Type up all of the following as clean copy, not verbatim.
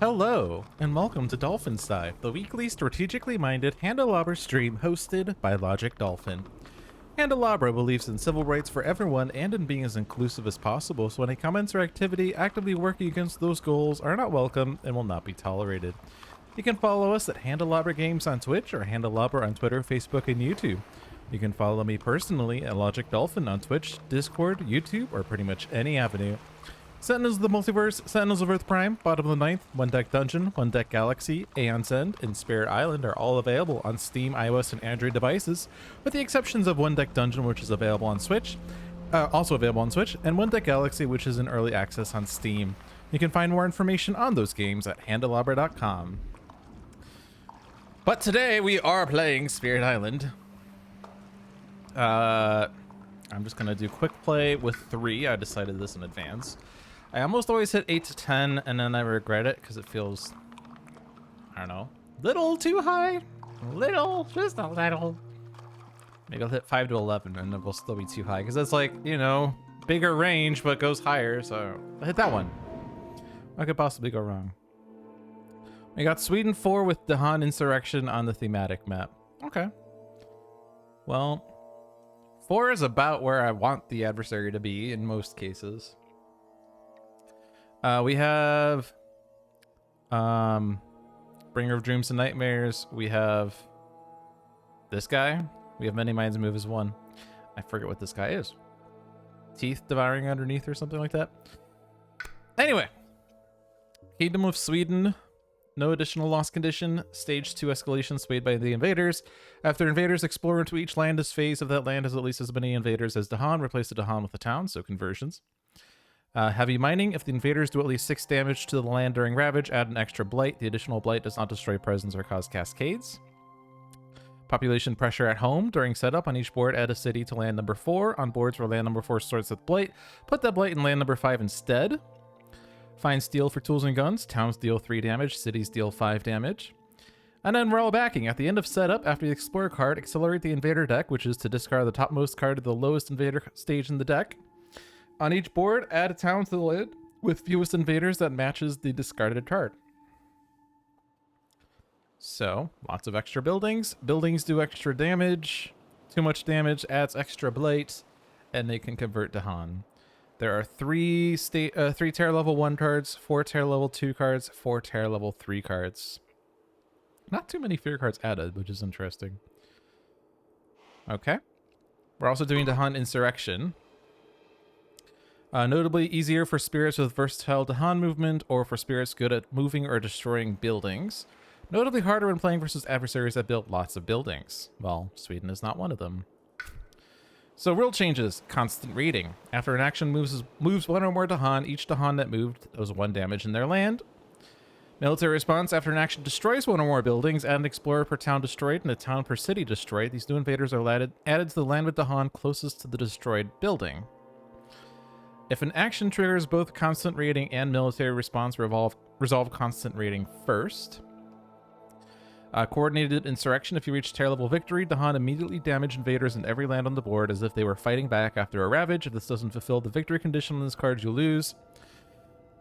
Hello, and welcome to Dolphin Dive, the weekly strategically minded Handelabra stream hosted by Logic Dolphin. Handelabra believes in civil rights for everyone and in being as inclusive as possible, so any comments or activity actively working against those goals are not welcome and will not be tolerated. You can follow us at Handelabra Games on Twitch or Handelabra on Twitter, Facebook, and YouTube. You can follow me personally at Logic Dolphin on Twitch, Discord, YouTube, or pretty much any avenue. Sentinels of the Multiverse, Sentinels of Earth Prime, Bottom of the Ninth, One Deck Dungeon, One Deck Galaxy, Aeon's End, and Spirit Island are all available on Steam, iOS, and Android devices, with the exceptions of One Deck Dungeon, which is available on Switch, also available on Switch, and One Deck Galaxy, which is in early access on Steam. You can find more information on those games at handelabra.com. But today we are playing Spirit Island. I'm just gonna do quick play with 3. I decided this in advance. I almost always hit 8 to 10, and then I regret it because it feels, I don't know, little too high. Little, just a little. Maybe I'll hit 5 to 11, and it will still be too high because it's like, you know, bigger range, but goes higher. So I hit that one. What could possibly go wrong? We got Sweden 4 with the Han Insurrection on the thematic map. Okay. Well, 4 is about where I want the adversary to be in most cases. We have Bringer of Dreams and Nightmares. We have this guy. We have Many Minds Move as 1. I forget what this guy is. Teeth devouring underneath or something like that. Anyway, Kingdom of Sweden. No additional loss condition. Stage 2 escalation swayed by the invaders. After invaders explore into each land's phase of that land has at least as many invaders as Dahan. Replace the Dahan with a town, so conversions. Heavy mining. If the invaders do at least 6 damage to the land during Ravage, add an extra blight. The additional blight does not destroy presence or cause cascades. Population pressure at home. During setup, on each board, add a city to land number 4. On boards where land number 4 starts with blight, put that blight in land number 5 instead. Find steel for tools and guns. Towns deal 3 damage. Cities deal 5 damage. And then royal backing. At the end of setup, after the Explorer card, accelerate the Invader deck, which is to discard the topmost card of the lowest Invader stage in the deck. On each board, add a town to the lid with fewest invaders that matches the discarded card. So, lots of extra buildings. Buildings do extra damage. Too much damage adds extra blight, and they can convert to Han. There are 3 tier level 1 cards, 4 tier level 2 cards, 4 tier level 3 cards. Not too many fear cards added, which is interesting. Okay. We're also doing Dahan Insurrection. Notably easier for spirits with versatile Dahan movement or for spirits good at moving or destroying buildings. Notably harder when playing versus adversaries that build lots of buildings. Well, Sweden is not one of them. So rule changes. Constant reading. After an action moves 1 or more Dahan, each Dahan that moved does 1 damage in their land. Military response. After an action destroys 1 or more buildings, add an explorer per town destroyed and a town per city destroyed. These new invaders are added to the land with Dahan closest to the destroyed building. If an action triggers both constant rating and military response, resolve constant rating first. Coordinated insurrection. If you reach tier level victory, Dahan immediately damage invaders in every land on the board as if they were fighting back after a ravage. If this doesn't fulfill the victory condition on this card, you lose.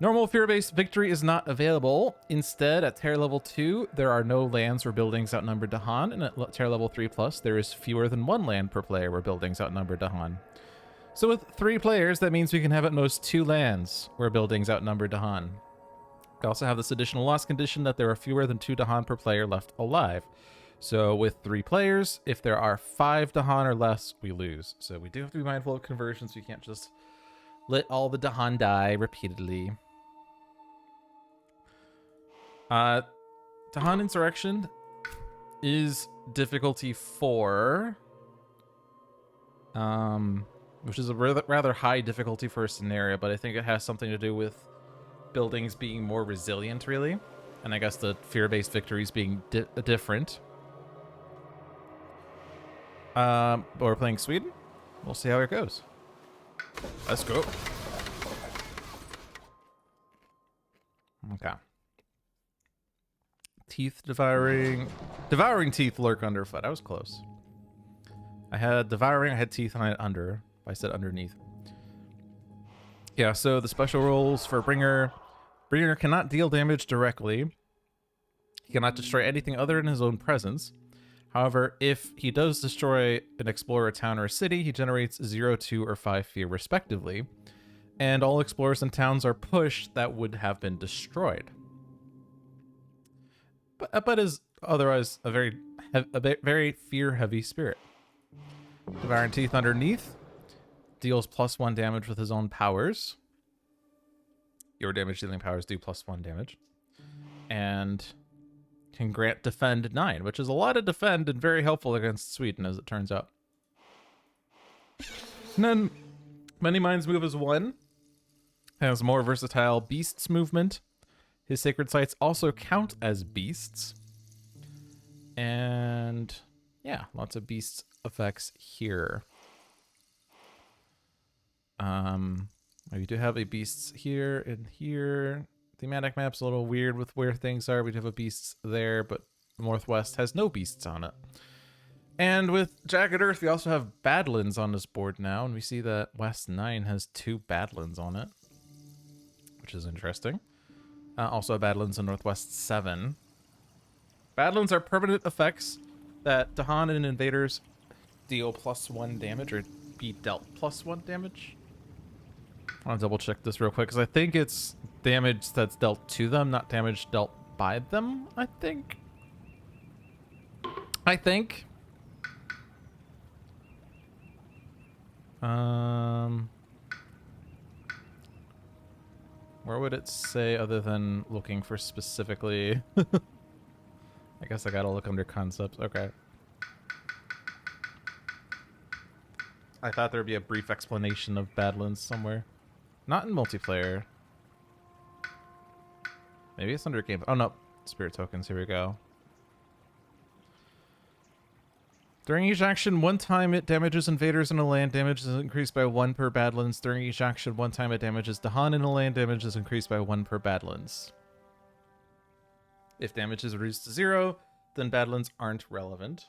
Normal fear-based victory is not available. Instead, at tier level 2, there are no lands or buildings outnumbered Dahan, and at tier level 3+, there is fewer than 1 land per player where buildings outnumber Dahan. So with 3 players, that means we can have at most 2 lands where buildings outnumber Dahan. We also have this additional loss condition that there are fewer than 2 Dahan per player left alive. So with 3 players, if there are 5 Dahan or less, we lose. So we do have to be mindful of conversions. We can't just let all the Dahan die repeatedly. Dahan Insurrection is difficulty 4. Which is a rather high difficulty for a scenario, but I think it has something to do with buildings being more resilient, really. And I guess the fear-based victories being different. But we're playing Sweden. We'll see how it goes. Let's go. Okay. Teeth devouring. Devouring teeth lurk underfoot. I was close. I had devouring, I had teeth, and I had under. I said underneath. Yeah, so the special rules for Bringer. Bringer cannot deal damage directly. He cannot destroy anything other than his own presence. However, if he does destroy an explorer, a town, or a city, he generates 0, 2, or 5 fear respectively. And all explorers and towns are pushed that would have been destroyed. But is otherwise a very fear-heavy spirit. Devouring Teeth underneath deals +1 damage with his own powers. Your damage dealing powers do +1 damage. And can grant Defend 9, which is a lot of defend and very helpful against Sweden, as it turns out. And then Many Minds move as 1. Has more versatile beasts movement. His sacred sites also count as beasts. And yeah, lots of beasts effects here. We do have a beasts here and here. Thematic map's a little weird with where things are. We do have a beasts there, but Northwest has no beasts on it. And with Jagged Earth, we also have Badlands on this board now, and we see that West 9 has 2 Badlands on it, which is interesting. Also Badlands in Northwest 7. Badlands are permanent effects that Dahan and invaders deal +1 damage, or be dealt +1 damage. I want to double check this real quick, because I think it's damage that's dealt to them, not damage dealt by them, I think. Where would it say other than looking for specifically? I guess I gotta look under concepts. Okay. I thought there'd be a brief explanation of Badlands somewhere. Not in multiplayer. Maybe it's under game. Oh no, spirit tokens. Here we go. During each action, one time it damages invaders in a land, damage is increased by 1 per Badlands. During each action, one time it damages Dahan in a land, damage is increased by 1 per Badlands. If damage is reduced to 0, then Badlands aren't relevant.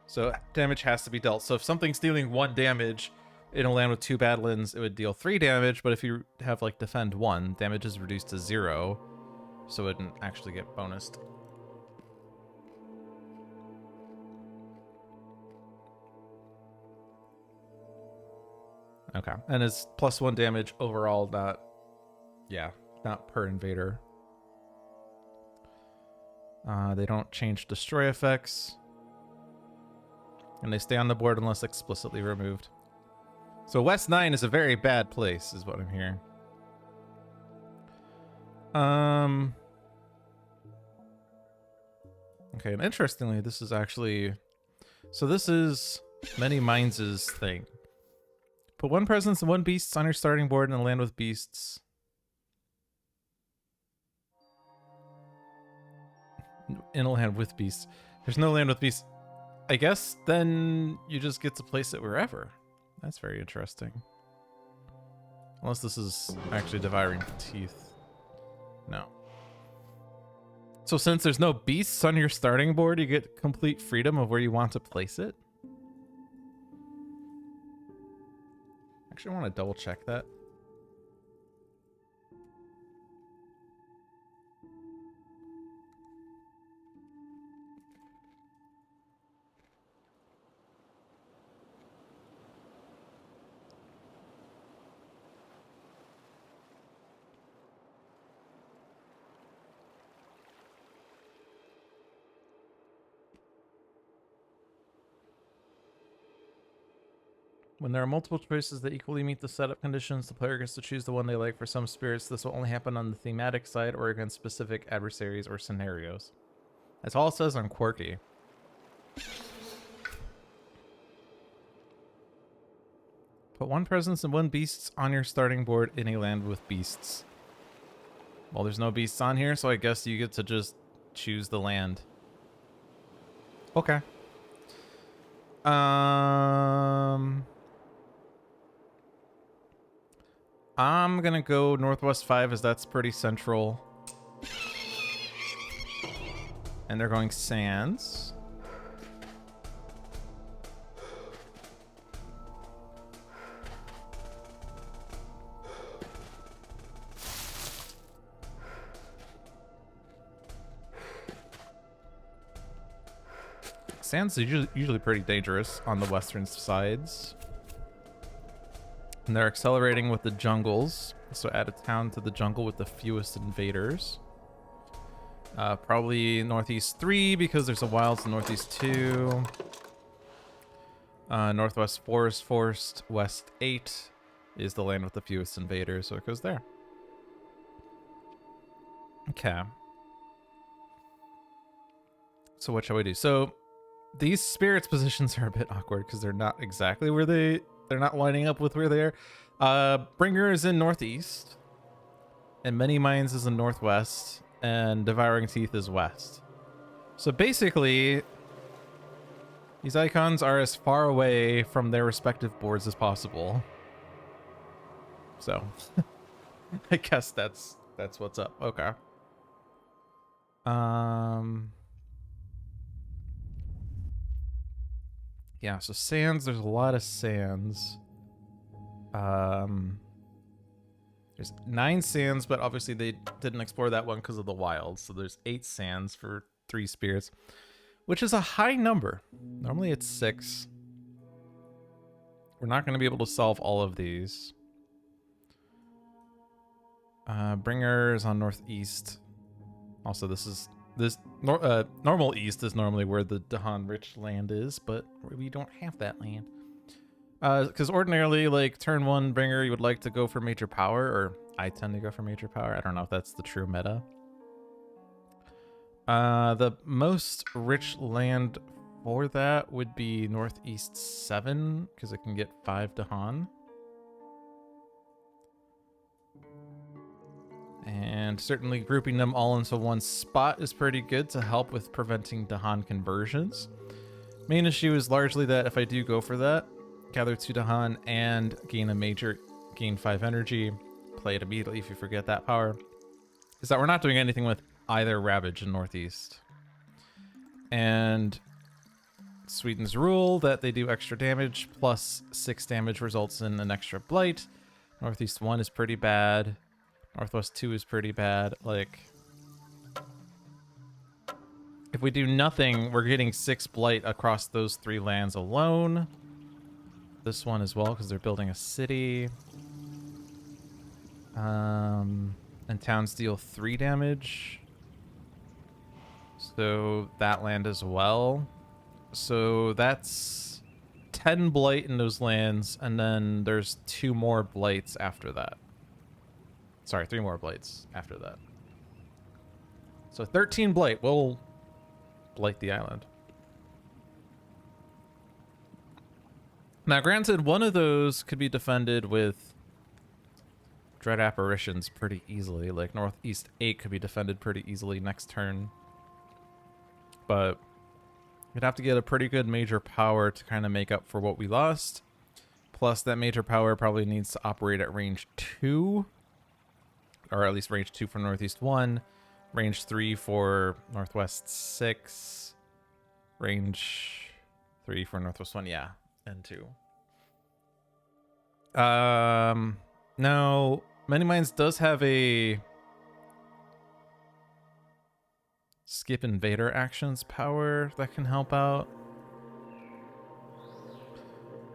So damage has to be dealt. So if something's dealing 1 damage in a land with 2 Badlands, it would deal 3 damage. But if you have like Defend 1, damage is reduced to 0. So it wouldn't actually get bonused. Okay, and it's +1 damage overall, not per invader. They don't change destroy effects. And they stay on the board unless explicitly removed. So West 9 is a very bad place, is what I'm hearing. Okay, and interestingly, this is actually... So this is Many Minds' thing. Put 1 presence and 1 beasts on your starting board in a land with beasts. In a land with beasts. There's no land with beasts. I guess then you just get to place it wherever. That's very interesting. Unless this is actually Devouring Teeth. No. So since there's no beasts on your starting board, you get complete freedom of where you want to place it? Actually, I want to double check that. When there are multiple choices that equally meet the setup conditions, the player gets to choose the one they like. For some spirits, this will only happen on the thematic side or against specific adversaries or scenarios. That's all it says on Quirky. Put 1 presence and 1 beasts on your starting board in a land with beasts. Well, there's no beasts on here, so I guess you get to just choose the land. Okay. I'm gonna go Northwest 5 as that's pretty central. And they're going Sands. Sand's usually pretty dangerous on the western sides. And they're accelerating with the jungles. So add a town to the jungle with the fewest invaders. Probably northeast 3 because there's a wilds in northeast 2. Northwest forest, west 8 is the land with the fewest invaders, so it goes there. Okay. So what shall we do? So these spirits positions are a bit awkward because they're not exactly where they're not lining up with where they are. Bringer is in northeast, and Many Minds is in northwest, and Devouring Teeth is west. So basically, these icons are as far away from their respective boards as possible. So I guess that's what's up. Okay. Yeah, so sands, there's a lot of sands. There's 9 sands, but obviously they didn't explore that one because of the wilds. So there's 8 sands for 3 spirits, which is a high number. Normally it's 6. We're not going to be able to solve all of these. Bringer is on northeast. Also, normal east is normally where the Dahan rich land is, but we don't have that land. Because ordinarily, like turn 1 Bringer, you would like to go for major power, or I tend to go for major power. I don't know if that's the true meta. The most rich land for that would be northeast 7, because it can get 5 Dahan. And certainly grouping them all into one spot is pretty good to help with preventing Dahan conversions. Main issue is largely that if I do go for that, gather 2 Dahan and gain a major, gain 5 energy, play it immediately if you forget that power, is that we're not doing anything with either Ravage in northeast. And Sweden's rule that they do extra damage plus 6 damage results in an extra blight. Northeast 1 is pretty bad. Northwest 2 is pretty bad. Like, if we do nothing, we're getting 6 blight across those 3 lands alone. This one as well, because they're building a city. And towns deal 3 damage. So that land as well. So that's 10 blight in those lands, and then there's 2 more blights after that. Sorry, 3 more blights after that. So 13 blight will blight the island. Now, granted, one of those could be defended with Dread Apparitions pretty easily. Like Northeast 8 could be defended pretty easily next turn. But you'd have to get a pretty good major power to kind of make up for what we lost. Plus, that major power probably needs to operate at range 2. Or at least range 2 for Northeast 1. Range 3 for Northwest 6. Range 3 for Northwest 1, yeah. And 2. Now, Many Minds does have a skip invader actions power that can help out.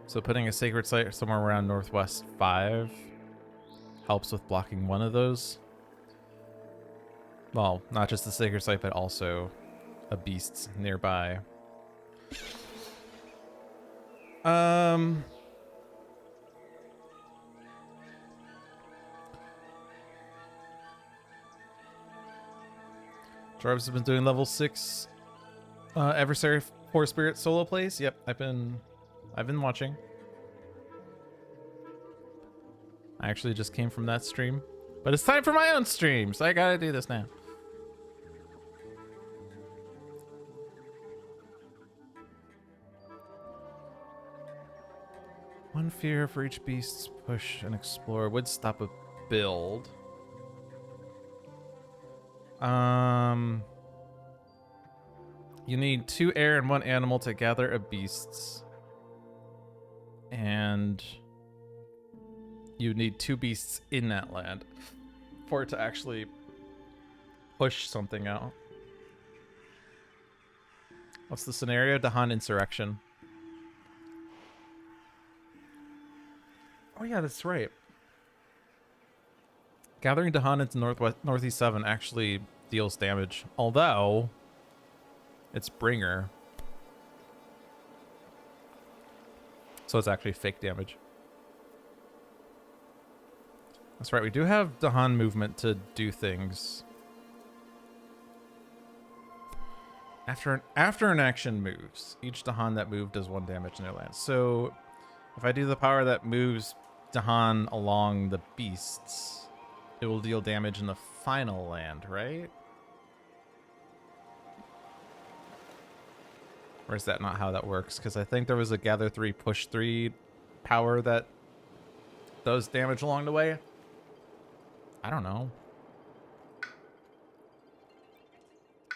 So putting a sacred site somewhere around Northwest 5 helps with blocking one of those. Well, not just the sacred site, but also a beast nearby. Jarvis has been doing level 6 adversary 4 spirit solo plays. Yep, I've been watching. I actually just came from that stream, but it's time for my own stream, so I gotta do this now. One fear for each beast's push and explore would stop a build. You need 2 air and 1 animal to gather a beasts. And you need 2 beasts in that land for it to actually push something out. What's the scenario? Dahan Insurrection. Oh yeah, that's right. Gathering Dahan into Northeast 7 actually deals damage, although it's Bringer. So it's actually fake damage. That's right, we do have Dahan movement to do things. After an action moves, each Dahan that moved does 1 damage in their land. So if I do the power that moves Dahan along the beasts, it will deal damage in the final land, right? Or is that not how that works? Because I think there was a gather 3, push 3 power that does damage along the way. I don't know.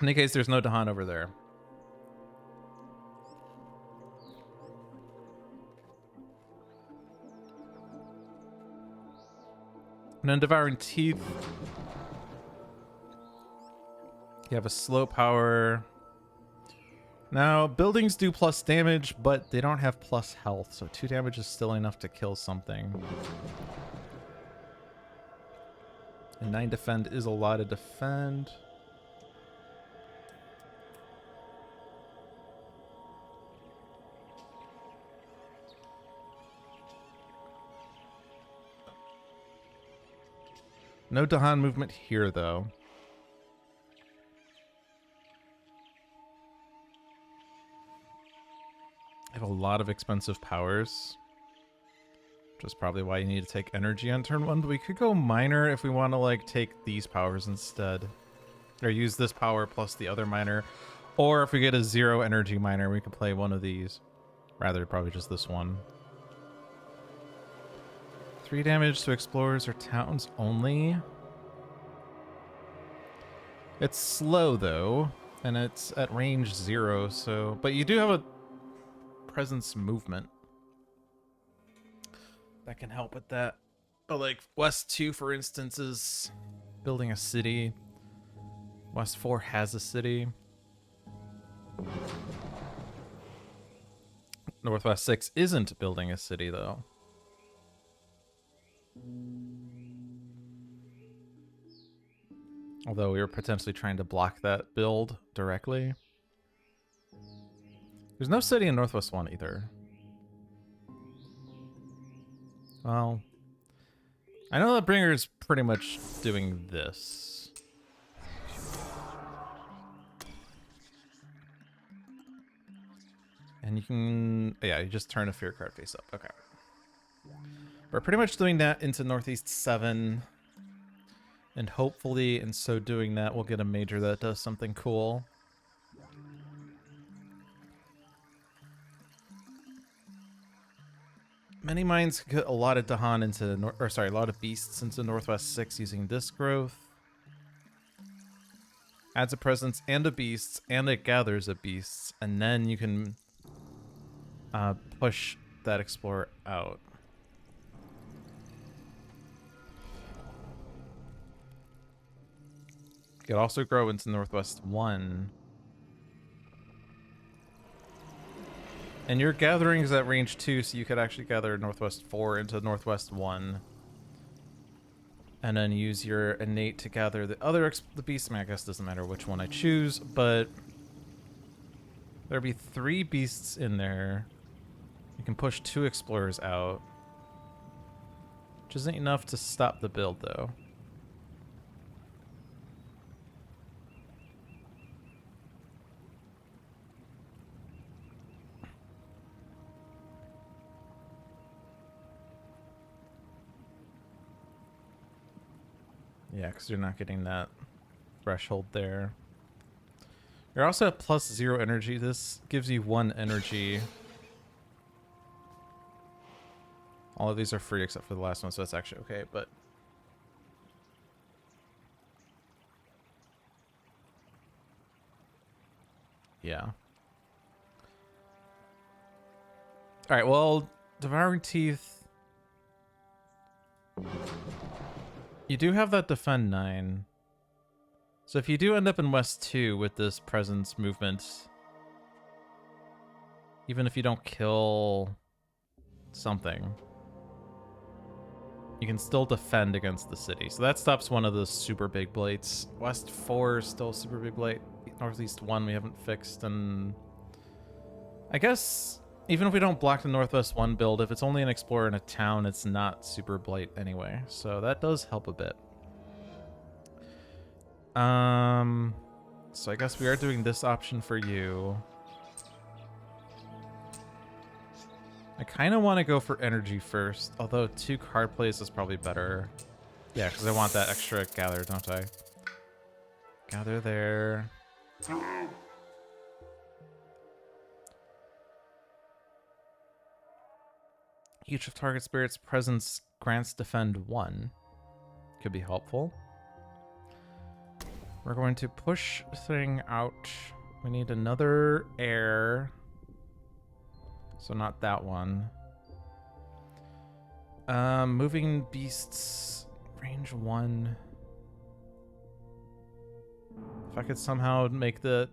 In any case, there's no Dahan over there. And then Devouring Teeth. You have a slow power. Now, buildings do plus damage, but they don't have plus health, so 2 damage is still enough to kill something. And 9 defend is a lot of defend. No Dahan movement here, though. I have a lot of expensive powers, which is probably why you need to take energy on turn 1, but we could go minor if we want to, like, take these powers instead. Or use this power plus the other minor. Or if we get a 0 energy minor, we could play one of these. Rather, probably just this one. 3 damage to explorers or towns only. It's slow, though, and it's at range 0, so... But you do have a presence movement that can help with that. But, like, West 2, for instance, is building a city. West 4 has a city. Northwest 6 isn't building a city, though. Although we were potentially trying to block that build directly. There's no city in Northwest 1 either. Well, I know that Bringer's pretty much doing this. And you can... Yeah, you just turn a fear card face up. Okay. We're pretty much doing that into Northeast 7. And hopefully, in so doing that, we'll get a major that does something cool. Many mines could get a lot of Dahan into... a lot of beasts into Northwest 6 using this growth. Adds a presence and a beasts, and it gathers a beasts. And then you can push that explorer out. Could also grow into Northwest 1. And your gathering is at range 2, so you could actually gather Northwest 4 into Northwest 1. And then use your innate to gather the other the beasts. I mean, I guess it doesn't matter which one I choose, but there'd be 3 beasts in there. You can push 2 explorers out, which isn't enough to stop the build, though. Yeah, because you're not getting that threshold there. You're also at plus 0 energy. This gives you 1 energy. All of these are free except for the last one, so that's actually okay, but... Yeah. Alright, well, Devouring Teeth... You do have that defend 9. So if you do end up in West 2 with this presence movement, even if you don't kill something, you can still defend against the city. So that stops one of the super big blights. West 4 is still super big blight. Northeast 1 we haven't fixed, and I guess even if we don't block the Northwest 1 build, if it's only an explorer in a town, it's not super blight anyway. So that does help a bit. So I guess we are doing this option for you. I kind of want to go for energy first, although 2 card plays is probably better. Yeah, because I want that extra gather, don't I? Gather there. Each of target spirit's presence grants defend 1. Could be helpful. We're going to push thing out. We need another air. So not that one. Moving beasts, range 1. If I could somehow make the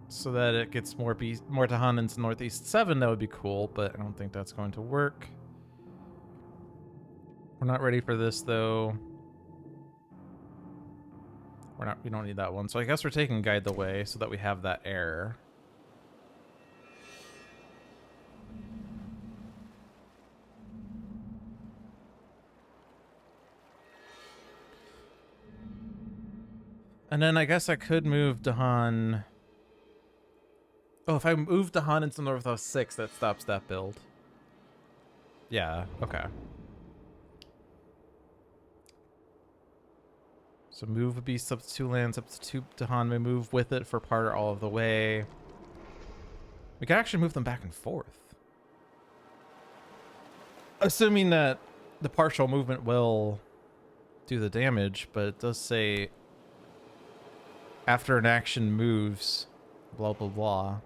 so that it gets more Tahan into Northeast 7, that would be cool, but I don't think that's going to work. We're not ready for this though. We don't need that one. So I guess we're taking Guide the Way so that we have that air. And then I guess I could move Dahan. Oh, if I move Dahan into Northwest 6, that stops that build. Yeah, okay. So move a beast up to 2 lands, up to 2 Dahan. We move with it for part or all of the way. We can actually move them back and forth. Assuming that the partial movement will do the damage, but it does say after an action moves, blah, blah, blah.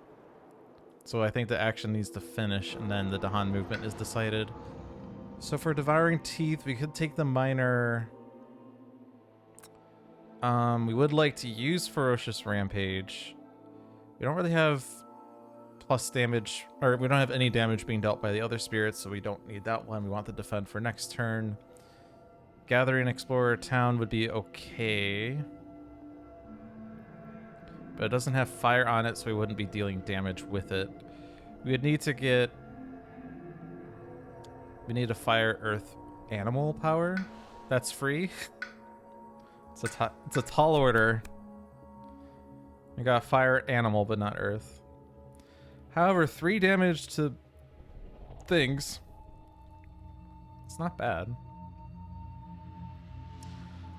So I think the action needs to finish, and then the Dahan movement is decided. So for Devouring Teeth, we could take the minor. We would like to use Ferocious Rampage. We don't really have plus damage, or we don't have any damage being dealt by the other spirits, so we don't need that one. We want the defend for next turn. Gathering Explorer Town would be okay. But it doesn't have fire on it, so we wouldn't be dealing damage with it. We would need to get... We need a fire, earth, animal power. That's free. It's a tall order. We got fire, animal, but not earth. However, 3 damage to things. It's not bad.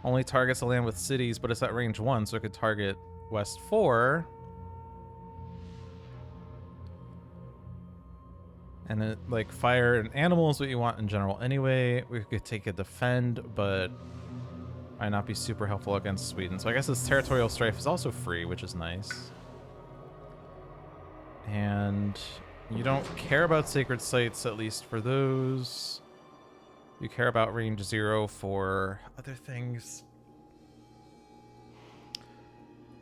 Only targets a land with cities, but it's at range 1, so it could target West 4. And it, like, fire and animal is what you want in general anyway. We could take a defend, but might not be super helpful against Sweden. So I guess this territorial strife is also free, which is nice. And you don't care about sacred sites, at least for those. You care about range 0 for other things.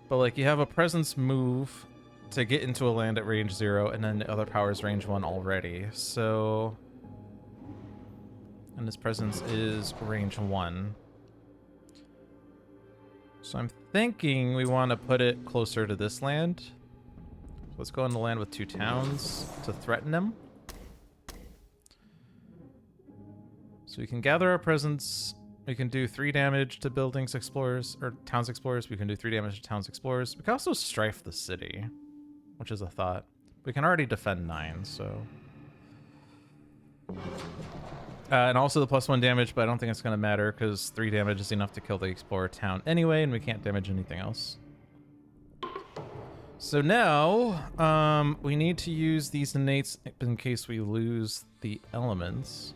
But like you have a presence move to get into a land at range 0, and then the other power's range 1 already. So, and this presence is range 1. So I'm thinking we want to put it closer to this land. So let's go in the land with 2 towns to threaten them. So we can gather our presence. We can do 3 damage to buildings explorers, or towns explorers. We can do 3 damage to towns explorers. We can also strife the city, which is a thought. We can already defend 9, so. And also the +1 damage, but I don't think it's going to matter because 3 damage is enough to kill the explorer town anyway, and we can't damage anything else. So now, we need to use these innates in case we lose the elements.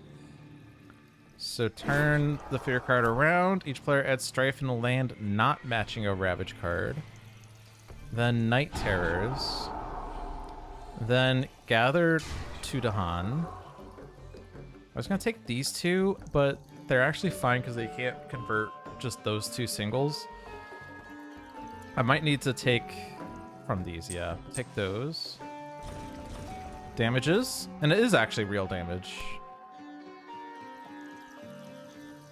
So turn the fear card around. Each player adds strife in a land not matching a ravage card. Then night terrors. Then gather to Dahan. I was gonna take these 2, but they're actually fine because they can't convert just those 2 singles. I might need to take from these, yeah. Take those. damage is, and it is actually real damage.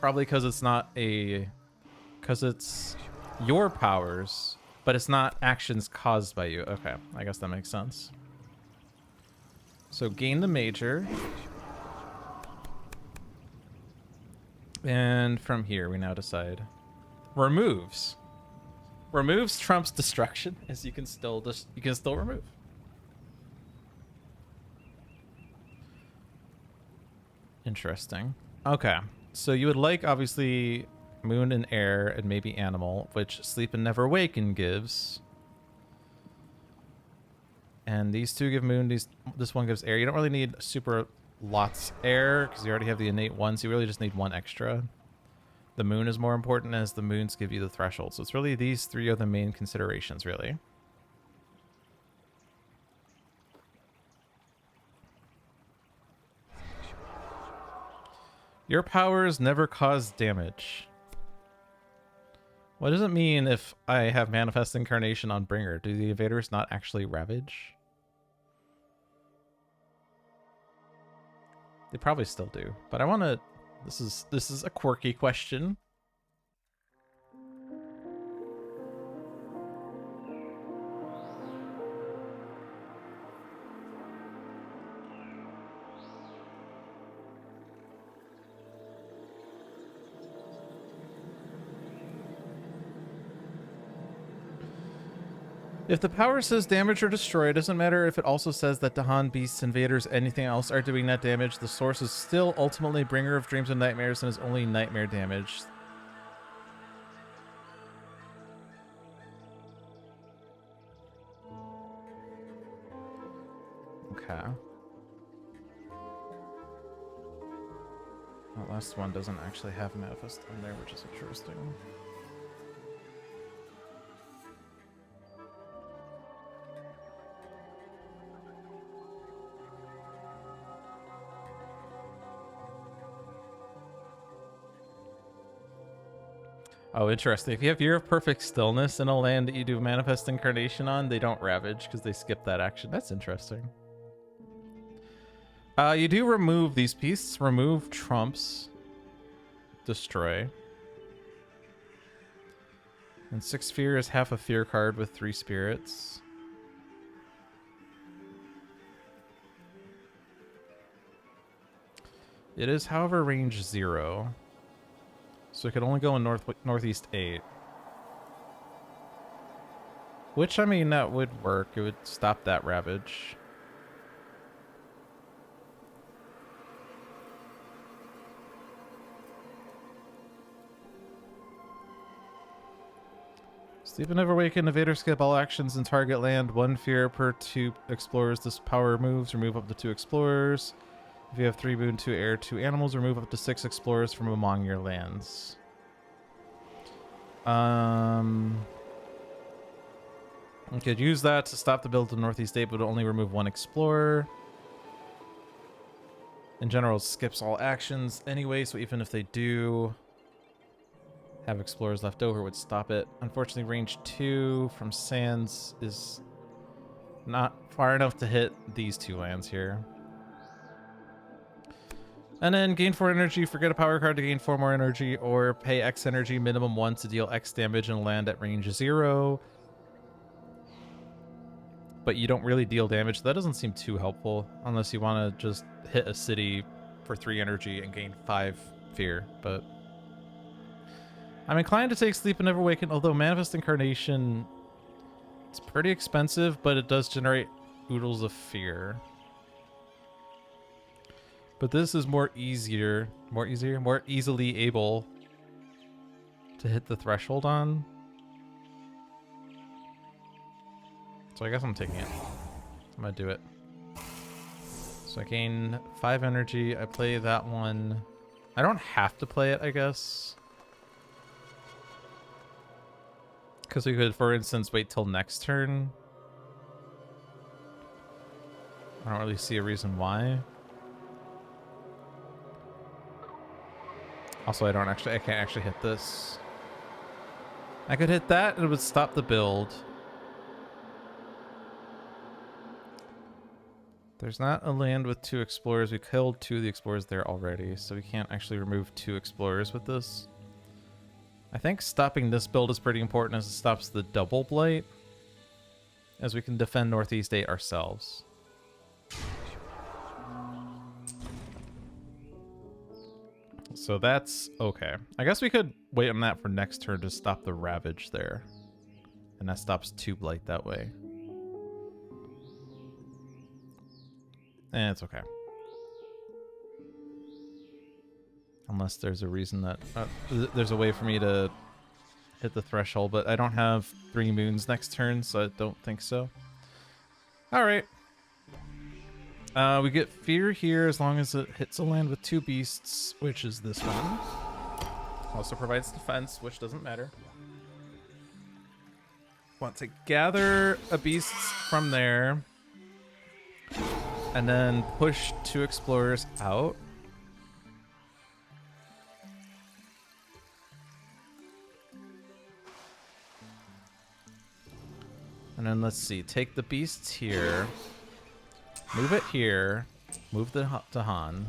Probably because it's not because it's your powers, but it's not actions caused by you. Okay, I guess that makes sense. So gain the major. And from here, we now decide. Removes. Removes trumps destruction, as you can still remove. Interesting. Okay, so you would like obviously moon and air and maybe animal, which sleep and never awaken gives. And these two give moon. This one gives air. You don't really need super lots air because you already have the innate one, so you really just need one extra. The moon is more important as the moons give you the threshold. So it's really these three are the main considerations, really. Your powers never cause damage. What does it mean if I have Manifest Incarnation on Bringer? Do the invaders not actually ravage? They probably still do, but I want to... This is a quirky question. If the power says damage or destroy, it doesn't matter if it also says that Dahan, beasts, invaders, anything else are doing that damage. The source is still ultimately bringer of dreams and nightmares and is only nightmare damage. Okay. That last one doesn't actually have manifest on there, which is interesting. Oh, interesting. If you have Year of Perfect Stillness in a land that you do Manifest Incarnation on, they don't Ravage because they skip that action. That's interesting. You do remove these pieces. Remove trumps. Destroy. And 6 fear is half a fear card with 3 spirits. It is, however, range 0. So it could only go in northeast 8. Which, I mean, that would work. It would stop that ravage. Sleep and never awaken. Invader skip all actions in target land. 1 fear per 2 explorers. This power moves. Remove up to 2 explorers. If you have 3 moon, 2 air, 2 animals, remove up to 6 explorers from among your lands. You could use that to stop the build to Northeast 8, but only remove 1 explorer. In general, it skips all actions anyway, so even if they do have explorers left over, it would stop it. Unfortunately, range 2 from Sands is not far enough to hit these 2 lands here. And then gain 4 energy, forget a power card to gain 4 more energy, or pay X energy, minimum 1 to deal X damage and land at range 0. But you don't really deal damage. That doesn't seem too helpful, unless you want to just hit a city for 3 energy and gain 5 fear. But I'm inclined to take Sleep and Never Awaken, although Manifest Incarnation, it's pretty expensive, but it does generate oodles of fear. But this is more easily able to hit the threshold on. So I guess I'm taking it. I'm gonna do it. So I gain 5 energy. I play that one. I don't have to play it, I guess. Because we could, for instance, wait till next turn. I don't really see a reason why. Also, I can't actually hit this. I could hit that and it would stop the build. There's not a land with 2 explorers. We killed 2 of the explorers there already, so we can't actually remove 2 explorers with this. I think stopping this build is pretty important as it stops the double blight, as we can defend Northeast 8 ourselves. So that's okay. I guess we could wait on that for next turn to stop the Ravage there. And that stops 2 blight that way. And it's okay. Unless there's a reason that... there's a way for me to hit the threshold, but I don't have 3 moons next turn, so I don't think so. Alright. We get Fear here as long as it hits a land with 2 beasts, which is this one. Also provides defense, which doesn't matter. Want to gather a beast from there. And then push 2 explorers out. And then let's see, take the beasts here. Move it here. Move the Dahan.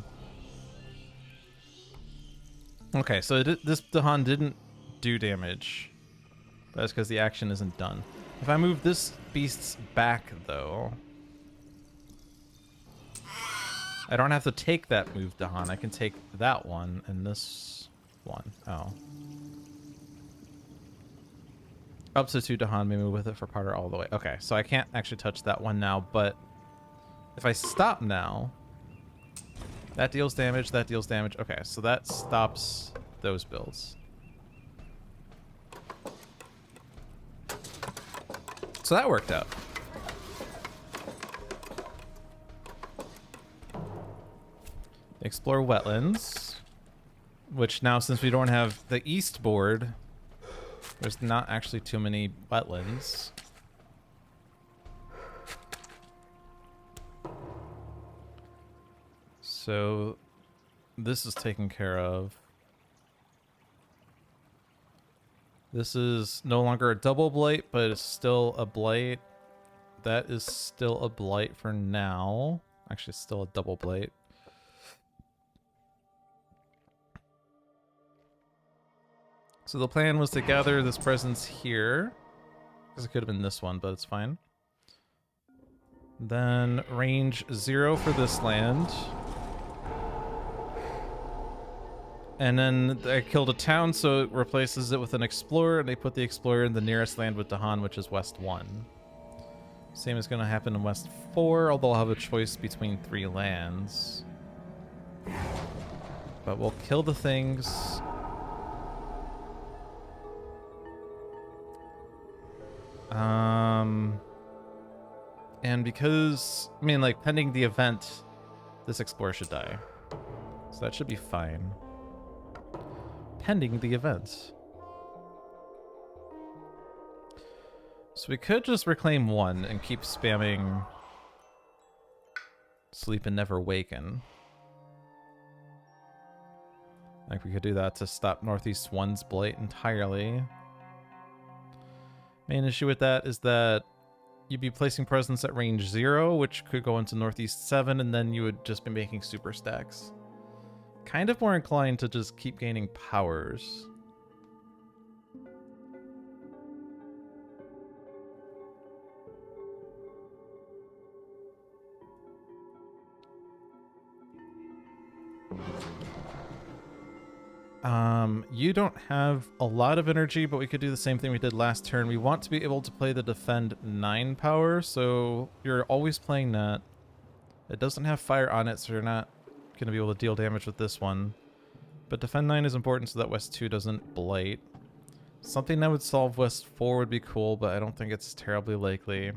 Okay, so this Dahan didn't do damage. That's because the action isn't done. If I move this beast's back, though, I don't have to take that move, Dahan. I can take that one and this one. Oh. Up to 2 Dahan may move with it for part or all the way. Okay, so I can't actually touch that one now, but if I stop now, that deals damage, that deals damage. Okay, so that stops those builds. So that worked out. Explore wetlands, which now, since we don't have the east board, there's not actually too many wetlands. So this is taken care of. This is no longer a double blight, but it's still a blight. That is still a blight for now. Actually, it's still a double blight. So the plan was to gather this presence here. Because it could have been this one, but it's fine. Then range 0 for this land. And then I killed a town, so it replaces it with an explorer, and they put the explorer in the nearest land with Dahan, which is West 1. Same is going to happen in West 4, although I'll have a choice between 3 lands. But we'll kill the things. And because, I mean, like, pending the event, this explorer should die. So that should be fine. Pending the event. So we could just reclaim 1 and keep spamming Sleep and Never Waken. Like, we could do that to stop Northeast 1's blight entirely. Main issue with that is that you'd be placing presence at range 0, which could go into Northeast 7, and then you would just be making super stacks. Kind of more inclined to just keep gaining powers. You don't have a lot of energy, but we could do the same thing we did last turn. We want to be able to play the defend 9 power, so you're always playing that. It doesn't have fire on it, so you're not going to be able to deal damage with this one. But defend 9 is important so that West 2 doesn't blight. Something that would solve West 4 would be cool, but I don't think it's terribly likely.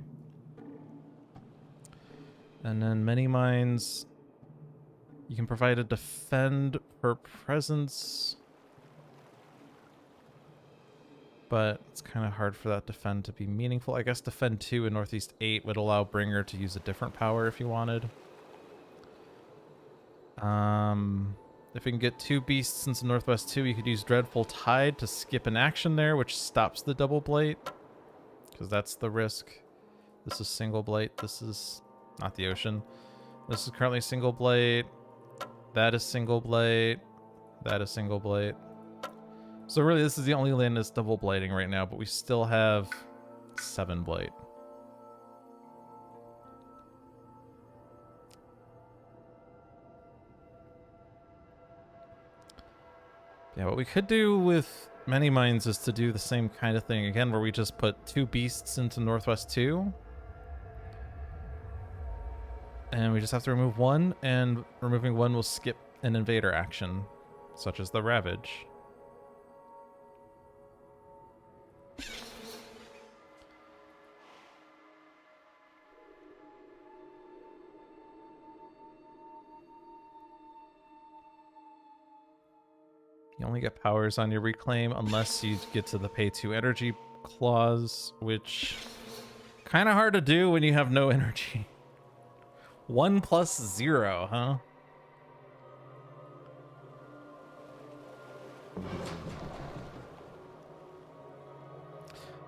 And then many mines. You can provide a defend per presence. But it's kind of hard for that defend to be meaningful. I guess defend 2 in Northeast 8 would allow Bringer to use a different power if you wanted. If we can get 2 beasts into Northwest 2, you could use Dreadful Tide to skip an action there, which stops the double blight. Because that's the risk. This is single blight. This is not the ocean. This is currently single blade. That is single blade. That is single blade. So really, this is the only land that's double blading right now, but we still have 7 blade. Yeah, what we could do with many mines is to do the same kind of thing again, where we just put 2 beasts into Northwest 2. And we just have to remove 1, and removing 1 will skip an invader action, such as the Ravage. You only get powers on your reclaim unless you get to the pay 2 energy clause, which kind of hard to do when you have no energy. 1 plus 0, huh?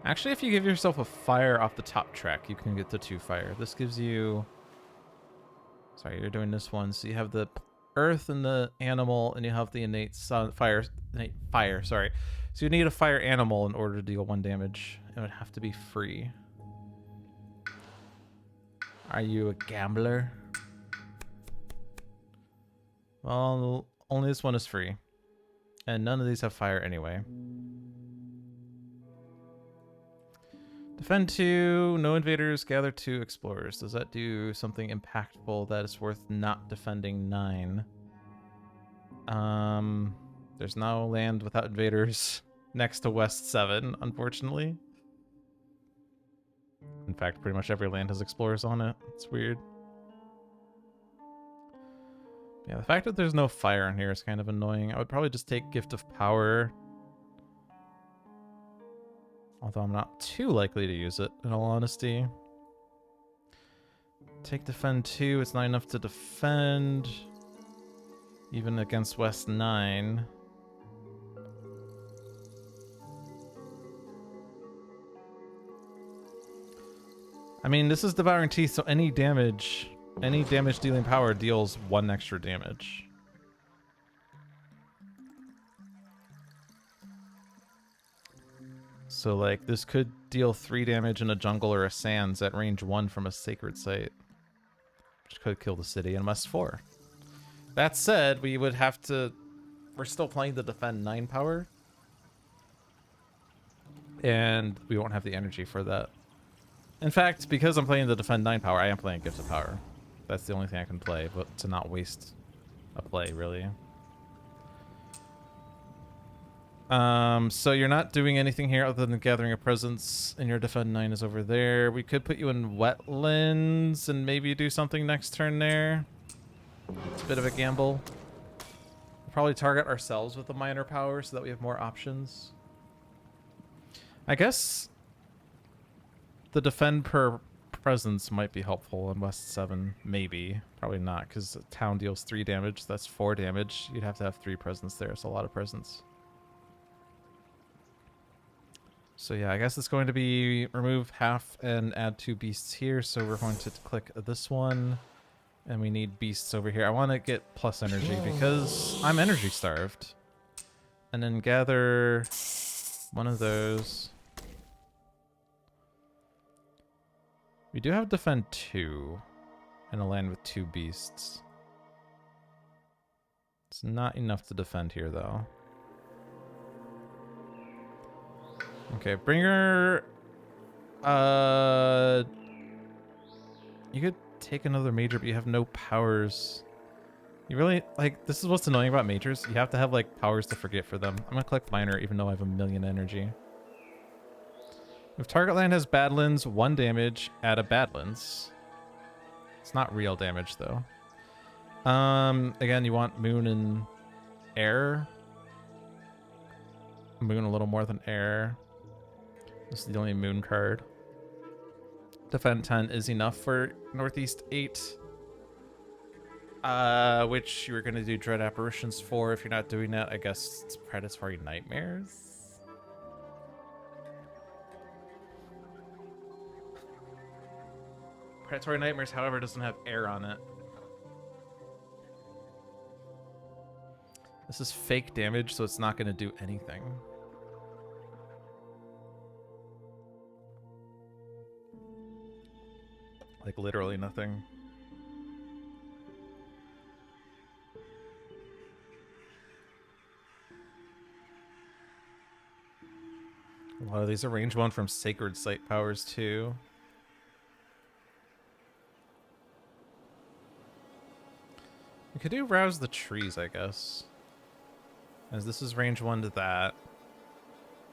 Actually, if you give yourself a fire off the top track, you can get the 2 fire. This gives you... Sorry, you're doing this one. So you have the earth and the animal, and you have the innate fire, sorry. So you need a fire animal in order to deal 1 damage. It would have to be free. Are you a gambler? Well, only this one is free. And none of these have fire anyway. Defend 2, no invaders, gather 2 explorers. Does that do something impactful that is worth not defending 9? There's no land without invaders next to West 7, unfortunately. In fact, pretty much every land has explorers on it. It's weird. Yeah, the fact that there's no fire in here is kind of annoying. I would probably just take Gift of Power. Although I'm not too likely to use it, in all honesty. Take Defend 2, it's not enough to defend. Even against West 9. I mean, this is Devouring Teeth, so any damage dealing power deals 1 extra damage. So, like, this could deal 3 damage in a jungle or a sands at range 1 from a sacred site, which could kill the city in West 4. That said, we would have to... We're still playing the Defend 9 power, and we won't have the energy for that. In fact, because I'm playing the Defend 9 power, I am playing Gift of Power. That's the only thing I can play, but to not waste a play, really. So you're not doing anything here other than gathering a presence, and your Defend 9 is over there. We could put you in Wetlands and maybe do something next turn there. It's a bit of a gamble. We'll probably target ourselves with the minor power so that we have more options. I guess the Defend per presence might be helpful in West 7. Maybe. Probably not, because the town deals 3 damage. That's 4 damage. You'd have to have 3 presence there. It's a lot of presence. So yeah, I guess it's going to be remove half and add 2 beasts here. So we're going to click this one, and we need beasts over here. I want to get plus energy because I'm energy starved. And then gather one of those. We do have Defend 2 in a land with 2 beasts. It's not enough to defend here, though. Okay, Bringer. You could take another major, but you have no powers. You really, like, this is what's annoying about majors. You have to have, like, powers to forget for them. I'm gonna click minor, even though I have 1,000,000 energy. If target land has Badlands, 1 damage, add a Badlands. It's not real damage, though. Again, you want moon and air. Moon a little more than air. This is the only moon card. Defend 10 is enough for Northeast 8. Which you were going to do Dread Apparitions for. If you're not doing that, I guess it's Predatory Nightmares. Predatory Nightmares, however, doesn't have air on it. This is fake damage, so it's not going to do anything. Like, literally nothing. A lot of these are range 1 from Sacred Sight powers, too. We could do Rouse the Trees, I guess. As this is range 1 to that.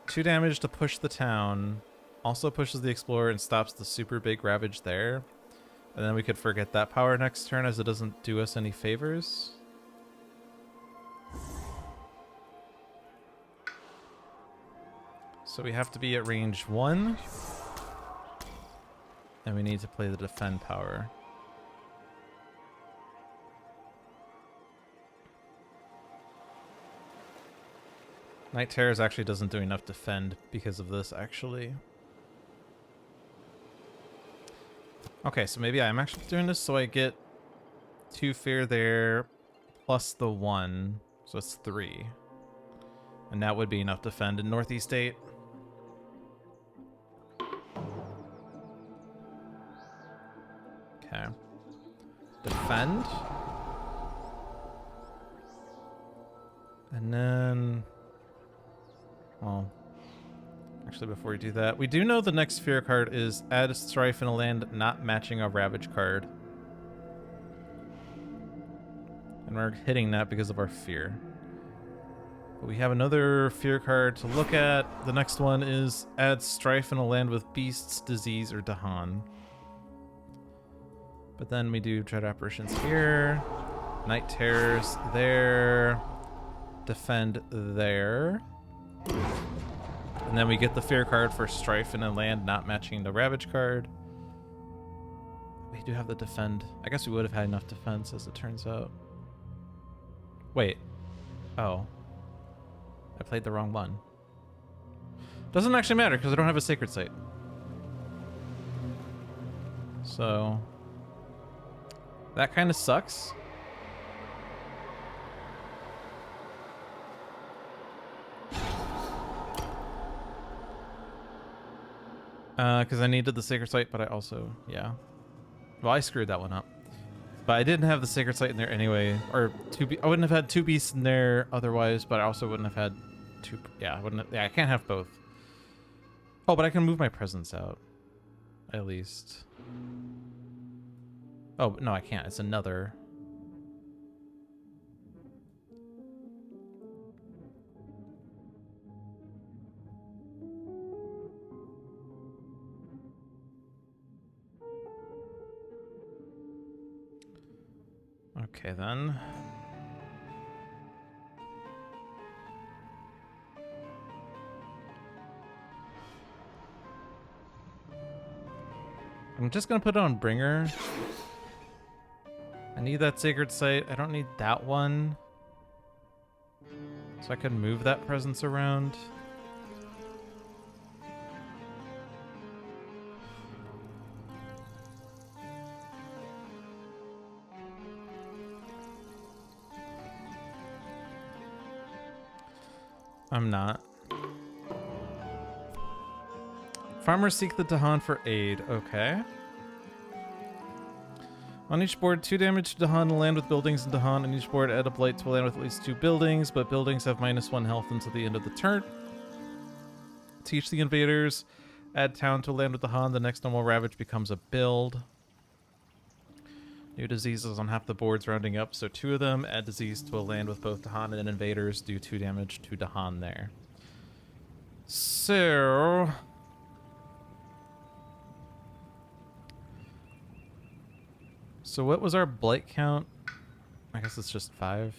2 damage to push the town. Also pushes the Explorer and stops the super big Ravage there. And then we could forget that power next turn as it doesn't do us any favors. So we have to be at range 1. And we need to play the defend power. Night Terrors actually doesn't do enough defend because of this, actually. Okay, so maybe I'm actually doing this so I get 2 fear there plus the 1. So it's 3. And that would be enough to defend in Northeast 8. Okay. Defend. And then... well... actually, before we do that, we do know the next fear card is add strife in a land not matching a Ravage card. And we're hitting that because of our fear. But we have another fear card to look at. The next one is add strife in a land with beasts, disease, or Dahan. But then we do Dread Apparitions here. Night Terrors there. Defend there. And then we get the fear card for strife in a land not matching the Ravage card. We do have the defend. I guess we would have had enough defense as it turns out. Wait. Oh. I played the wrong one. Doesn't actually matter because I don't have a Sacred Sight. So... that kind of sucks. Because I needed the Sacred Sight, but I also, yeah. Well, I screwed that one up. But I didn't have the Sacred Sight in there anyway. Or I wouldn't have had 2 beasts in there otherwise, but I also wouldn't have had 2, yeah, I can't have both. Oh, but I can move my presence out. At least. Oh, no, I can't. It's another. Okay, then. I'm just gonna put it on Bringer. I need that Sacred Sight. I don't need that one. So I could move that presence around. I'm not. Farmers seek the Dahan for aid. Okay. On each board, 2 damage to Dahan, a land with buildings in Dahan. On each board, add a blight to a land with at least 2 buildings, but buildings have -1 health until the end of the turn. Teach the invaders. Add town to a land with Dahan. The next normal Ravage becomes a build. New diseases on half the boards rounding up, so 2 of them. Add disease to a land with both Dahan and invaders. Do 2 damage to Dahan there. So... so what was our blight count? I guess it's just 5.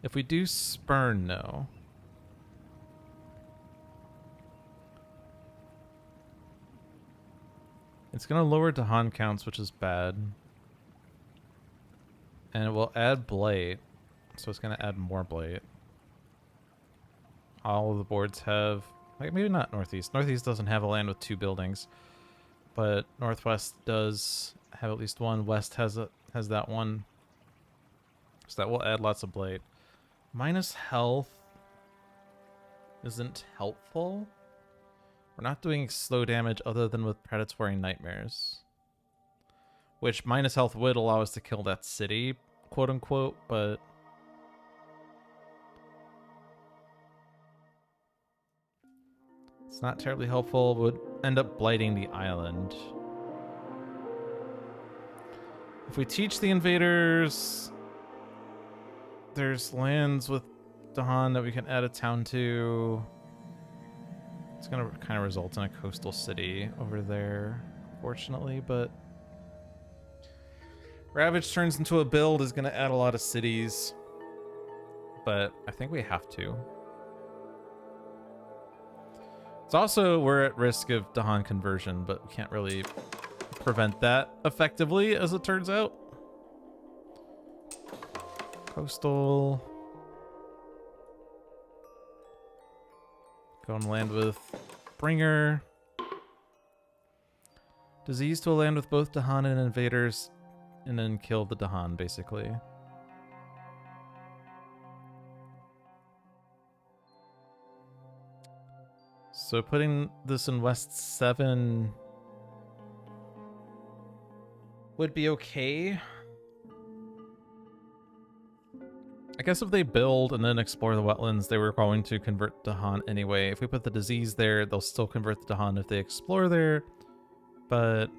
If we do spurn, no. It's going to lower Dahan counts, which is bad. And it will add blight. So it's going to add more blight. All of the boards have... like, maybe not Northeast. Northeast doesn't have a land with 2 buildings. But Northwest does have at least 1. West has that one. So that will add lots of blight. Minus health isn't helpful. We're not doing slow damage other than with predatory nightmares. Which minus health would allow us to kill that city, quote unquote, but it's not terribly helpful. Would end up blighting the island. If we teach the invaders, there's lands with Dahan that we can add a town to. It's gonna kind of result in a coastal city over there, fortunately, but Ravage turns into a build is gonna add a lot of cities, but I think we have to. It's also, we're at risk of Dahan conversion, but we can't really prevent that effectively, as it turns out. Coastal. Go and land with Bringer. Disease to a land with both Dahan and invaders, and then kill the Dahan, basically. So putting this in West 7 would be okay. I guess if they build and then explore the wetlands, they were going to convert Dahan anyway. If we put the disease there, they'll still convert the Dahan if they explore there. But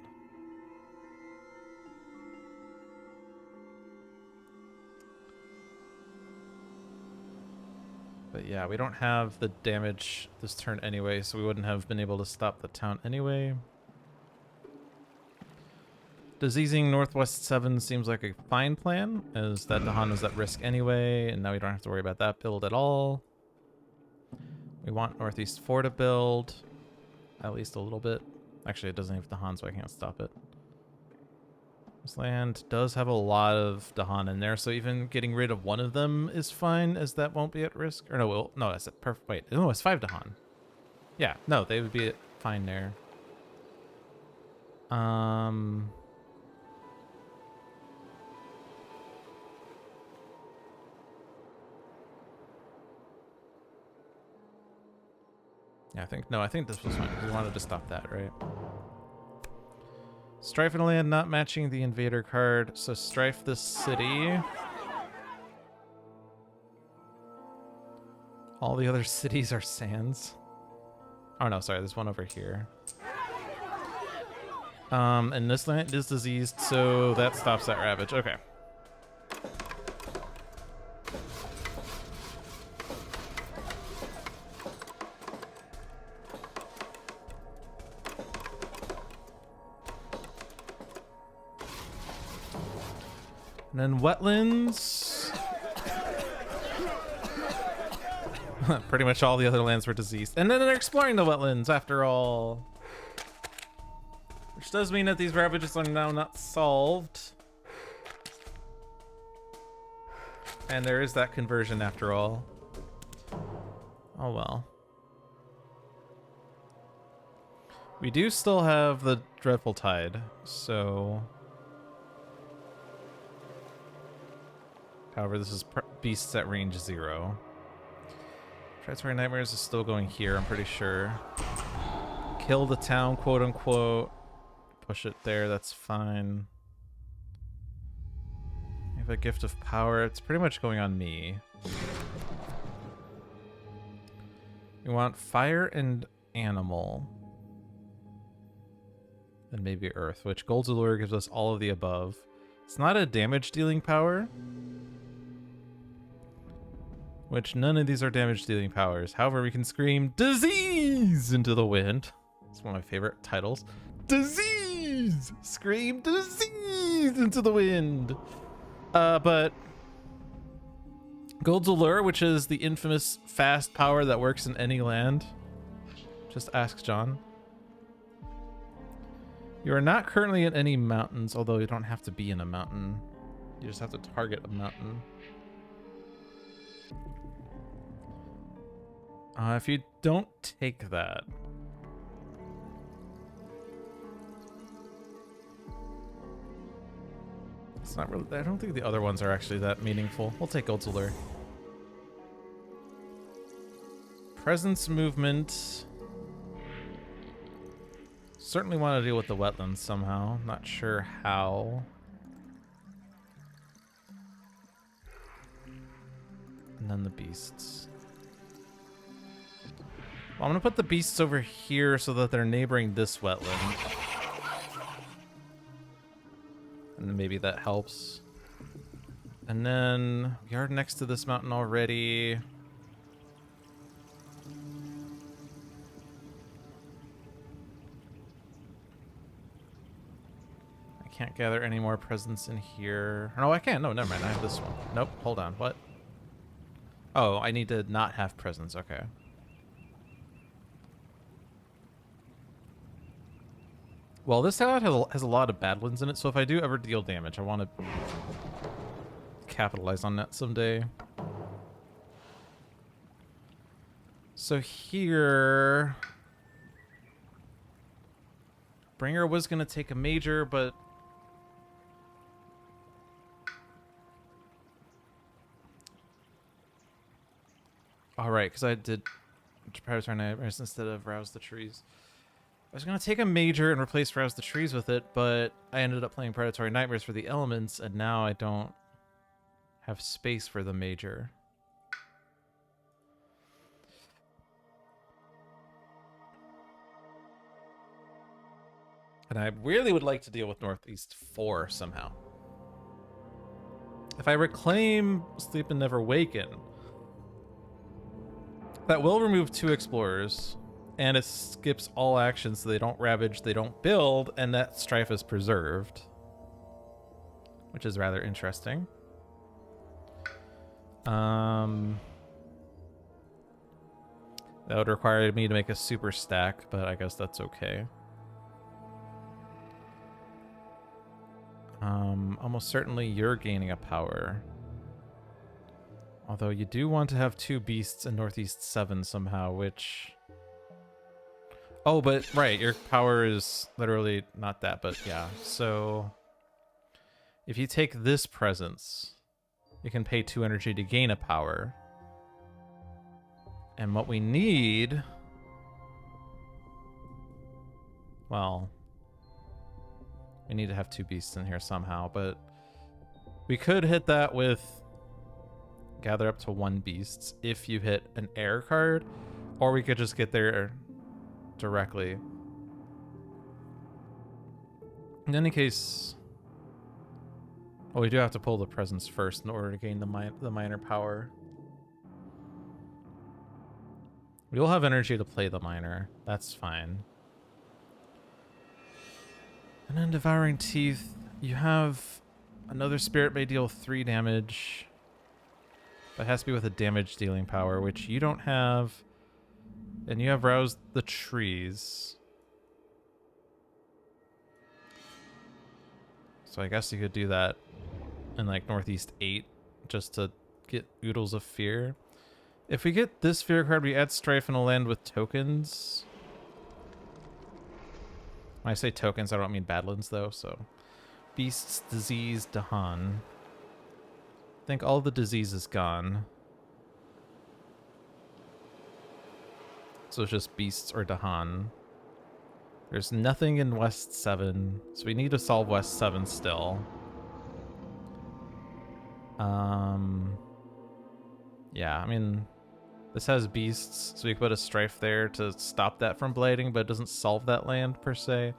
yeah, we don't have the damage this turn anyway, so we wouldn't have been able to stop the town anyway. Diseasing Northwest 7 seems like a fine plan, as that Dahan is at risk anyway, and now we don't have to worry about that build at all. We want Northeast 4 to build, at least a little bit. Actually, it doesn't have Dahan, so I can't stop it. This land does have a lot of Dahan in there, so even getting rid of one of them is fine, as that won't be at risk. Or no, no, that's it. Perfect. Wait, no, it's 5 Dahan. Yeah, no, they would be fine there. Yeah, I think this was fine. We wanted to stop that, right? Strife and land not matching the invader card, so strife this city. All the other cities are sands. Oh no, sorry, there's one over here. And this land is diseased, so that stops that ravage. Okay. And then wetlands. Pretty much all the other lands were diseased. And then they're exploring the wetlands after all. Which does mean that these ravages are now not solved. And there is that conversion after all. Oh well. We do still have the Dreadful Tide, so... However, this is beasts at range 0. Predatory Nightmares is still going here, I'm pretty sure. Kill the town, quote unquote. Push it there, that's fine. We have a Gift of Power. It's pretty much going on me. We want Fire and Animal. And maybe Earth, which Gold's Allure gives us all of the above. It's not a damage dealing power. Which none of these are damage dealing powers. However, we can scream disease into the wind. It's one of my favorite titles. Disease! Scream disease into the wind. But Gold's Allure, which is the infamous fast power that works in any land. Just ask John. You are not currently in any mountains, although you don't have to be in a mountain. You just have to target a mountain. If you don't take that... It's not really. I don't think the other ones are actually that meaningful. We'll take Godzilla. Presence movement. Certainly want to deal with the wetlands somehow. Not sure how. And then the beasts. Well, I'm going to put the beasts over here so that they're neighboring this wetland. And maybe that helps. And then we are next to this mountain already. I can't gather any more presents in here. No, I can't. No, never mind. I have this one. Nope. Hold on. What? Oh, I need to not have presents. Okay. Well, this has a lot of badlands in it, so if I do ever deal damage, I want to capitalize on that someday. So here... Bringer was going to take a major, but... Alright, because I did Predatory Nightmares instead of Rouse the Trees. I was going to take a major and replace Rouse the Trees with it, but I ended up playing Predatory Nightmares for the elements, and now I don't have space for the major. And I really would like to deal with Northeast 4 somehow. If I reclaim Sleep and Never Waken, that will remove 2 explorers, and it skips all actions so they don't ravage, they don't build, and that strife is preserved. Which is rather interesting. That would require me to make a super stack, but I guess that's okay. Almost certainly you're gaining a power. Although you do want to have 2 beasts in Northeast 7 somehow, which... Oh, but right, your power is literally not that, but yeah. So if you take this presence, you can pay 2 energy to gain a power. And what we need... Well... We need to have 2 beasts in here somehow, but we could hit that with gather up to 1 beasts if you hit an air card, or we could just get there directly. In any case, well, we do have to pull the presence first in order to gain the minor power. We will have energy to play the minor. That's fine. And then Devouring Teeth, you have another spirit may deal 3 damage. But it has to be with a damage dealing power, which you don't have. And you have Roused the Trees. So I guess you could do that in like Northeast 8 just to get Oodles of Fear. If we get this Fear card, we add Strife in a land with tokens. When I say tokens, I don't mean Badlands, though, so... Beasts, Disease, Dahan. I think all the disease is gone. So it's just Beasts or Dahan. There's nothing in West 7, so we need to solve West 7 still. Yeah, I mean... This has beasts, so you can put a strife there to stop that from blading, but it doesn't solve that land per se.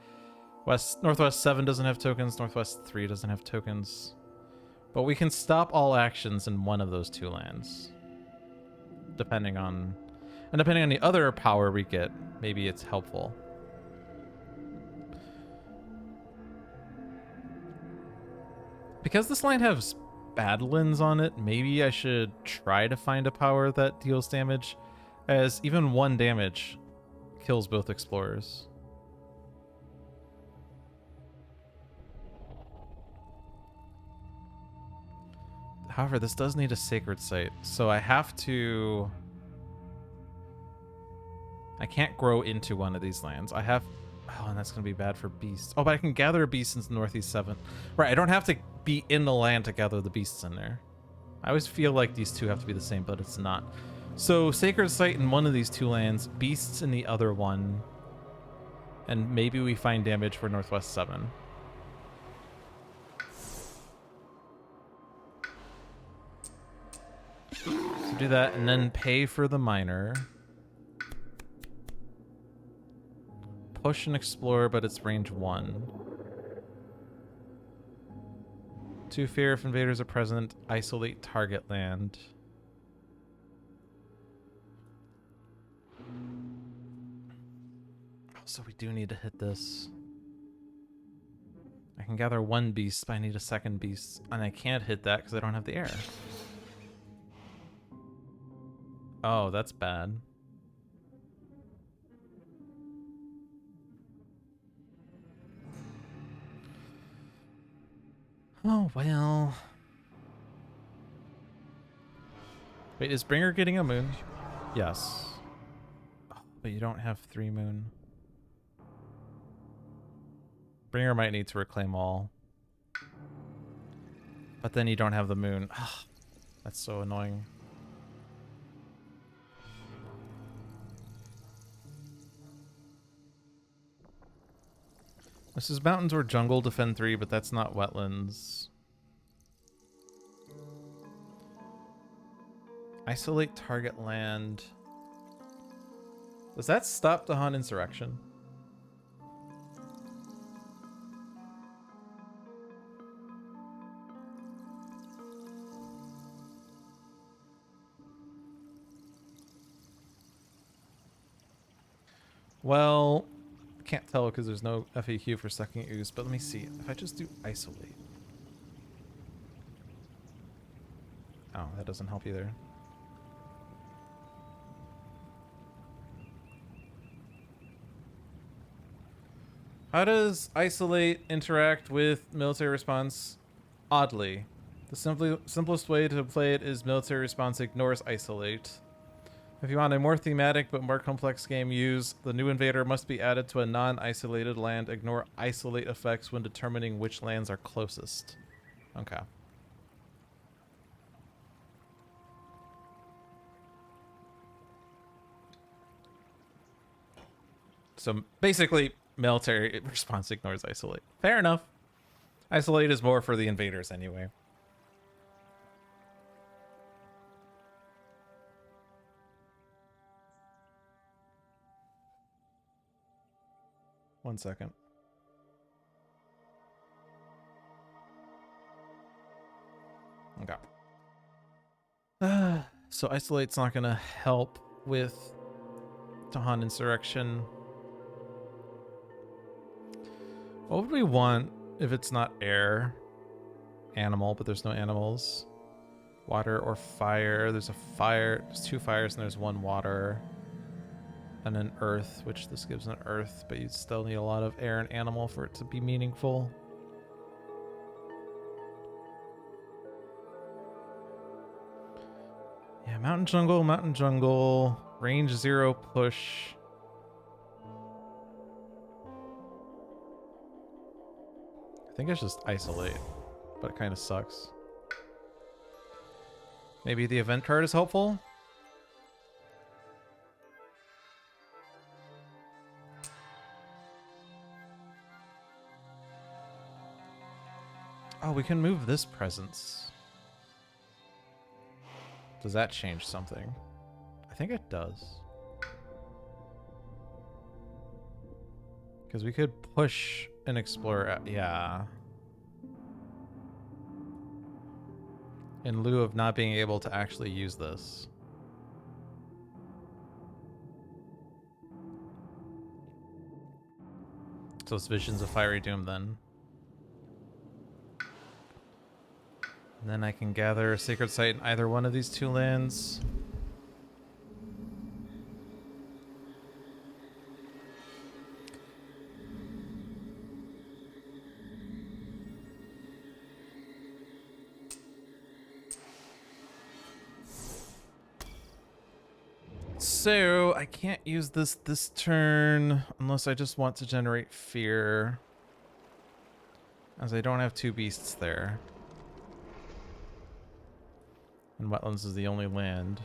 Northwest 7 doesn't have tokens, Northwest 3 doesn't have tokens. But we can stop all actions in one of those 2 lands. Depending on the other power we get, maybe it's helpful. Because this land has Badlands on it, maybe I should try to find a power that deals damage, as even 1 damage kills both explorers. However, this does need a sacred site, so I have to... I can't grow into one of these lands. Oh, and that's going to be bad for beasts. Oh, but I can gather a beast into Northeast 7. Right, I don't have to be in the land to gather the beasts in there. I always feel like these two have to be the same, but it's not. So Sacred Site in one of these two lands, beasts in the other one, and maybe we find damage for Northwest 7. So do that and then pay for the miner. Push and explore, but it's range 1. 2 fear if invaders are present. Isolate target land. So we do need to hit this. I can gather 1 beast, but I need a 2nd beast. And I can't hit that because I don't have the air. Oh, that's bad. Oh, well. Wait, is Bringer getting a moon? Yes. Oh, but you don't have 3 moon. Bringer might need to reclaim all. But then you don't have the moon. Ugh, that's so annoying. This is mountains or jungle, defend 3, but that's not wetlands. Isolate target land. Does that stop Dahan Insurrection? Well, can't tell because there's no FAQ for sucking ooze, but let me see. If I just do isolate. Oh, that doesn't help either. How does isolate interact with military response? Oddly. The simplest way to play it is military response ignores isolate. If you want a more thematic but more complex game, use the new invader must be added to a non-isolated land. Ignore isolate effects when determining which lands are closest. Okay. So basically, military response ignores isolate. Fair enough. Isolate is more for the invaders anyway. One second. Okay. So isolate's not gonna help with Dahan Insurrection. What would we want if it's not air? Animal, but there's no animals. Water or fire. There's a fire. There's 2 fires and there's 1 water. And an earth, which this gives an earth, but you still need a lot of air and animal for it to be meaningful. Yeah, mountain jungle, range 0 push. I think it's just isolate, but it kind of sucks. Maybe the event card is helpful? Oh, we can move this presence. Does that change something? I think it does. Because we could push and explore. Yeah. In lieu of not being able to actually use this. So it's Visions of Fiery Doom then. And then I can gather a Sacred Site in either one of these 2 lands. So I can't use this turn unless I just want to generate fear, as I don't have 2 beasts there. And wetlands is the only land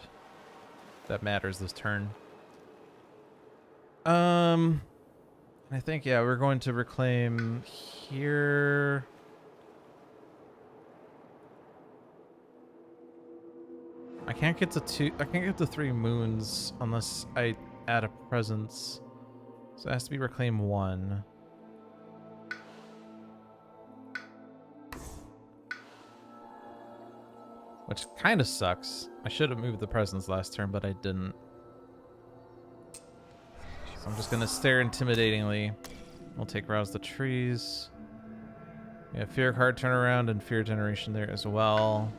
that matters this turn. I think, yeah, we're going to reclaim here. I can't get to 3 moons unless I add a presence. So it has to be reclaim 1. Which kind of sucks. I should have moved the presence last turn, but I didn't. So I'm just going to stare intimidatingly. We'll take Rouse the Trees. We have Fear card turnaround and Fear generation there as well.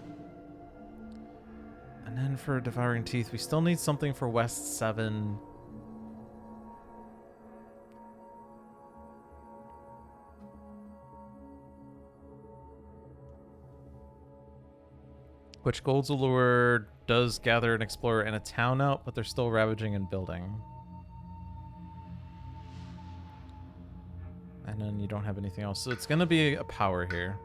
And then for Devouring Teeth, we still need something for West 7. Which Gold's Allure does gather an explorer and a town out, but they're still ravaging and building. And then you don't have anything else. So it's going to be a power here.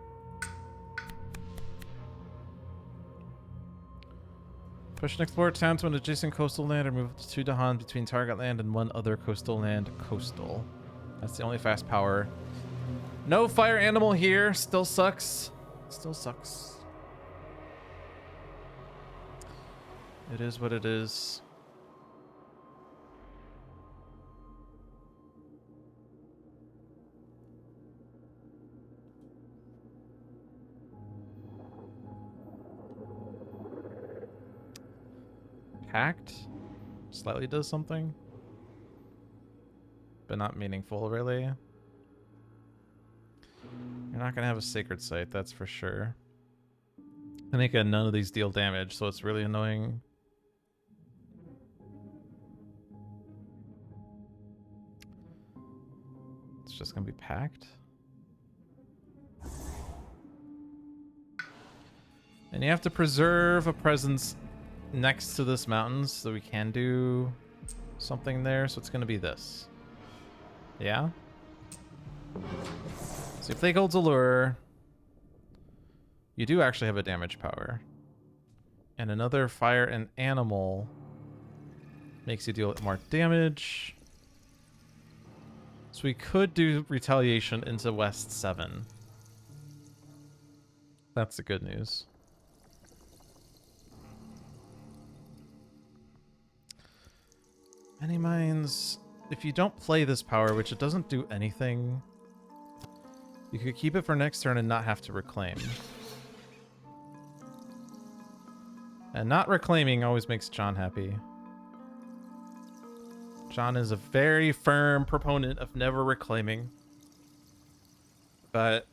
Push an explorer town to an adjacent coastal land or move up to 2 Dahan between target land and 1 other coastal land coastal. That's the only fast power. No fire animal here. Still sucks. Still sucks. It is what it is. Pact slightly does something, but not meaningful, really. You're not gonna have a sacred site, that's for sure. I think none of these deal damage, so it's really annoying. It's just gonna be Pact. And you have to preserve a presence next to this mountain so we can do something there, so it's gonna be this. Yeah? So if they Gold's Allure, you do actually have a damage power. And another fire and animal makes you deal more damage. So we could do retaliation into West 7. That's the good news. Many Mines, if you don't play this power, which it doesn't do anything, you could keep it for next turn and not have to reclaim. And not reclaiming always makes John happy. John is a very firm proponent of never reclaiming. But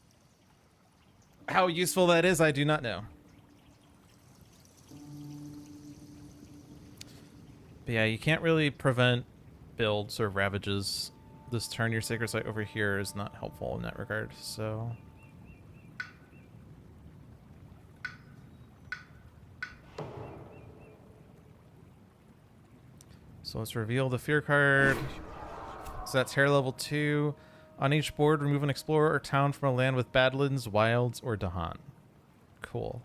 how useful that is, I do not know. But yeah, you can't really prevent builds or ravages. This turn, your sacred site over here is not helpful in that regard, so... So let's reveal the fear card. So that's Terror level 2. On each board, remove an explorer or town from a land with Badlands, Wilds, or Dahan. Cool.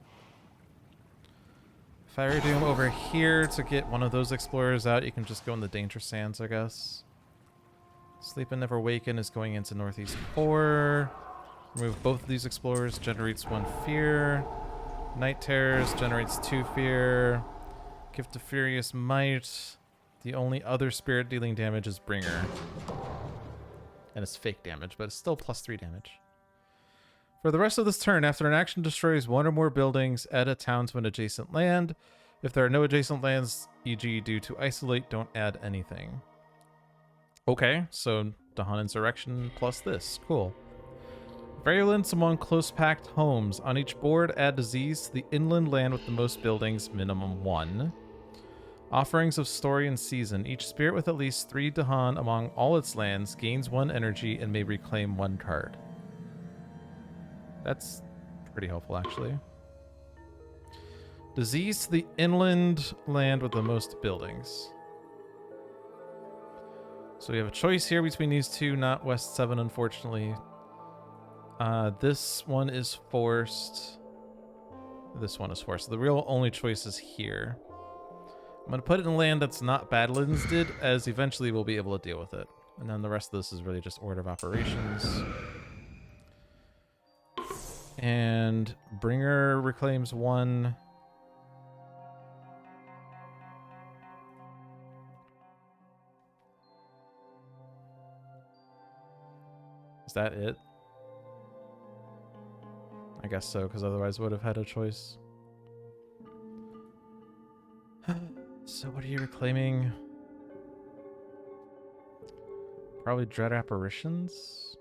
Fire Doom over here to get one of those explorers out. You can just go in the Danger Sands, I guess. Sleep and Never Waken is going into Northeast 4. Remove both of these explorers, generates 1 fear. Night Terrors generates 2 fear. Gift of Furious Might. The only other spirit dealing damage is Bringer. And it's fake damage, but it's still +3 damage. For the rest of this turn, after an action destroys 1 or more buildings, add a town to an adjacent land. If there are no adjacent lands, e.g. due to isolate, don't add anything. Okay, so Dahan Insurrection plus this. Cool. Virulence among close-packed homes. On each board, add disease to the inland land with the most buildings, minimum 1. Offerings of Story and Season. Each spirit with at least 3 Dahan among all its lands gains 1 energy and may reclaim 1 card. That's pretty helpful, actually. Disease to the inland land with the most buildings. So we have a choice here between these two, not West 7, unfortunately. This one is forced. This one is 4. So the real only choice is here. I'm going to put it in land that's not Badlands did, as eventually we'll be able to deal with it. And then the rest of this is really just order of operations. And Bringer reclaims 1. Is that it? I guess so, because otherwise would have had a choice. So what are you reclaiming? Probably Dread Apparitions?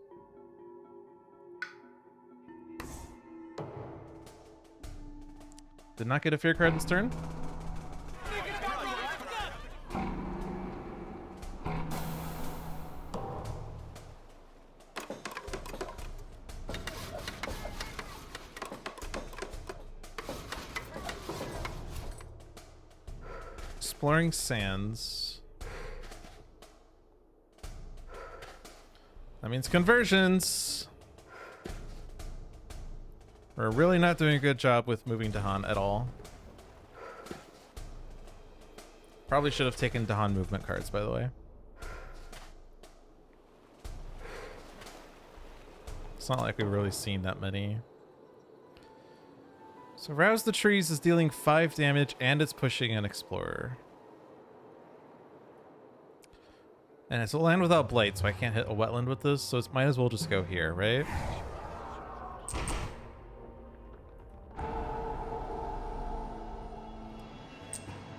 Did not get a fear card this turn? Exploring Sands. That means conversions. We're really not doing a good job with moving Dahan at all. Probably should have taken Dahan movement cards, by the way. It's not like we've really seen that many. So Rouse the Trees is dealing 5 damage and it's pushing an Explorer. And it's a land without Blight, so I can't hit a wetland with this, so it might as well just go here, right?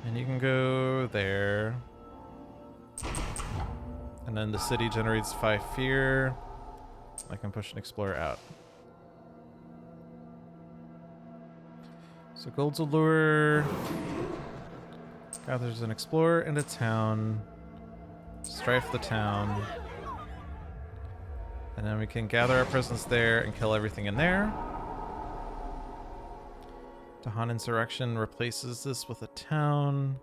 And you can go there. And then the city generates 5 fear. I can push an Explorer out. So Gold's Allure gathers an Explorer and a town. Strife the town. And then we can gather our presence there and kill everything in there. Dahan Insurrection replaces this with a town.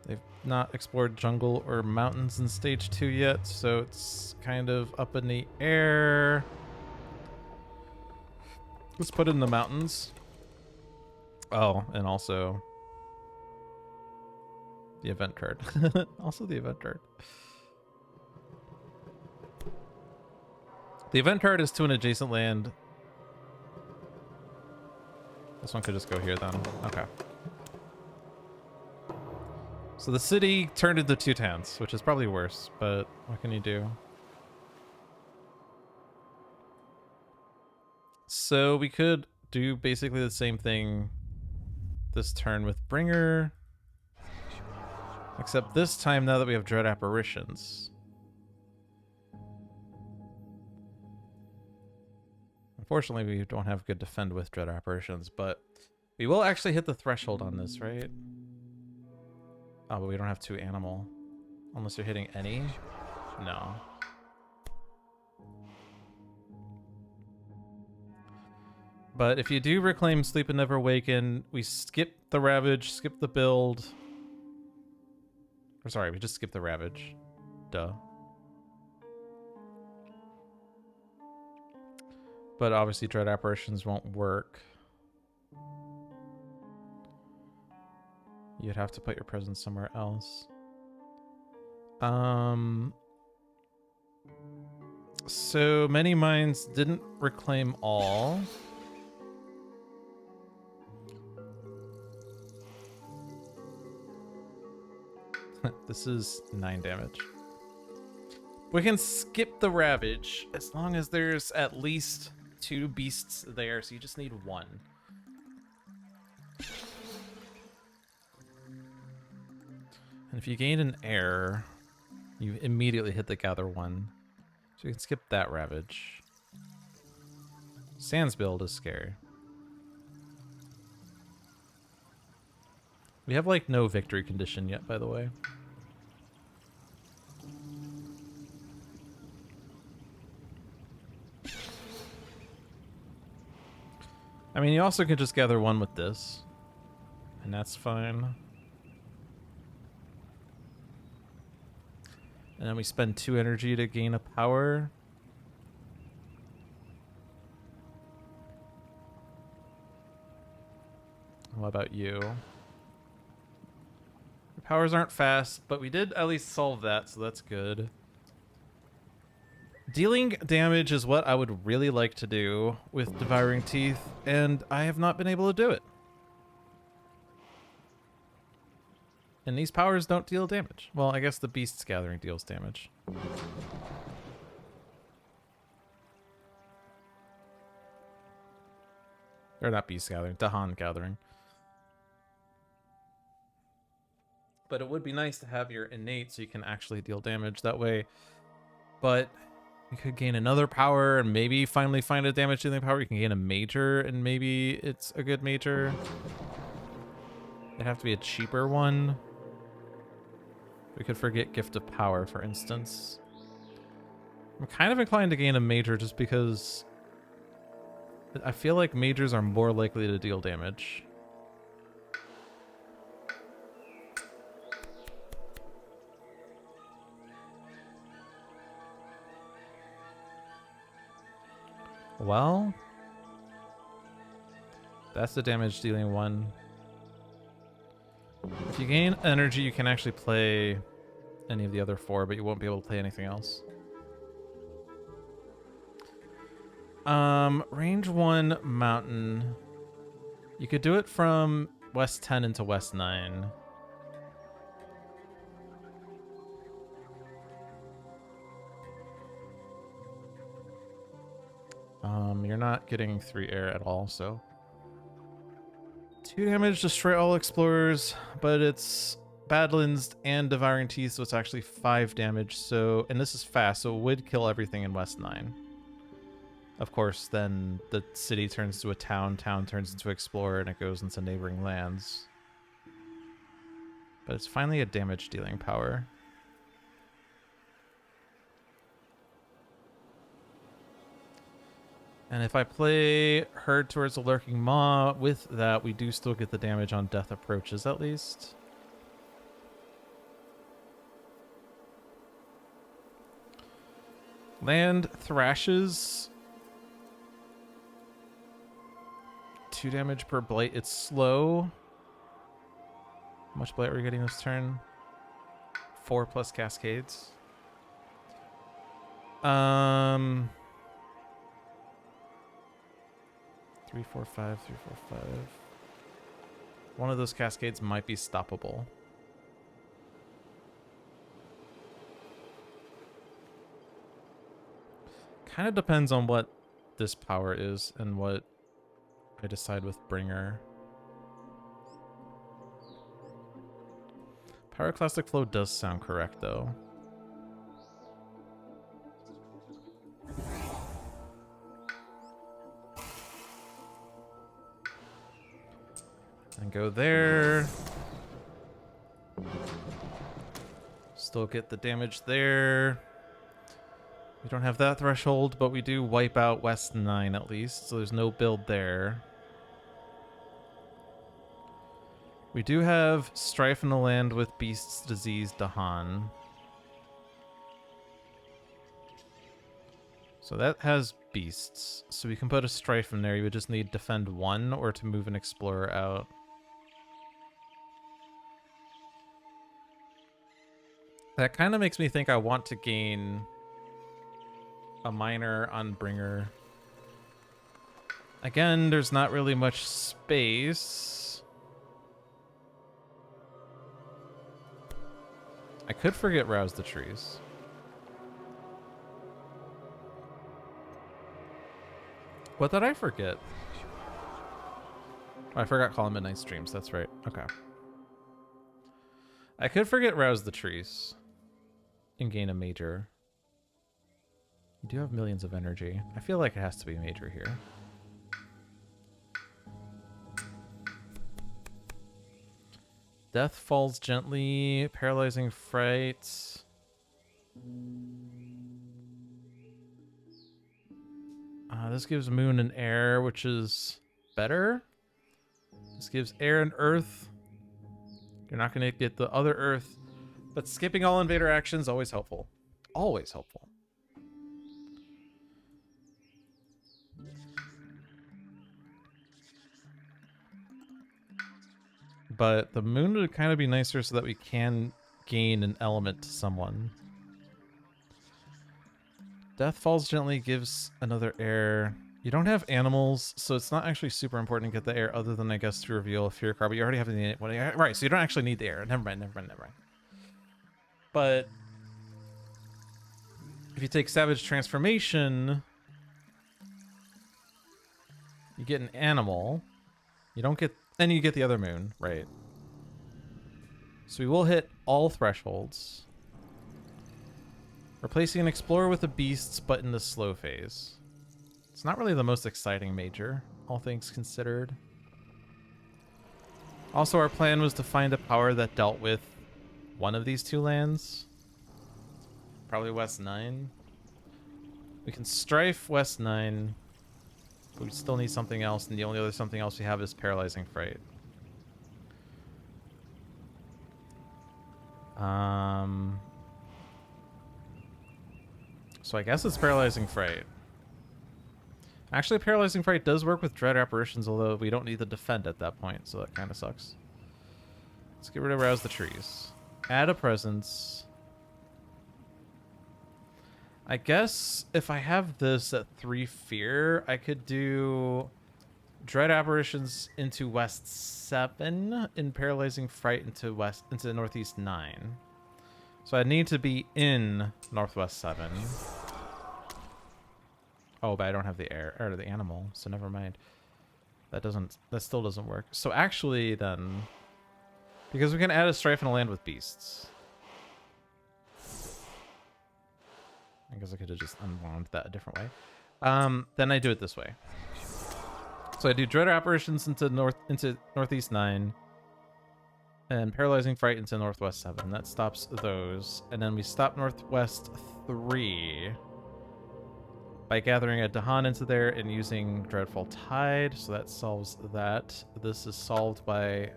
They've not explored jungle or mountains in stage 2 yet, so it's kind of up in the air. Let's put it in the mountains. Oh, and also the event card. Also the event card. The event card is to an adjacent land. This one could just go here then. Okay. So the city turned into 2 towns, which is probably worse, but what can you do? So we could do basically the same thing this turn with Bringer. Except this time, now that we have Dread Apparitions. Unfortunately, we don't have good defend with Dread Apparitions, but we will actually hit the threshold on this, right? Oh, but we don't have 2 animal. Unless you're hitting any? No. But if you do reclaim Sleep and Never Awaken, we skip the Ravage, skip the build. Or sorry, we just skip the Ravage. Duh. But obviously Dread Apparitions won't work. You'd have to put your presence somewhere else. So Many Minds didn't reclaim all. This is 9 damage. We can skip the Ravage as long as there's at least 2 beasts there, so you just need 1. And if you gain an air, you immediately hit the Gather 1. So you can skip that Ravage. Sans build is scary. We have like no victory condition yet, by the way. I mean, you also could just gather 1 with this, and that's fine. And then we spend 2 energy to gain a power. What about you? Your powers aren't fast, but we did at least solve that, so that's good. Dealing damage is what I would really like to do with Devouring Teeth, and I have not been able to do it. And these powers don't deal damage. Well, I guess the Beast's Gathering deals damage. Or not Beast Gathering, Dahan Gathering. But it would be nice to have your innate so you can actually deal damage that way. But you could gain another power and maybe finally find a damage dealing power. You can gain a major and maybe it's a good major. It'd have to be a cheaper one. We could forget Gift of Power, for instance. I'm kind of inclined to gain a major just because I feel like majors are more likely to deal damage. Well, that's the damage dealing one. If you gain energy, you can actually play any of the other four, but you won't be able to play anything else. Range 1 mountain. You could do it from West 10 into West 9. You're not getting 3 air at all, so 2 damage, destroy all explorers, but it's Badlands and Devouring Teeth, so it's actually 5 damage. So, and this is fast, so it would kill everything in West 9. Of course, then the city turns into a town, town turns into explorer, and it goes into neighboring lands. But it's finally a damage dealing power. And if I play Herd towards the Lurking Maw, with that, we do still get the damage on death approaches, at least. Land Thrashes. 2 damage per Blight. It's slow. How much Blight are we getting this turn? 4 plus Cascades. 3, 4, 5, 3, 4, 5. One of those cascades might be stoppable. Kind of depends on what this power is and what I decide with Bringer. Pyroclastic Flow does sound correct, though. And go there. Still get the damage there. We don't have that threshold, but we do wipe out West 9 at least, so there's no build there. We do have Strife in the land with Beast's Disease Dahan. So that has beasts. So we can put a Strife in there. You would just need Defend 1 or to move an Explorer out. That kind of makes me think I want to gain a Miner on Bringer. Again, there's not really much space. I could forget Rouse the Trees. What did I forget? Oh, I forgot Call 'em Midnight Streams. That's right. Okay. I could forget Rouse the Trees and gain a major. You do have millions of energy. I feel like it has to be major here. Death falls gently. Paralyzing Fright. This gives Moon and Air, which is better. This gives Air and Earth. You're not going to get the other Earth, but skipping all invader actions always helpful. Always helpful. but the moon would kind of be nicer so that we can gain an element to someone. Death falls gently, gives another heir. You don't have animals, so it's not actually super important to get the heir other than, I guess, to reveal a fear card, but you already have the... Right, so you don't actually need the heir. Never mind. But if you take Savage Transformation, you get an animal. You don't get... Then you get the other moon, right? So we will hit all thresholds. Replacing an Explorer with a Beasts, but in the slow phase. It's not really the most exciting major, all things considered. Also, our plan was to find a power that dealt with one of these two lands. Probably West 9. We can Strife West 9, but we still need something else, and the only other something else we have is Paralyzing Fright. So I guess it's Paralyzing Fright. Actually, Paralyzing Fright does work with Dread Apparitions, although we don't need to defend at that point, so that kind of sucks. Let's get rid of Rouse the Trees. Add a presence. I guess if I have this at 3 Fear, I could do Dread Apparitions into West 7 and Paralyzing Fright into Northeast 9. So I need to be in Northwest 7. Oh, but I don't have the air or the animal, so never mind. That still doesn't work. So actually then, because we can add a Strife and a land with Beasts. I guess I could have just unwound that a different way. Then I do it this way. So I do Dread Apparitions into Northeast 9. And Paralyzing Fright into Northwest 7. That stops those. And then we stop Northwest 3 by gathering a Dahan into there and using Dreadful Tide. So that solves that. This is solved by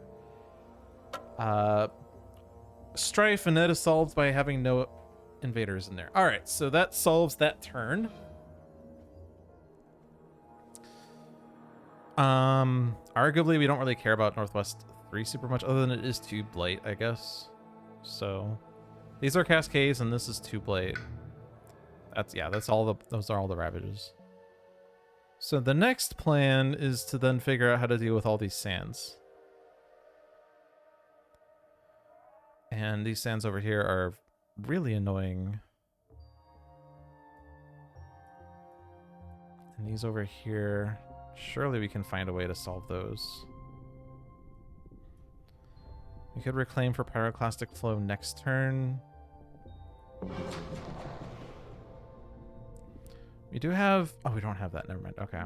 Strife, and that is solved by having no invaders in there. All right, so that solves that turn. Arguably, we don't really care about Northwest 3 super much, other than it is 2 Blight, I guess. So these are Cascades, and this is 2 Blight. Those are all the Ravages. So the next plan is to then figure out how to deal with all these sands. And these sands over here are really annoying. And these over here, surely we can find a way to solve those. We could reclaim for Pyroclastic Flow next turn. We do have... Oh, we don't have that. Never mind. Okay.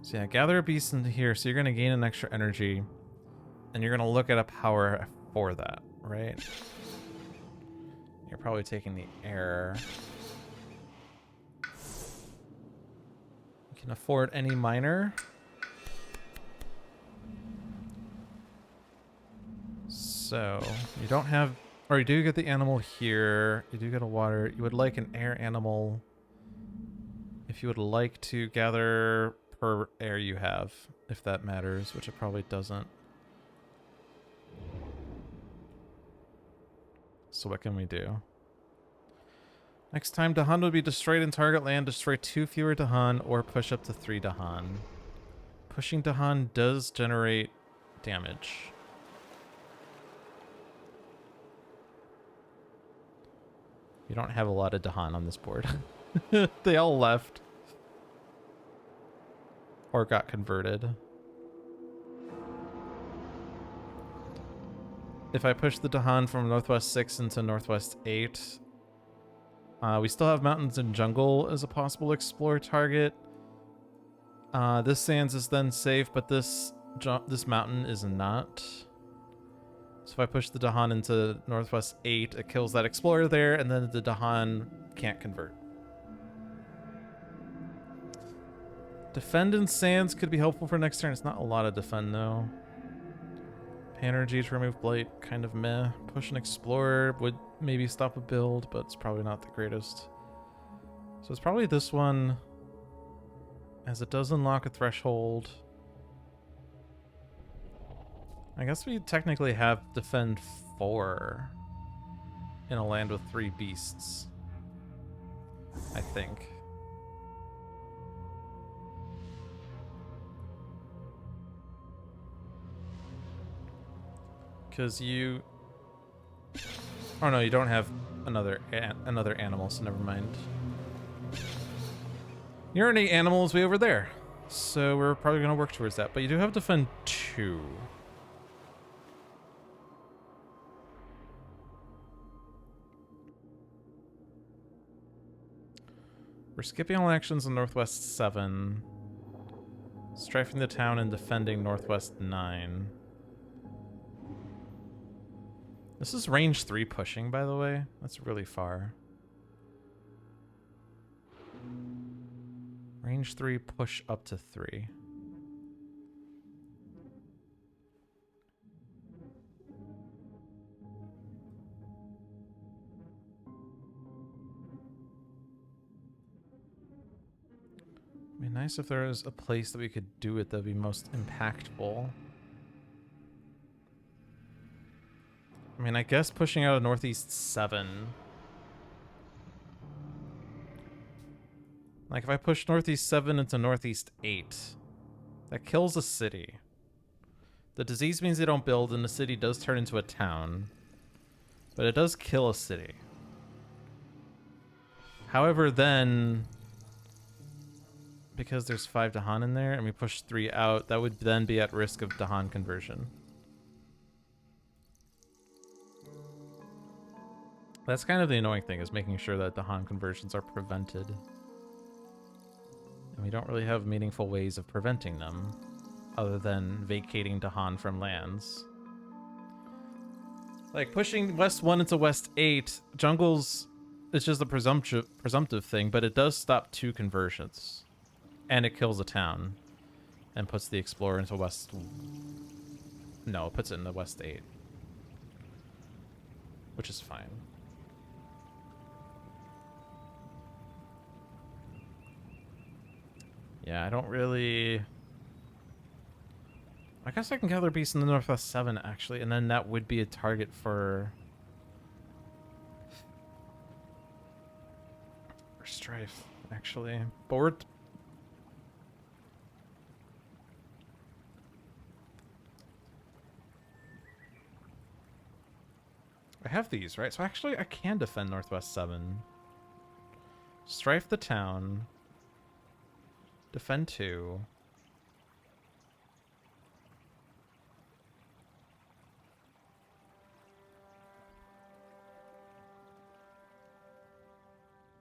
So yeah, gather a beast into here. So you're going to gain an extra energy. And you're going to look at a power for that, right? You're probably taking the air. You can afford any minor. So you don't have... Or you do get the animal here. You do get a water. You would like an air animal. If you would like to gather per air you have, if that matters, which it probably doesn't. So what can we do? Next time, Dahan would be destroyed in target land. Destroy 2 fewer Dahan or push up to 3 Dahan. Pushing Dahan does generate damage. You don't have a lot of Dahan on this board. They all left. Or got converted. If I push the Dahan from Northwest 6 into Northwest 8, we still have mountains and jungle as a possible explore target. This sands is then safe, but this mountain is not. So if I push the Dahan into Northwest 8, it kills that explorer there, and then the Dahan can't convert. Defend in sands could be helpful for next turn. It's not a lot of defend, though. Pay energy to remove blight, kind of meh. Push an explorer would maybe stop a build, but it's probably not the greatest. So it's probably this one, as it does unlock a threshold. I guess we technically have defend 4 in a land with 3 beasts. I think. Because you... Oh no, you don't have another animal, so never mind. You're an 8 animals way over there. So we're probably going to work towards that. But you do have defend 2. We're skipping all actions in Northwest 7. Strifing the town and defending Northwest 9. This is range 3 pushing, by the way. That's really far. Range 3 push up to 3. It'd be nice if there was a place that we could do it that'd be most impactful. I mean, I guess pushing out of Northeast 7. Like, if I push Northeast 7 into Northeast 8, that kills a city. The disease means they don't build, and the city does turn into a town. But it does kill a city. However, then... because there's 5 Dahan in there, and we push 3 out, that would then be at risk of Dahan conversion. That's kind of the annoying thing, is making sure that Dahan conversions are prevented. And we don't really have meaningful ways of preventing them, other than vacating Dahan from lands. Like, pushing West 1 into West 8, jungles is just a presumptive thing, but it does stop 2 conversions. And it kills a town. And puts the Explorer into West... No, it puts it in the West 8. Which is fine. Yeah, I don't really... I guess I can gather beasts in the Northwest 7, actually, and then that would be a target for Strife, actually. But we're... I have these, right? So actually I can defend Northwest 7. Strife the town. Defend 2.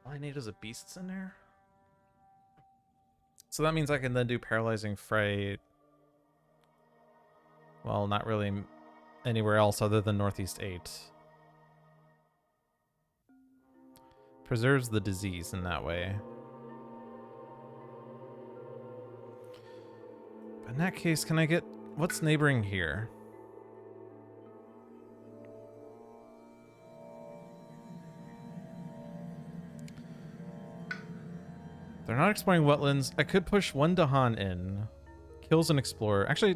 All I need is a beasts in there. So that means I can then do Paralyzing Fright. Well, not really anywhere else other than Northeast 8. Preserves the disease in that way. But in that case, can I get... what's neighboring here? They're not exploring wetlands. I could push 1 Dahan in. Kills an explorer. Actually,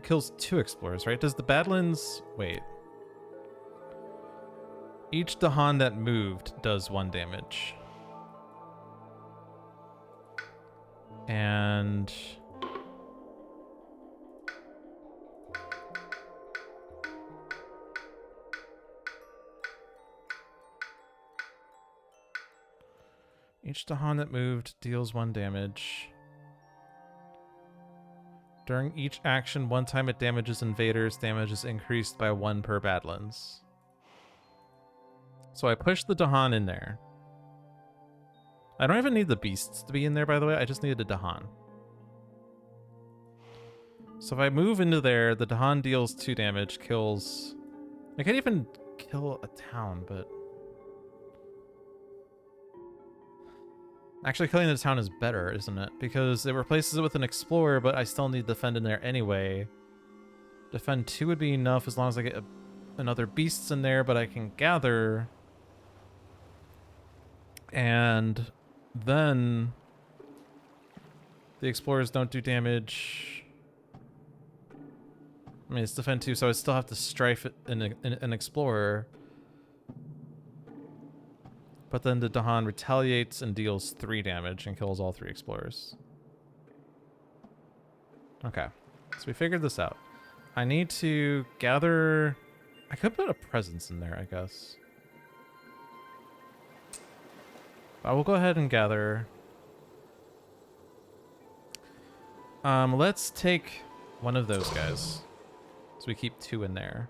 kills 2 explorers, right? Does the Badlands... wait. Each Dahan that moved does 1 damage. And... each Dahan that moved deals 1 damage. During each action, 1 time it damages invaders, damage is increased by 1 per Badlands. So I push the Dahan in there. I don't even need the beasts to be in there, by the way. I just needed a Dahan. So if I move into there, the Dahan deals 2 damage, kills... I can't even kill a town, but... actually, killing the town is better, isn't it? Because it replaces it with an Explorer, but I still need Defend in there anyway. Defend 2 would be enough as long as I get another beasts in there, but I can gather... and then the Explorers don't do damage. I mean, it's defend 2, so I still have to strife it an explorer. But then the Dahan retaliates and deals 3 damage and kills all 3 explorers. Okay, so we figured this out. I need to gather... I could put a presence in there, I guess. I will go ahead and gather. Let's take one of those guys. So we keep 2 in there.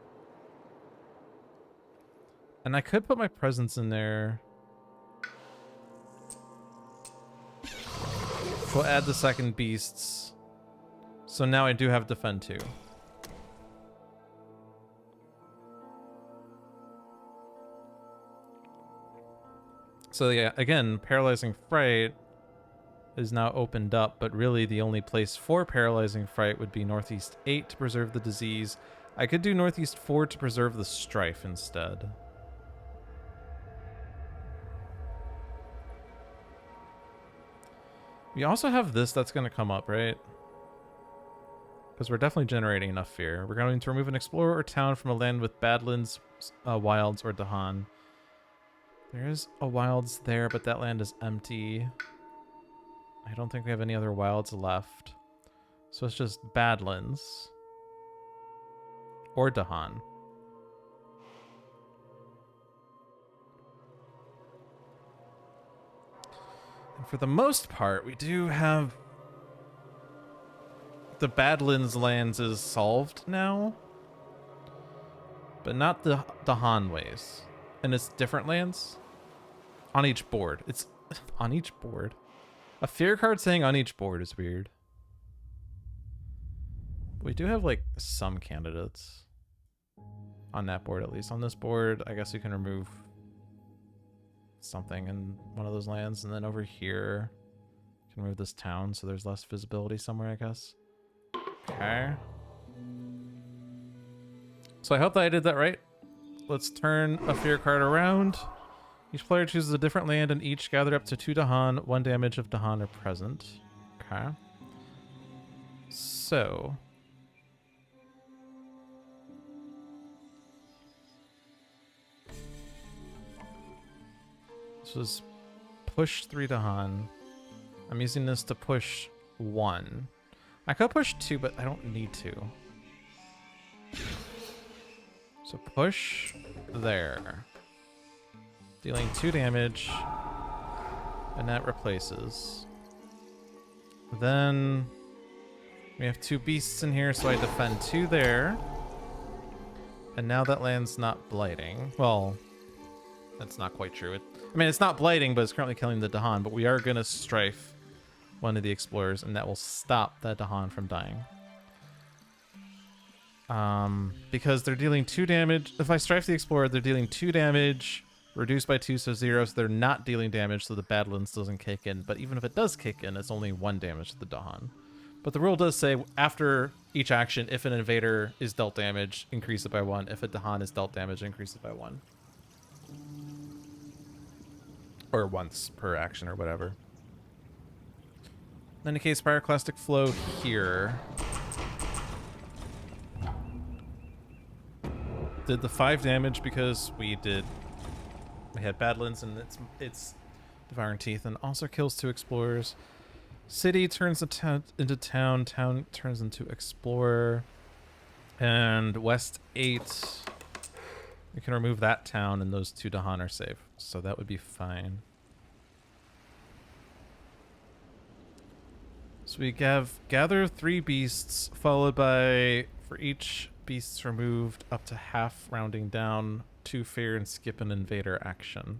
And I could put my presence in there. We'll add the second beasts. So now I do have defend 2. So yeah, again, Paralyzing Fright is now opened up, but really the only place for Paralyzing Fright would be Northeast 8 to preserve the disease. I could do Northeast 4 to preserve the strife instead. We also have this that's going to come up, right? Because we're definitely generating enough fear. We're going to remove an explorer or town from a land with Badlands, Wilds, or Dahan. There is a Wilds there, but that land is empty. I don't think we have any other Wilds left. So it's just Badlands. Or Dahan. And for the most part, we do have... The Badlands lands is solved now. But not the Dahan ways. And it's different lands on each board. It's on each board. A fear card saying on each board is weird. We do have like some candidates on that board, at least. On this board, I guess you can remove something in one of those lands, and then over here you can remove this town so there's less visibility somewhere, I guess. Okay. So I hope that I did that right. Let's turn a fear card around. Each player chooses a different land and each gather up to 2 Dahan. 1 damage if Dahan are present. Okay. So. This was push 3 Dahan. I'm using this to push 1. I could push 2, but I don't need to. So push there. Dealing 2 damage. And that replaces. Then we have 2 beasts in here, so I defend 2 there. And now that land's not blighting. Well, that's not quite true. I mean, it's not blighting, but it's currently killing the Dahan. But we are going to strife one of the explorers, and that will stop that Dahan from dying. Because they're dealing 2 damage. If I strife the explorer, they're dealing 2 damage, reduced by 2, so 0. So they're not dealing damage, so the Badlands doesn't kick in. But even if it does kick in, it's only 1 damage to the Dahan. But the rule does say after each action, if an invader is dealt damage, increase it by 1. If a Dahan is dealt damage, increase it by 1. Or once per action or whatever. In any case, Pyroclastic Flow here. Did the 5 damage because we had Badlands and it's Devouring Teeth, and also kills 2 explorers. City turns the town into town. Town turns into explorer. And West 8, we can remove that town and those 2 Dahan are safe. So that would be fine. So we gather 3 beasts, followed by, for each beast removed, up to half, rounding down, 2 fear, and skip an invader action.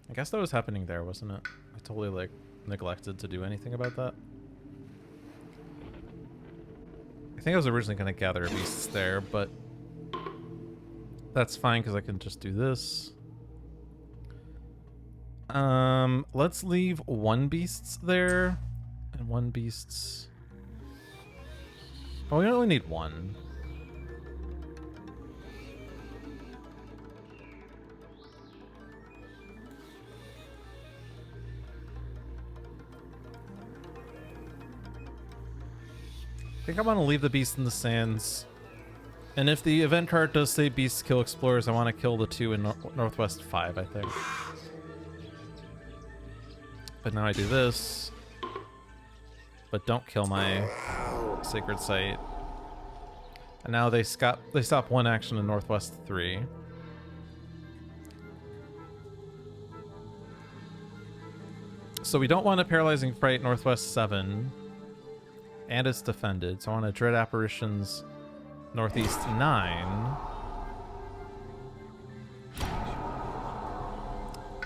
I guess that was happening there, wasn't it? I totally, like, neglected to do anything about that. I think I was originally going to gather beasts there, but that's fine because I can just do this. Let's leave 1 beasts there and 1 beasts. Oh, we only need 1. think I want to leave the beast in the sands. And if the event card does say beasts kill explorers, I want to kill the 2 in Northwest 5, I think. But now I do this. But don't kill my sacred site. And now they stop 1 action in Northwest 3. So we don't want a Paralyzing Fright Northwest 7. And it's defended. So I want a Dread Apparitions Northeast 9.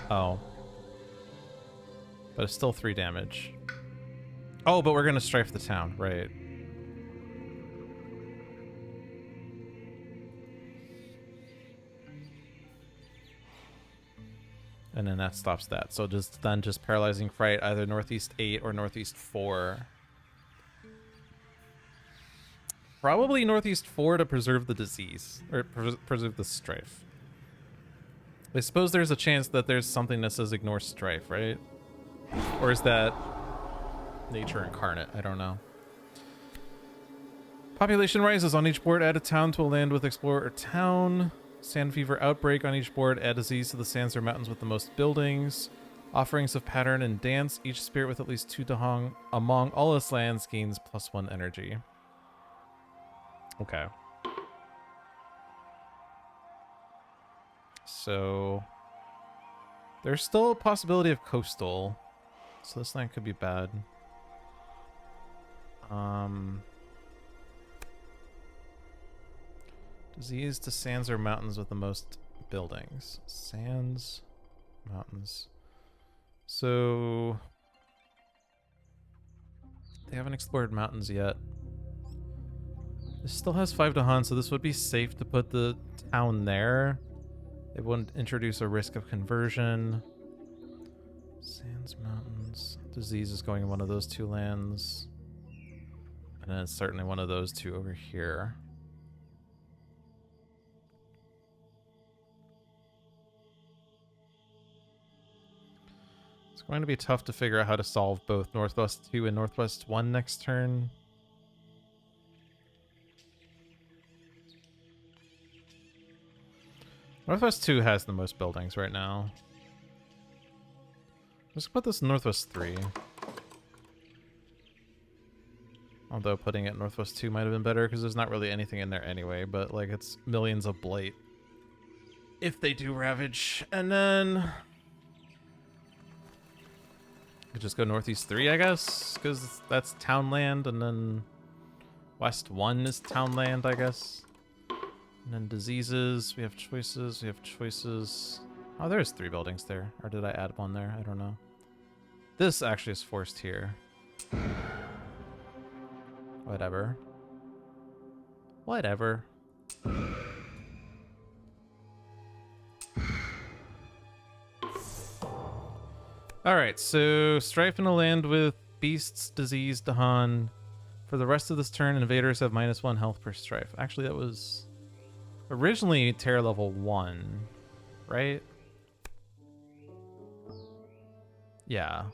Oh. But it's still 3 damage. Oh, but we're going to strafe the town, right. And then that stops that. So just Paralyzing Fright, either Northeast 8 or Northeast 4. Probably Northeast 4 to preserve the disease. Or preserve the strife. I suppose there's a chance that there's something that says ignore strife, right? Or is that nature incarnate? I don't know. Population rises on each board. Add a town to a land with explorer or town. Sand fever outbreak on each board. Add disease to the sands or mountains with the most buildings. Offerings of pattern and dance. Each spirit with at least 2 Dahong among all its lands gains +1 energy. Okay. So there's still a possibility of coastal. So this land could be bad. Disease to sands or mountains with the most buildings. Sands, mountains. So they haven't explored mountains yet. This still has 5 to hunt, so this would be safe to put the town there. It wouldn't introduce a risk of conversion. Sands, mountains. Disease is going in one of those 2 lands. And then it's certainly one of those 2 over here. It's going to be tough to figure out how to solve both Northwest 2 and Northwest 1 next turn. Northwest 2 has the most buildings right now. Let's put this in Northwest 3. Although putting it in Northwest 2 might have been better because there's not really anything in there anyway, but like it's millions of blight if they do ravage. And then we just go Northeast 3, I guess, because that's townland, and then West 1 is townland, I guess. And then diseases, we have choices, Oh, there's 3 buildings there. Or did I add 1 there? I don't know. This actually is forced here. Whatever. Whatever. Alright, so strife in a land with beasts, disease, Dahan. For the rest of this turn, invaders have -1 health per strife. Actually, that was originally Terror level 1, right? Yeah.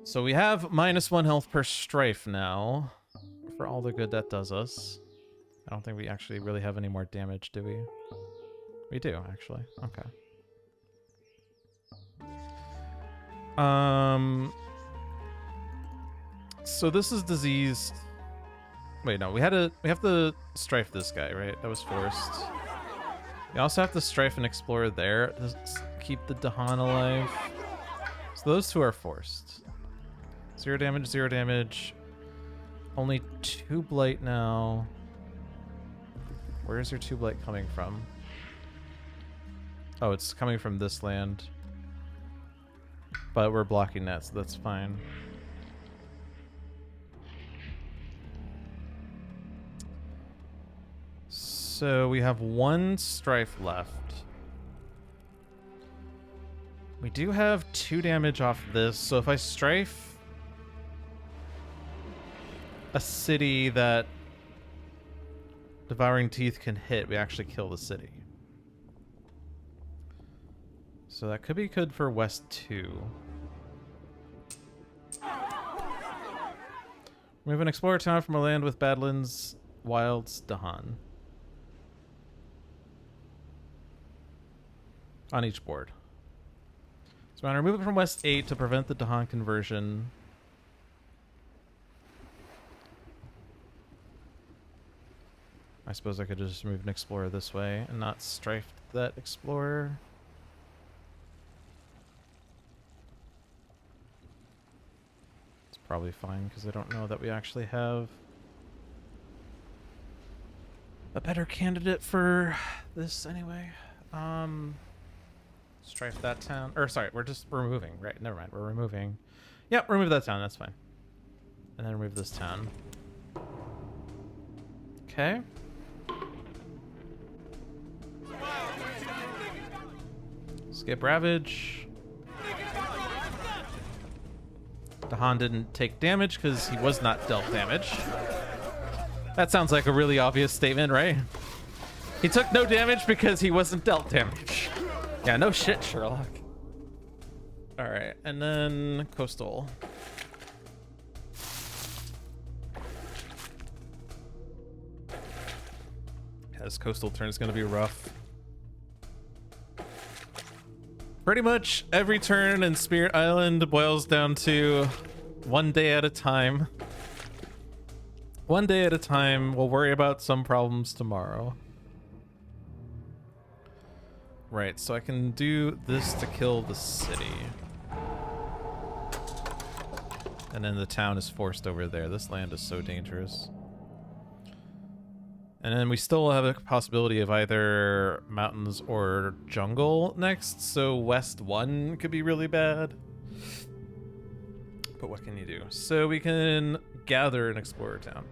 So we have -1 health per strife now, for all the good that does us. I don't think we actually really have any more damage, do we? We do, actually. Okay. So this is diseased. Wait, no, we have to strife this guy, right? That was forced. We also have to strife and explore there to keep the Dahan alive. So those 2 are forced. 0 damage, 0 damage. Only 2 blight now. Where is your 2 blight coming from? Oh, it's coming from this land. But we're blocking that, so that's fine. So we have 1 strife left. We do have 2 damage off this, so if I strife a city that Devouring Teeth can hit, we actually kill the city. So that could be good for West 2. Remove an explorer town from a land with Badlands, Wilds, Dahan. On each board. So I'm going to remove it from West 8 to prevent the Dahan conversion. I suppose I could just move an explorer this way and not strife that explorer. It's probably fine because I don't know that we actually have a better candidate for this anyway. Strife that town. Or sorry, we're just removing. Right, never mind. We're removing. Yep, remove that town. That's fine. And then remove this town. Okay. Skip Ravage. Dahan didn't take damage because he was not dealt damage. That sounds like a really obvious statement, right? He took no damage because he wasn't dealt damage. Yeah, no shit, Sherlock. All right, and then Coastal. Yeah, this Coastal turn is going to be rough. Pretty much every turn in Spirit Island boils down to one day at a time. One day at a time. We'll worry about some problems tomorrow. Right, so I can do this to kill the city. And then the town is forced over there. This land is so dangerous. And then we still have a possibility of either mountains or jungle next, so West 1 could be really bad. But what can you do? So we can gather an explorer town.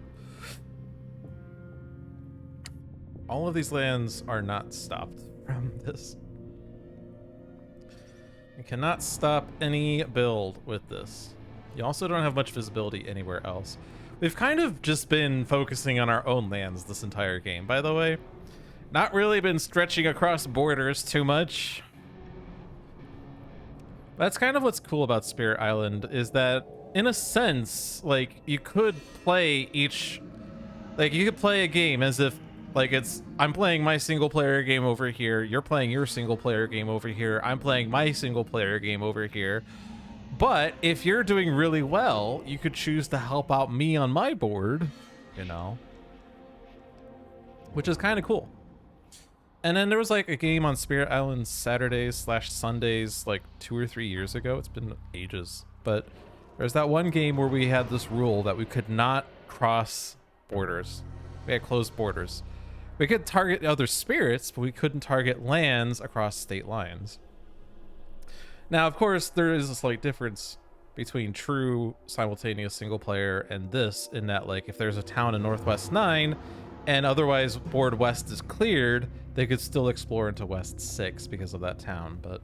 All of these lands are not stopped from this. You cannot stop any build with this. You also don't have much visibility anywhere else. We've kind of just been focusing on our own lands this entire game, by the way. Not really been stretching across borders too much. That's kind of what's cool about Spirit Island, is that, in a sense, like, you could play each... Like, you could play a game as if, like, it's... I'm playing my single-player game over here, you're playing your single-player game over here, I'm playing my single-player game over here. But if you're doing really well, you could choose to help out me on my board, you know, which is kind of cool. And then there was like a game on Spirit Island Saturdays/Sundays like 2 or 3 years ago. It's been ages, but there's that one game where we had this rule that we could not cross borders. We had closed borders. We could target other spirits, but we couldn't target lands across state lines. Now, of course, there is a slight difference between true simultaneous single player and this, in that, like, if there's a town in Northwest 9 and otherwise board West is cleared, they could still explore into West 6 because of that town, but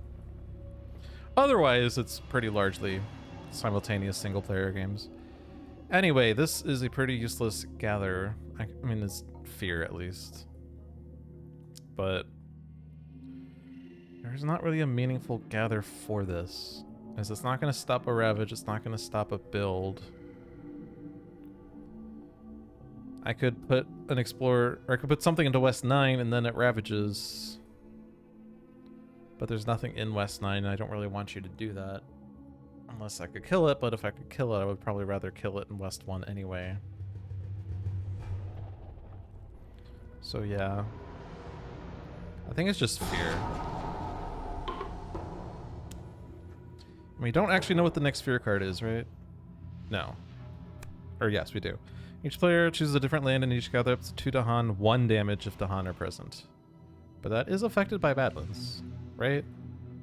otherwise it's pretty largely simultaneous single player games. Anyway, this is a pretty useless gather. I mean, it's fear at least, but there's not really a meaningful gather for this, as it's not going to stop a ravage, it's not going to stop a build. I could put an explorer, or I could put something into West 9 and then it ravages. But there's nothing in West 9, and I don't really want you to do that. Unless I could kill it, but if I could kill it, I would probably rather kill it in West 1 anyway. So yeah. I think it's just fear. We don't actually know what the next fear card is, right? No. Or yes, we do. Each player chooses a different land and each gather up to 2 Dahan, 1 damage if Dahan are present. But that is affected by Badlands, right?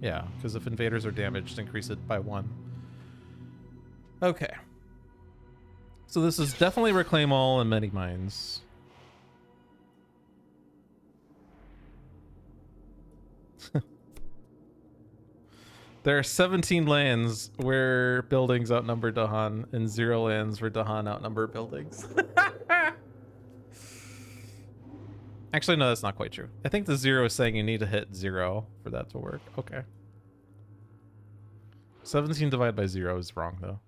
Yeah, because if invaders are damaged, increase it by 1. Okay. So this is definitely Reclaim All and Many Mines. There are 17 lands where buildings outnumber Dahan, and 0 lands where Dahan outnumber buildings. Actually, no, that's not quite true. I think the 0 is saying you need to hit 0 for that to work. Okay. 17 divided by 0 is wrong, though.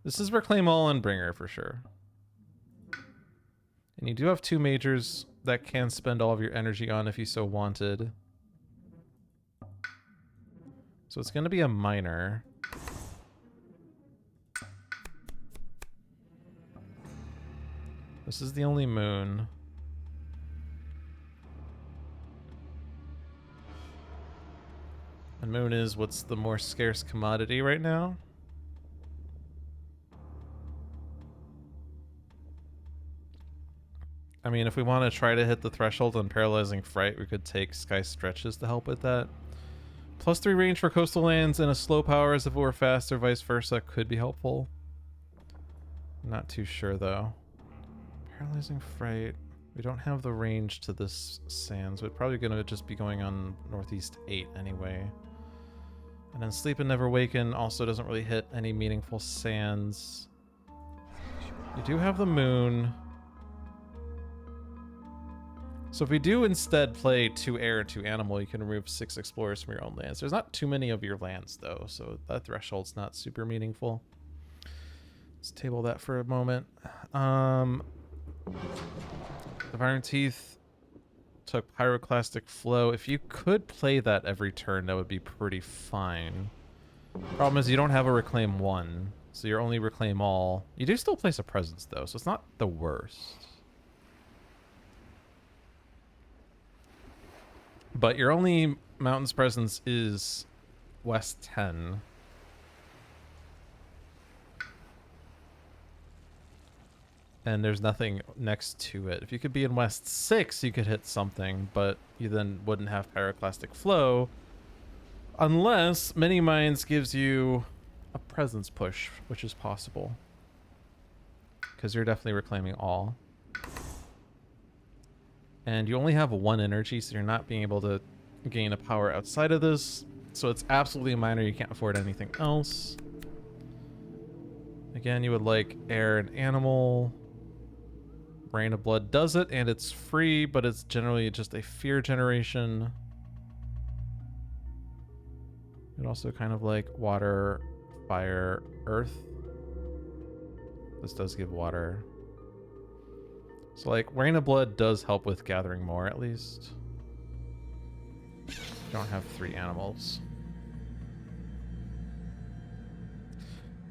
This is Reclaim All and Bringer for sure. And you do have 2 majors that can spend all of your energy on if you so wanted. So it's going to be a minor. This is the only moon. And moon is what's the more scarce commodity right now. I mean, if we want to try to hit the threshold on Paralyzing Fright, we could take Sky Stretches to help with that. +3 range for coastal lands and a slow power as if it were fast or vice versa could be helpful. I'm not too sure though. Paralyzing Fright. We don't have the range to this sand, so it's probably going to just be going on Northeast 8 anyway. And then Sleep and Never Waken also doesn't really hit any meaningful sands. You do have the moon. So if we do instead play 2 air, 2 animal, you can remove 6 explorers from your own lands. There's not too many of your lands though, so that threshold's not super meaningful. Let's table that for a moment. Devouring Teeth took Pyroclastic Flow. If you could play that every turn, that would be pretty fine. Problem is you don't have a Reclaim 1, so you're only Reclaim All. You do still place a Presence though, so it's not the worst. But your only Mountains Presence is West 10. And there's nothing next to it. If you could be in West 6, you could hit something, but you then wouldn't have Pyroclastic Flow. Unless Many Minds gives you a Presence push, which is possible. Because you're definitely reclaiming all. And you only have 1 energy, so you're not being able to gain a power outside of this. So it's absolutely minor, you can't afford anything else. Again, you would like air and animal. Rain of Blood does it, and it's free, but it's generally just a fear generation. It also kind of like water, fire, earth. This does give water. So like Rain of Blood does help with gathering more at least. You don't have 3 animals.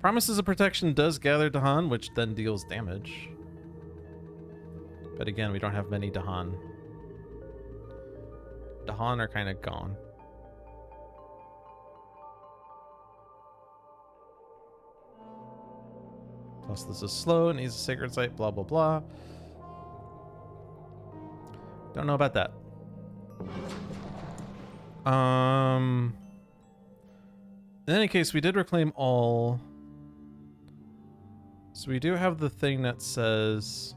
Promises of Protection does gather Dahan, which then deals damage. But again, we don't have many Dahan. Dahan are kind of gone. Plus this is slow, it needs a Sacred Site, blah blah blah. Don't know about that. In any case, we did reclaim all. So we do have the thing that says...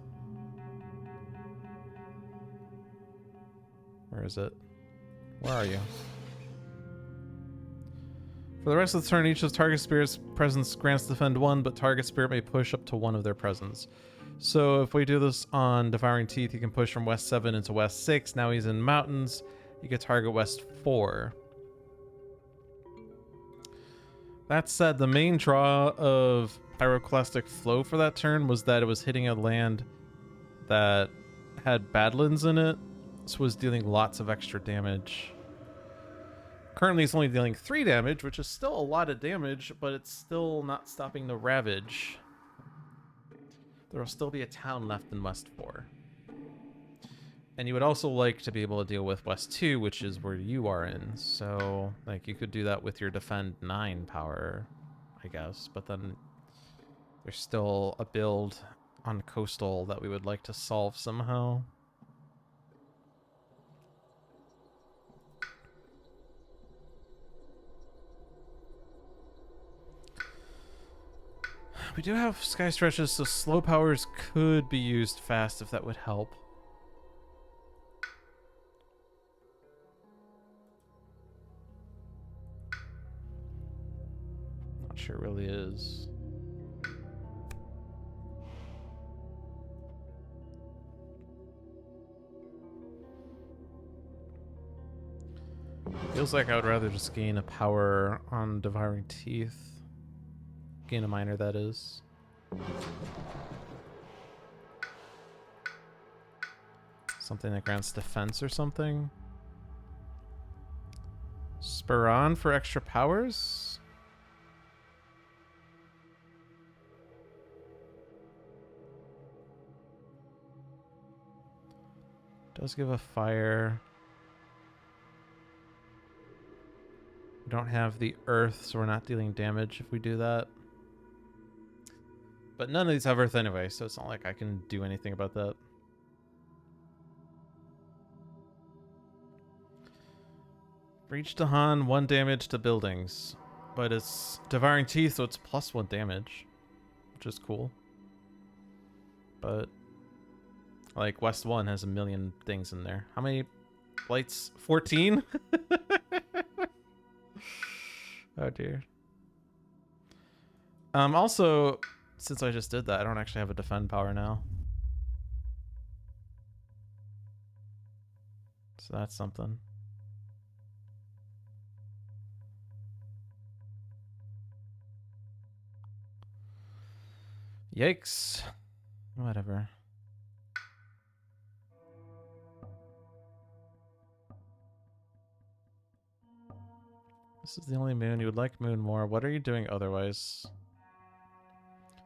Where is it? Where are you? For the rest of the turn, each of target spirit's presence grants defend 1, but target spirit may push up to 1 of their presence. So if we do this on Devouring Teeth, he can push from West 7 into West 6. Now he's in Mountains. You can target West 4. That said, the main draw of Pyroclastic Flow for that turn was that it was hitting a land that had Badlands in it, so was dealing lots of extra damage. Currently it's only dealing 3 damage, which is still a lot of damage, but it's still not stopping the Ravage. There will still be a town left in West 4. And you would also like to be able to deal with West 2, which is where you are in. So, like, you could do that with your Defend 9 power, I guess. But then there's still a build on Coastal that we would like to solve somehow. We do have Sky Stretches, so slow powers could be used fast if that would help. Not sure it really is. Feels like I would rather just gain a power on Devouring Teeth. Gain a minor, that is. Something that grants defense or something. Spur on for extra powers? Does give a fire. We don't have the earth, so we're not dealing damage if we do that. But none of these have earth anyway, so it's not like I can do anything about that. Breach to Han, 1 damage to buildings. But it's Devouring Teeth, so it's +1 damage. Which is cool. But like West 1 has a million things in there. How many lights? 14? Oh dear. Also, since I just did that, I don't actually have a defend power now. So that's something. Yikes. Whatever. This is the only moon. You would like moon more. What are you doing otherwise?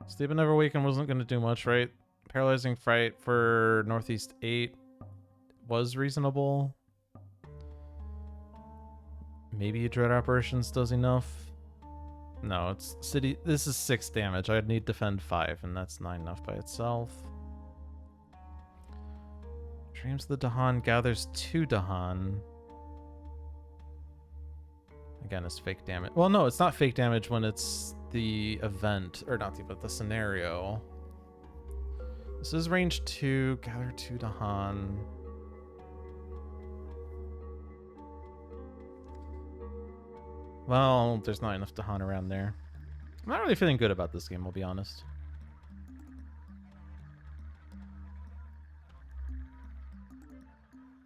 Sleep and Never Awaken wasn't going to do much, right? Paralyzing Fright for Northeast 8 was reasonable. Maybe Dread Operations does enough. No, it's City. This is 6 damage. I'd need Defend 5, and that's not enough by itself. Dreams of the Dahan gathers 2 Dahan. Again, it's fake damage. Well, no, it's not fake damage when it's the event, or not the event, the scenario. This is range 2, gather 2 Dahan. Well, there's not enough Dahan around there. I'm not really feeling good about this game, I'll be honest.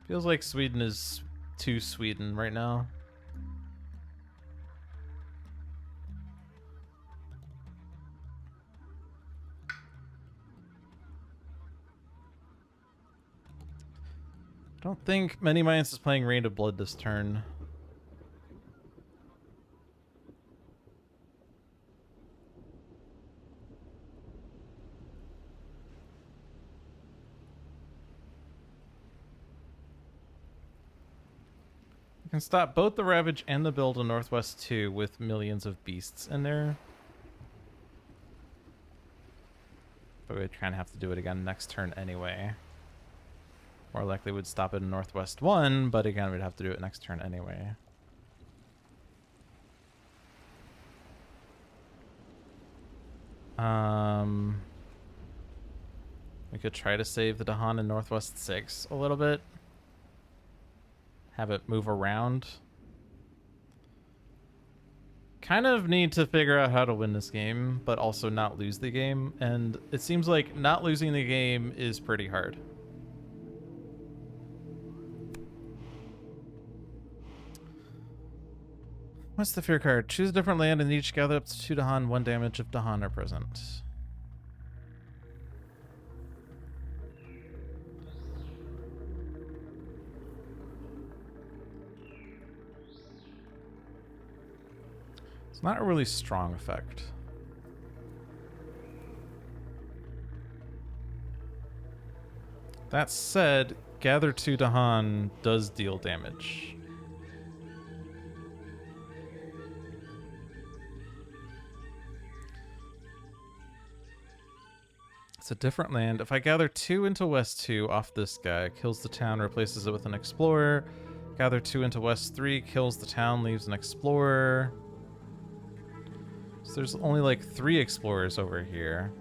Feels like Sweden is too Sweden right now. I don't think Many Minds is playing Rain of Blood this turn. You can stop both the Ravage and the build in Northwest 2 with millions of beasts in there. But we'd kind of have to do it again next turn anyway. More likely we'd stop it in Northwest 1, but again, we'd have to do it next turn anyway. We could try to save the Dahan in Northwest 6 a little bit. Have it move around. Kind of need to figure out how to win this game, but also not lose the game. And it seems like not losing the game is pretty hard. What's the fear card? Choose a different land and each gather up to 2 Dahan, 1 damage if Dahan are present. It's not a really strong effect. That said, gather 2 Dahan does deal damage. It's a different land. If I gather 2 into West 2 off this guy, kills the town, replaces it with an explorer. Gather 2 into West 3, kills the town, leaves an explorer. So there's only like 3 explorers over here.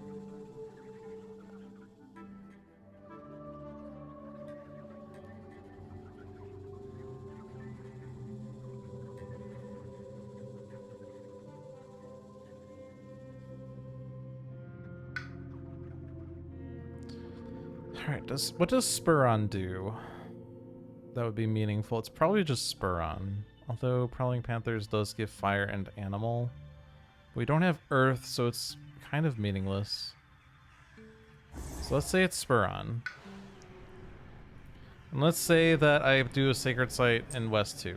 Alright, what does Spur On do? That would be meaningful. It's probably just Spur On. Although Prowling Panthers does give fire and animal. We don't have earth, so it's kind of meaningless. So let's say it's Spur on. And let's say that I do a Sacred Site in West 2.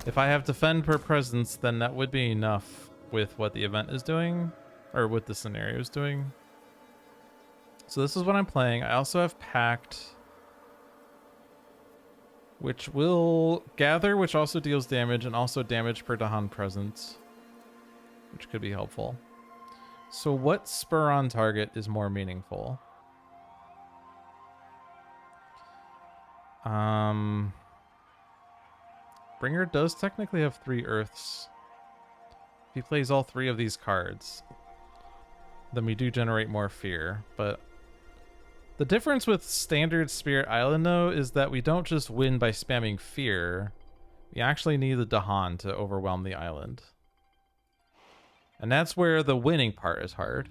If I have Defend per presence, then that would be enough with what the event is doing, or what the scenario is doing. So this is what I'm playing. I also have Pact, which will gather, which also deals damage, and also damage per Dahan presence, which could be helpful. So what Spur on target is more meaningful? Bringer does technically have 3 Earths. If he plays all 3 of these cards, then we do generate more fear. But the difference with standard Spirit Island, though, is that we don't just win by spamming fear. We actually need the Dahan to overwhelm the island. And that's where the winning part is hard.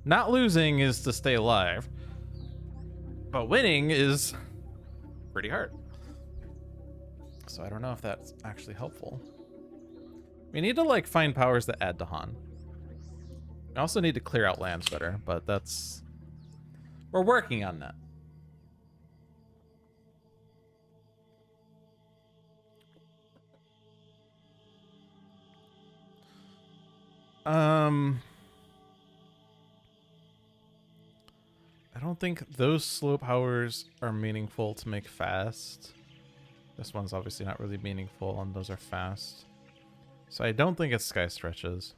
Not losing is to stay alive, but winning is pretty hard. So I don't know if that's actually helpful. We need to like find powers that add Dahan. We also need to clear out lands better, but that's... we're working on that. I don't think those slow powers are meaningful to make fast. This one's obviously not really meaningful, and those are fast. So I don't think it's Sky Stretches.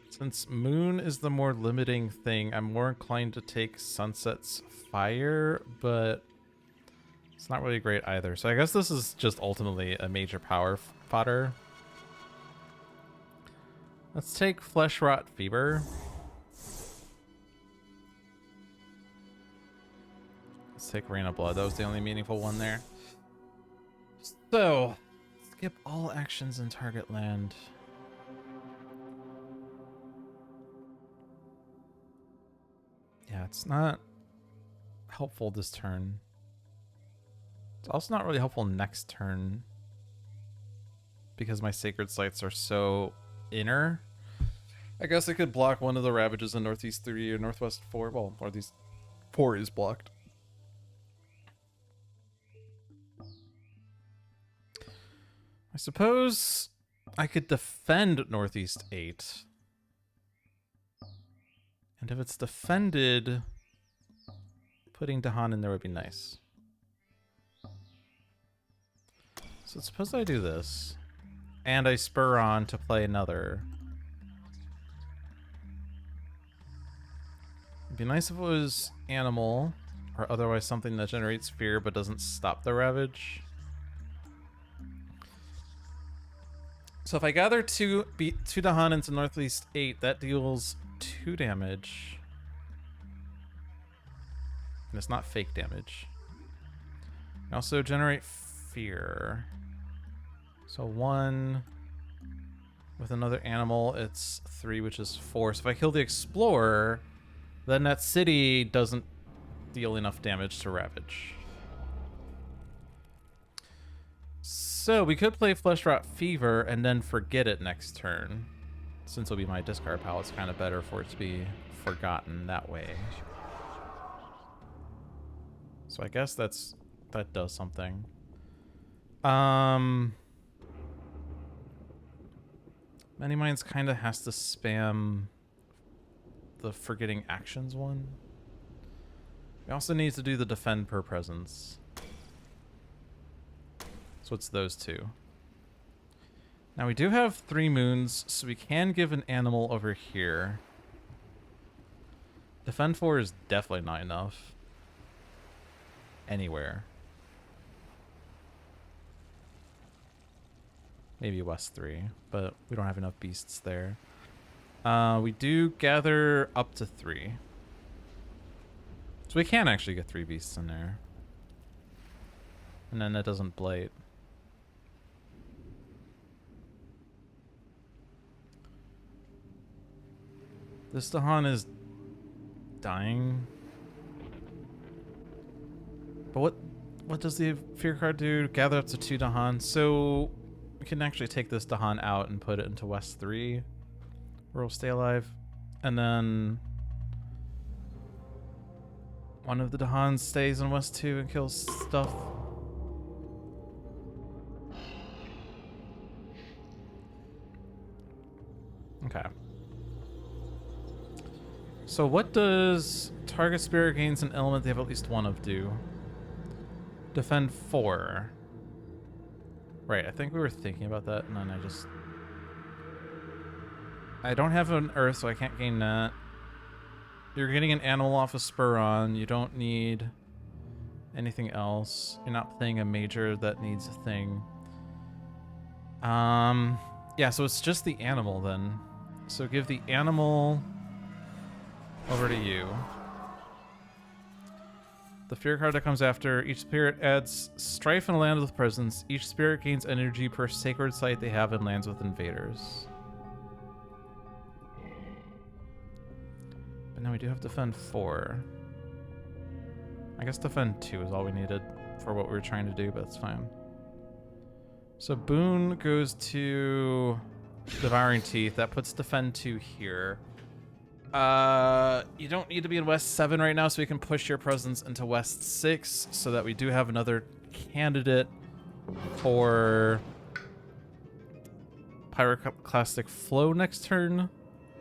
Since Moon is the more limiting thing, I'm more inclined to take Sunset's Fire, but it's not really great either. So I guess this is just ultimately a major power fodder. Let's take Flesh Rot Fever. Let's take Rain of Blood. That was the only meaningful one there. So, skip all actions in target land. Yeah, it's not helpful this turn. It's also not really helpful next turn because my Sacred Sites are so inner. I guess I could block one of the Ravages in Northeast 3 or Northwest 4. Well, Northeast 4 is blocked. I suppose I could defend Northeast 8. And if it's defended, putting Dahan in there would be nice. So suppose I do this. And I spur on to play another. It'd be nice if it was animal, or otherwise something that generates fear but doesn't stop the Ravage. So if I gather two Dahan into Northeast 8, that deals 2 damage. And it's not fake damage. I also generate fear. So 1 with another animal, it's 3, which is 4. So if I kill the Explorer, then that city doesn't deal enough damage to Ravage. So we could play Flesh Rot Fever and then forget it next turn. Since it'll be my discard pile, it's kind of better for it to be forgotten that way. So I guess that does something. Many Minds kind of has to spam the forgetting actions one. We also need to do the defend per presence. So it's those 2. Now we do have 3 moons, so we can give an animal over here. Defend 4 is definitely not enough. Anywhere. Maybe West 3, but we don't have enough beasts there. We do gather up to 3. So we can actually get 3 beasts in there. And then that doesn't blight. This Dahan is dying. But what does the fear card do? Gather up to 2 Dahan. So We can actually take this Dahan out and put it into West 3, where we'll stay alive. And then one of the Dahans stays in West 2 and kills stuff. Okay. So what does target spirit gains an element they have at least one of do? Defend 4. Right, I think we were thinking about that, and then I don't have an earth, so I can't gain that. You're getting an animal off a Spuron. You don't need anything else. You're not playing a major that needs a thing. Yeah, so it's just the animal then. So give the animal over to you. The fear card that comes after, each spirit adds strife and land with presence. Each spirit gains energy per sacred site they have and lands with invaders. But now we do have defend 4. I guess defend 2 is all we needed for what we were trying to do, but it's fine. So Boon goes to Devouring Teeth. That puts defend 2 here. You don't need to be in West 7 right now, so we can push your presence into West 6 so that we do have another candidate for Pyroclastic Flow next turn,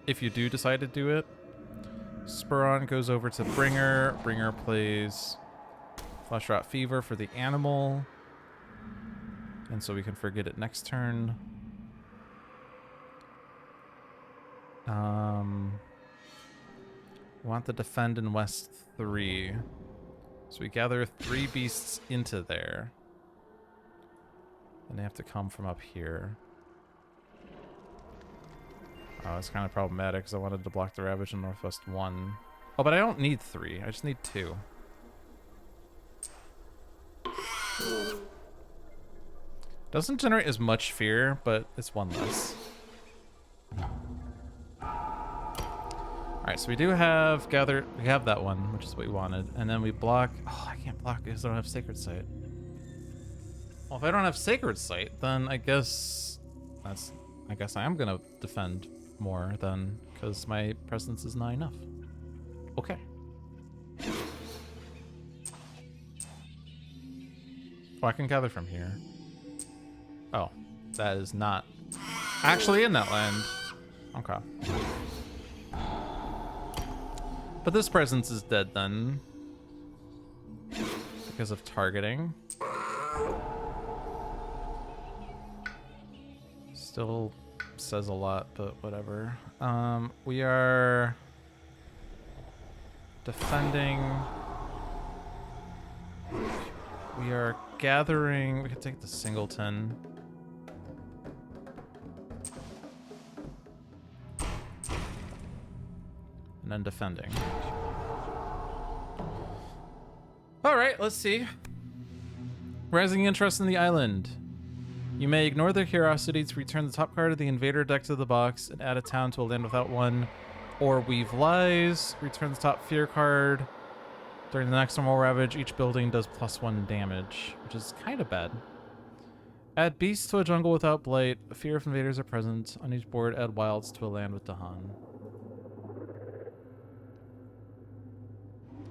if you do decide to do it. Spuron goes over to Bringer. Bringer plays Flesh Rot Fever for the animal. And so we can forget it next turn. We want to defend in West 3. So we gather 3 beasts into there. And they have to come from up here. Oh, it's kind of problematic because I wanted to block the Ravage in Northwest 1. Oh, but I don't need 3. I just need 2. Doesn't generate as much fear, but it's 1 less. Alright, so we do have gather. We have that one, which is what we wanted. And then we block. Oh, I can't block because I don't have Sacred Sight. Well, if I don't have Sacred Sight, then I guess I am gonna defend more then, because my presence is not enough. Okay. Oh, I can gather from here. Oh, that is not actually in that land. Okay. But this presence is dead then, because of targeting. Still says a lot, but whatever. We are defending. We are gathering. We can take the Singleton. And then defending. All right, let's see. Rising interest in the island. You may ignore their curiosity to return the top card of the invader deck to the box and add a town to a land without one. Or Weave Lies. Return the top fear card. During the next normal ravage, each building does +1 damage, which is kind of bad. Add beasts to a jungle without blight. Fear if invaders are present. On each board, add wilds to a land with Dahan.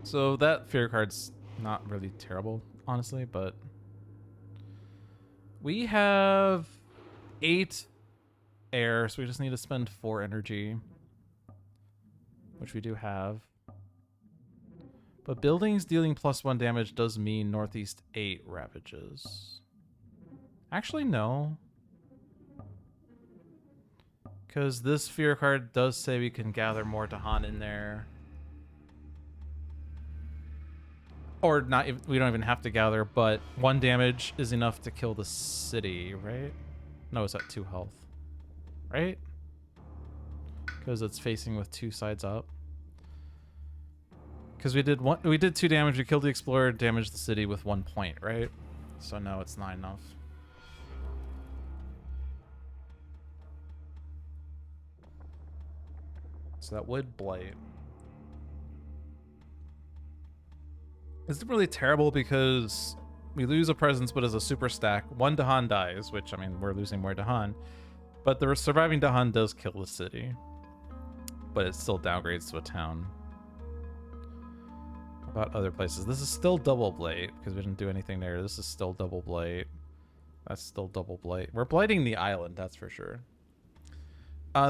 So that fear card's not really terrible, honestly, but we have 8 air, so we just need to spend 4 energy, which we do have. But buildings dealing +1 damage does mean Northeast 8 ravages. Actually, no. Because this fear card does say we can gather more Dahan in there. Or not, we don't even have to gather, but 1 damage is enough to kill the city, right? No, it's at 2 health, right? Because it's facing with 2 sides up. Because we did 2 damage, we killed the explorer, damaged the city with 1 point, right? So no, it's not enough. So that would blight. It's really terrible because We lose a presence, but as a super stack, one Dahan dies, which, I mean, we're losing more Dahan. But the surviving Dahan does kill the city. But it still downgrades to a town. About other places. This is still double blight, because we didn't do anything there. This is still double blight. That's still double blight. We're blighting the island, that's for sure.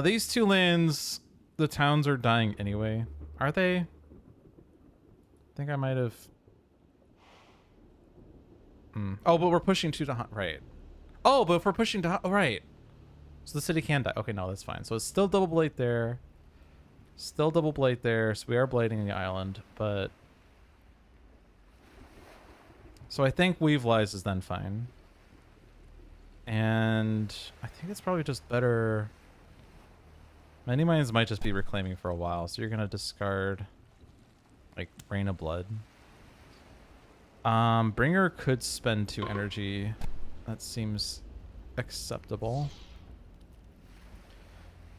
These two lands, the towns are dying anyway. Are they? I think I might have... Oh, but we're pushing 2 to... Right. Oh, but if we're pushing to... Oh, right. So the city can die. Okay, no, that's fine. So it's still double blight there. Still double blight there. So we are blighting the island, but... So I think Weave Lies is then fine. And I think it's probably just better... Many Mines might just be reclaiming for a while, so you're going to discard, like, Rain of Blood. Bringer could spend 2 energy. That seems acceptable.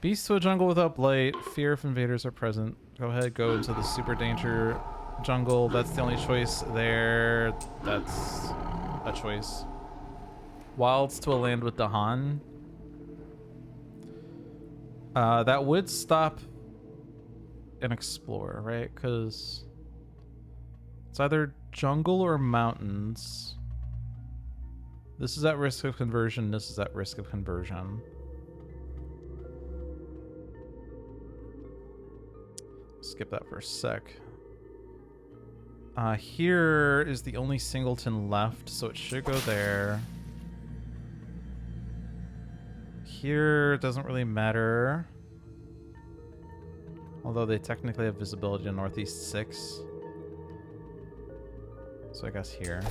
Beast to a jungle without blight. Fear if invaders are present. Go ahead, go into the super danger jungle. That's the only choice there. That's a choice. Wilds to a land with Dahan. That would stop an Explorer, right? Because it's either jungle or mountains. This is at risk of conversion. This is at risk of conversion. Skip that for a sec. Here is the only singleton left, so it should go there. Here doesn't really matter. Although they technically have visibility to Northeast 6. So I guess here.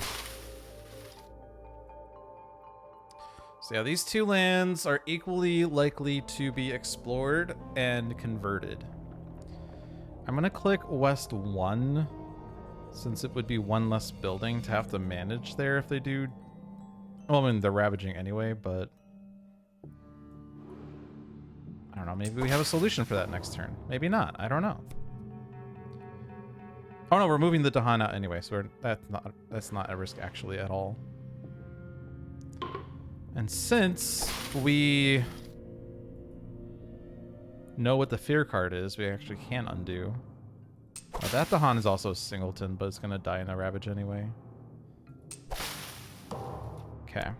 So yeah, these 2 lands are equally likely to be explored and converted. I'm gonna click West 1, since it would be 1 less building to have to manage there if they do... Well, I mean, they're ravaging anyway, but... I don't know, maybe we have a solution for that next turn. Maybe not, I don't know. Oh no, we're moving the Dahan out anyway, so that's not a risk actually at all. And since we know what the fear card is, we actually can undo. That Dahan is also a singleton, but it's gonna die in a ravage anyway. Okay.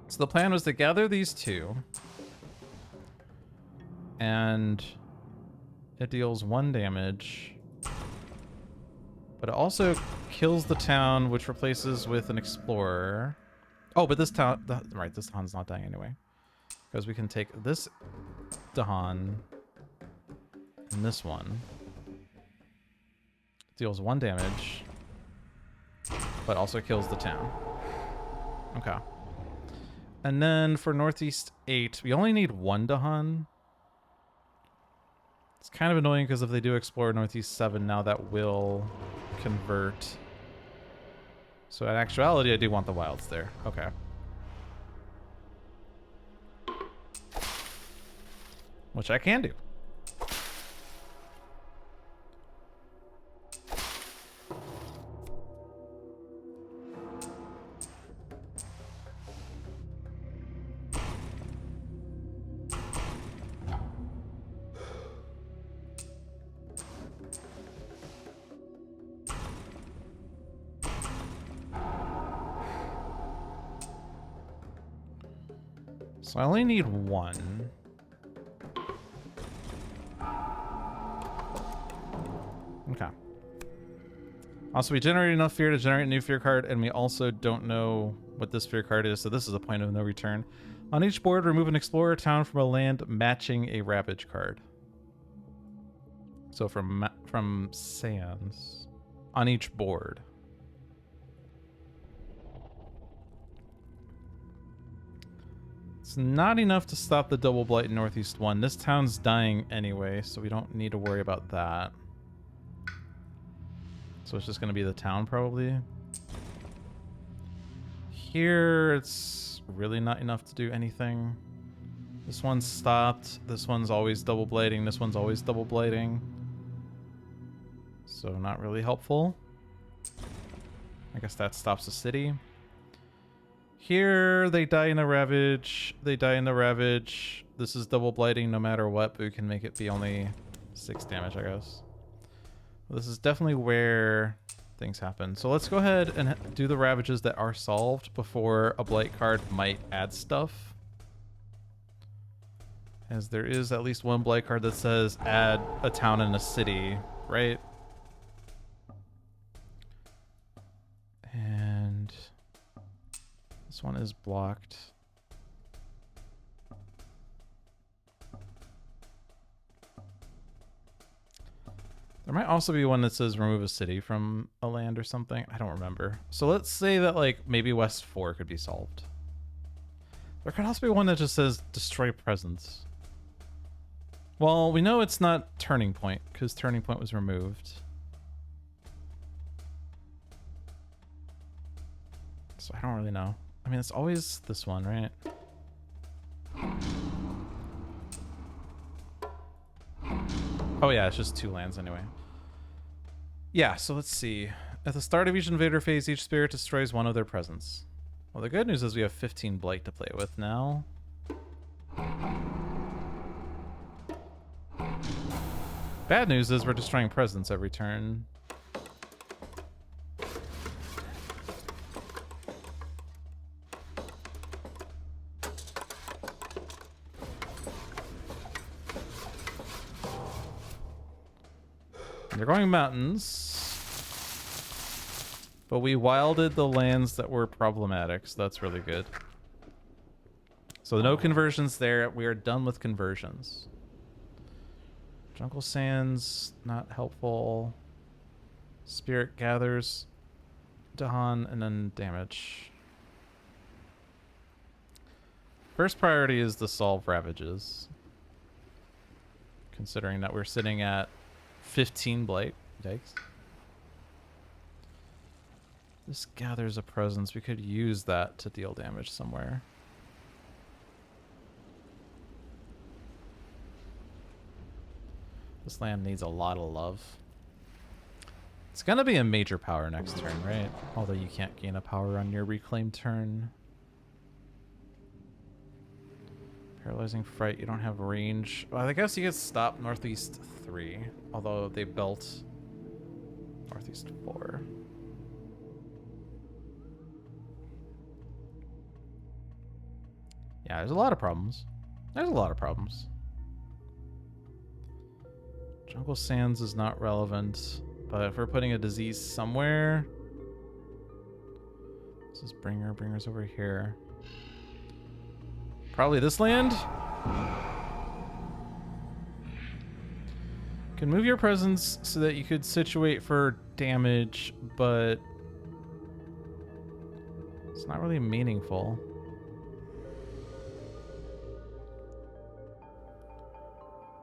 So the plan was to gather these 2. And it deals 1 damage. But it also kills the town, which replaces with an explorer. Oh, but this town... Right, this Dahan's not dying anyway. Because we can take this Dahan and this one. Deals 1 damage. But also kills the town. Okay. And then for Northeast 8, we only need 1 Dahan. It's kind of annoying because if they do explore Northeast 7, now that will convert. So in actuality, I do want the wilds there. Okay. Which I can do. So I only need 1. Okay. Also, we generated enough fear to generate a new fear card, and we also don't know what this fear card is, so this is a point of no return. On each board, remove an explorer town from a land matching a Ravage card. So from Sands. On each board. It's not enough to stop the double blight in Northeast 1. This town's dying anyway, so we don't need to worry about that. So it's just going to be the town, probably. Here, it's really not enough to do anything. This one's stopped. This one's always double blading. This one's always double blading. So not really helpful. I guess that stops the city. Here, they die in a ravage. They die in a ravage. This is double blighting no matter what, but we can make it be only 6 damage, I guess. This is definitely where things happen. So let's go ahead and do the ravages that are solved before a blight card might add stuff. As there is at least one blight card that says add a town and a city, right? And this one is blocked. There might also be one that says remove a city from a land or something. I don't remember. So let's say that like maybe West 4 could be solved. There could also be one that just says destroy presence. Well, we know it's not Turning Point because Turning Point was removed. So I don't really know. I mean, it's always this one, right? Oh yeah, it's just 2 lands anyway. Yeah, so let's see. At the start of each invader phase, each spirit destroys one of their presence. Well, the good news is we have 15 blight to play with now. Bad news is we're destroying presence every turn. They're going mountains, but we wilded the lands that were problematic, so that's really good. So no conversions there. We are done with conversions. Jungle Sands, not helpful. Spirit gathers, Dahan, and then damage. First priority is to solve ravages, considering that we're sitting at 15 blight. Yikes. This gathers a presence. We could use that to deal damage somewhere. This land needs a lot of love. It's gonna be a major power next turn, right? Although you can't gain a power on your reclaim turn. Paralyzing Fright, you don't have range. Well, I guess you get stop Northeast 3, although they built Northeast 4. Yeah, there's a lot of problems. There's a lot of problems. Jungle Sands is not relevant, but if we're putting a disease somewhere... This is Bringer. Bringer's over here. Probably this land. Can move your presence so that you could situate for damage, but it's not really meaningful.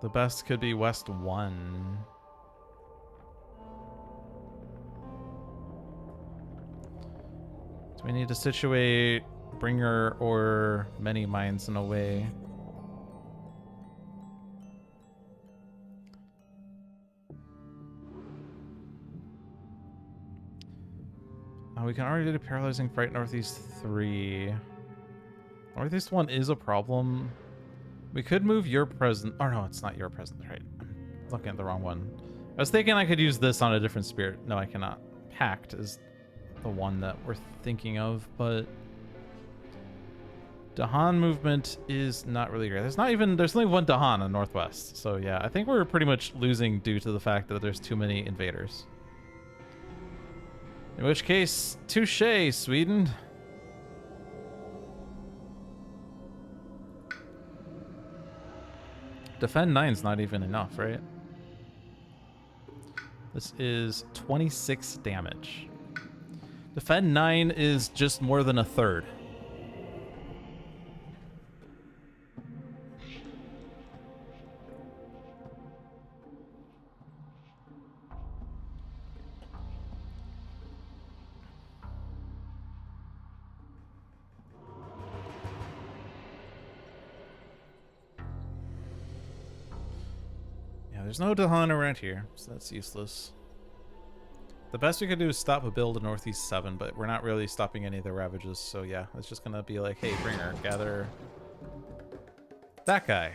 The best could be West 1. Do we need to situate Bringer or Many Minds in a way? We can already do Paralyzing Fright Northeast 3. Northeast 1 is a problem. We could move your present. Oh no, it's not your present, right? I'm looking at the wrong one. I was thinking I could use this on a different spirit. No, I cannot. Pact is the one that we're thinking of, but Dahan movement is not really great. There's only one Dahan in Northwest. So yeah, I think we're pretty much losing due to the fact that there's too many invaders. In which case, touche, Sweden. Defend 9's not even enough, right? This is 26 damage. Defend 9 is just more than a third. There's no Dahan around here, so that's useless. The best we could do is stop a build in Northeast 7, but we're not really stopping any of the ravages, so yeah, it's just gonna be like, hey, Bringer, gather that guy.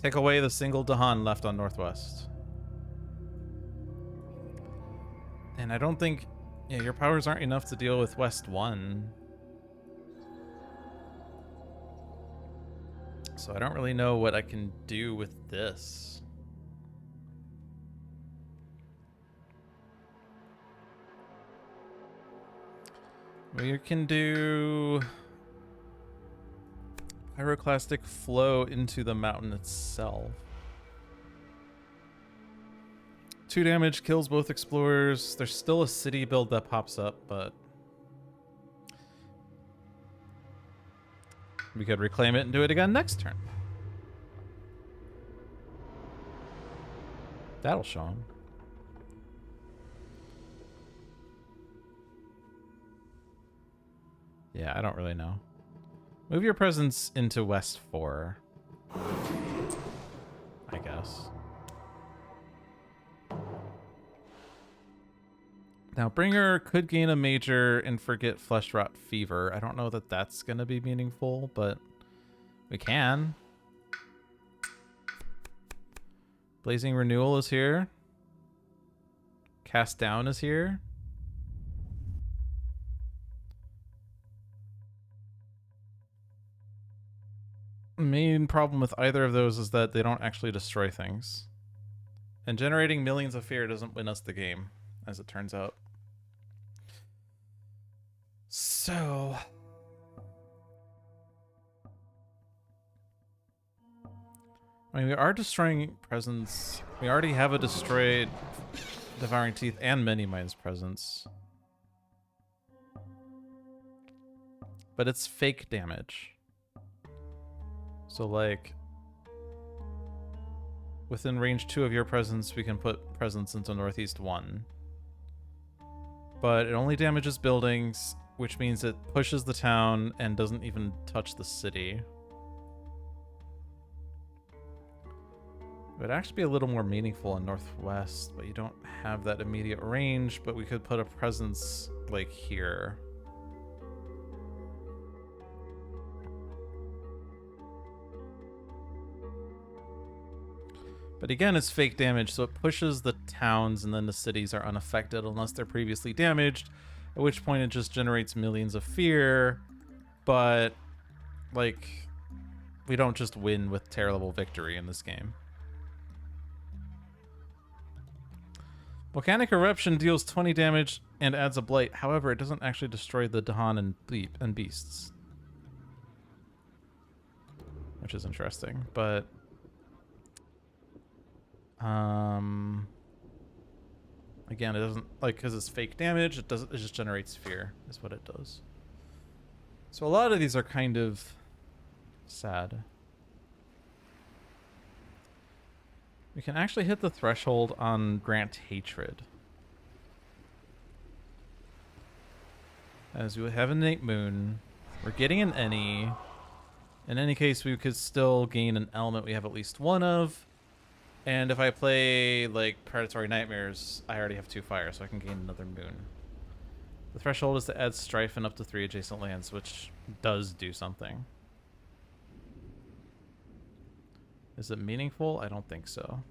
Take away the single Dahan left on Northwest. And I don't think, yeah, your powers aren't enough to deal with West 1. So I don't really know what I can do with this. We can do pyroclastic flow into the mountain itself. 2 damage, kills both explorers. There's still a city build that pops up, but we could reclaim it and do it again next turn. That'll show him. Yeah, I don't really know. Move your presence into West 4. I guess. Now, Bringer could gain a major and forget Flesh Rot Fever. I don't know that that's going to be meaningful, but we can. Blazing Renewal is here. Cast Down is here. Main problem with either of those is that they don't actually destroy things. And generating Millions of Fear doesn't win us the game, as it turns out. So I mean, we are destroying presence. We already have a destroyed Devouring Teeth and Many Minds presence. But it's fake damage. So like, within range 2 of your presence, we can put presence into Northeast 1. But it only damages buildings, which means it pushes the town and doesn't even touch the city. It would actually be a little more meaningful in Northwest, but you don't have that immediate range, but we could put a presence like here. But again, it's fake damage, so it pushes the towns and then the cities are unaffected unless they're previously damaged, at which point it just generates Millions of Fear, but like, we don't just win with terrible victory in this game. Volcanic Eruption deals 20 damage and adds a blight. However, it doesn't actually destroy the Dahan and beasts. Which is interesting, but again, it doesn't, like, because it's fake damage, it just generates fear is what it does. So a lot of these are kind of sad. We can actually hit the threshold on Grant Hatred. As we have an innate moon, we're getting an any. In any case, we could still gain an element we have at least one of. And if I play like Predatory Nightmares, I already have 2 fire, so I can gain another moon. The threshold is to add strife in up to 3 adjacent lands, which does do something. Is it meaningful? I don't think so.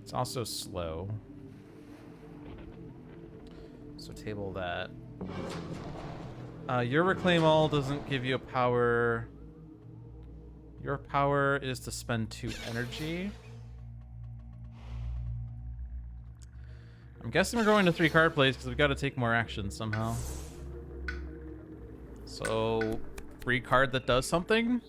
It's also slow. So table that. Your Reclaim All doesn't give you a power. Your power is to spend 2 energy. I'm guessing we're going to 3 card plays because we've got to take more action somehow. So, free card that does something?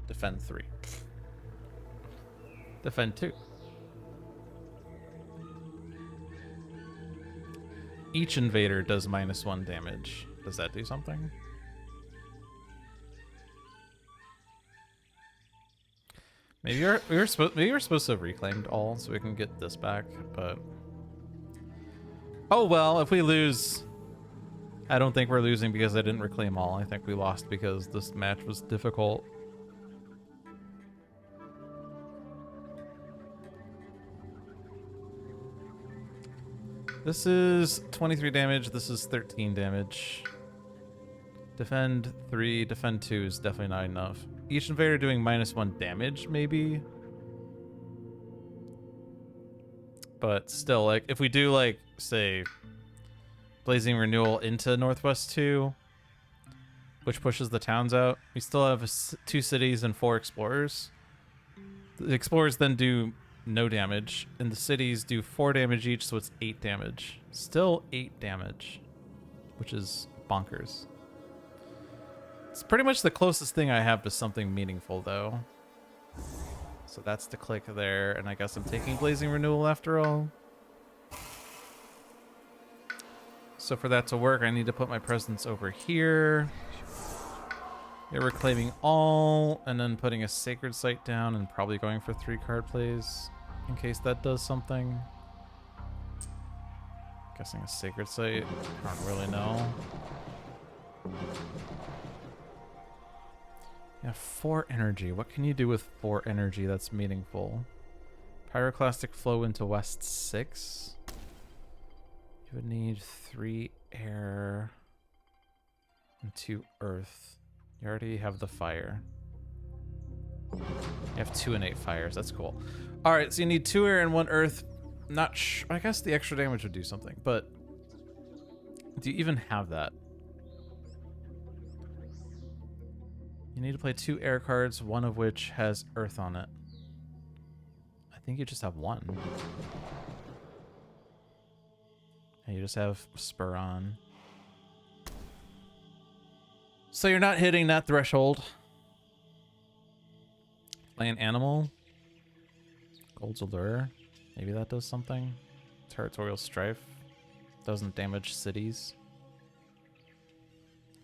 Defend 3. Defend 2. Each invader does -1 damage. Does that do something? Maybe we were supposed to have reclaimed all so we can get this back, but oh well, if we lose I don't think we're losing because I didn't reclaim all. I think we lost because this match was difficult. This is 23 damage. This is 13 damage. Defend 3, defend 2 is definitely not enough. Each invader doing -1 damage, maybe? But still, like, if we do, like, say, Blazing Renewal into Northwest 2, which pushes the towns out, we still have 2 cities and 4 explorers. The explorers then do no damage, and the cities do 4 damage each, so it's 8 damage. Still 8 damage, which is bonkers. It's pretty much the closest thing I have to something meaningful, though. So that's the click there, and I guess I'm taking Blazing Renewal after all. So for that to work, I need to put my presence over here. You're reclaiming all, and then putting a Sacred Site down, and probably going for 3 card plays, in case that does something. Guessing a Sacred Site, I don't really know. Yeah, 4 energy. What can you do with 4 energy that's meaningful? Pyroclastic Flow into West 6. You would need 3 air and 2 earth. You already have the fire. You have 2 and 8 fires. That's cool. All right, so you need 2 air and 1 earth. Not sure. I guess the extra damage would do something, but do you even have that? You need to play 2 air cards, one of which has earth on it. I think you just have 1. And you just have spur on. So you're not hitting that threshold. Play an animal. Gold's Allure. Maybe that does something. Territorial Strife. Doesn't damage cities.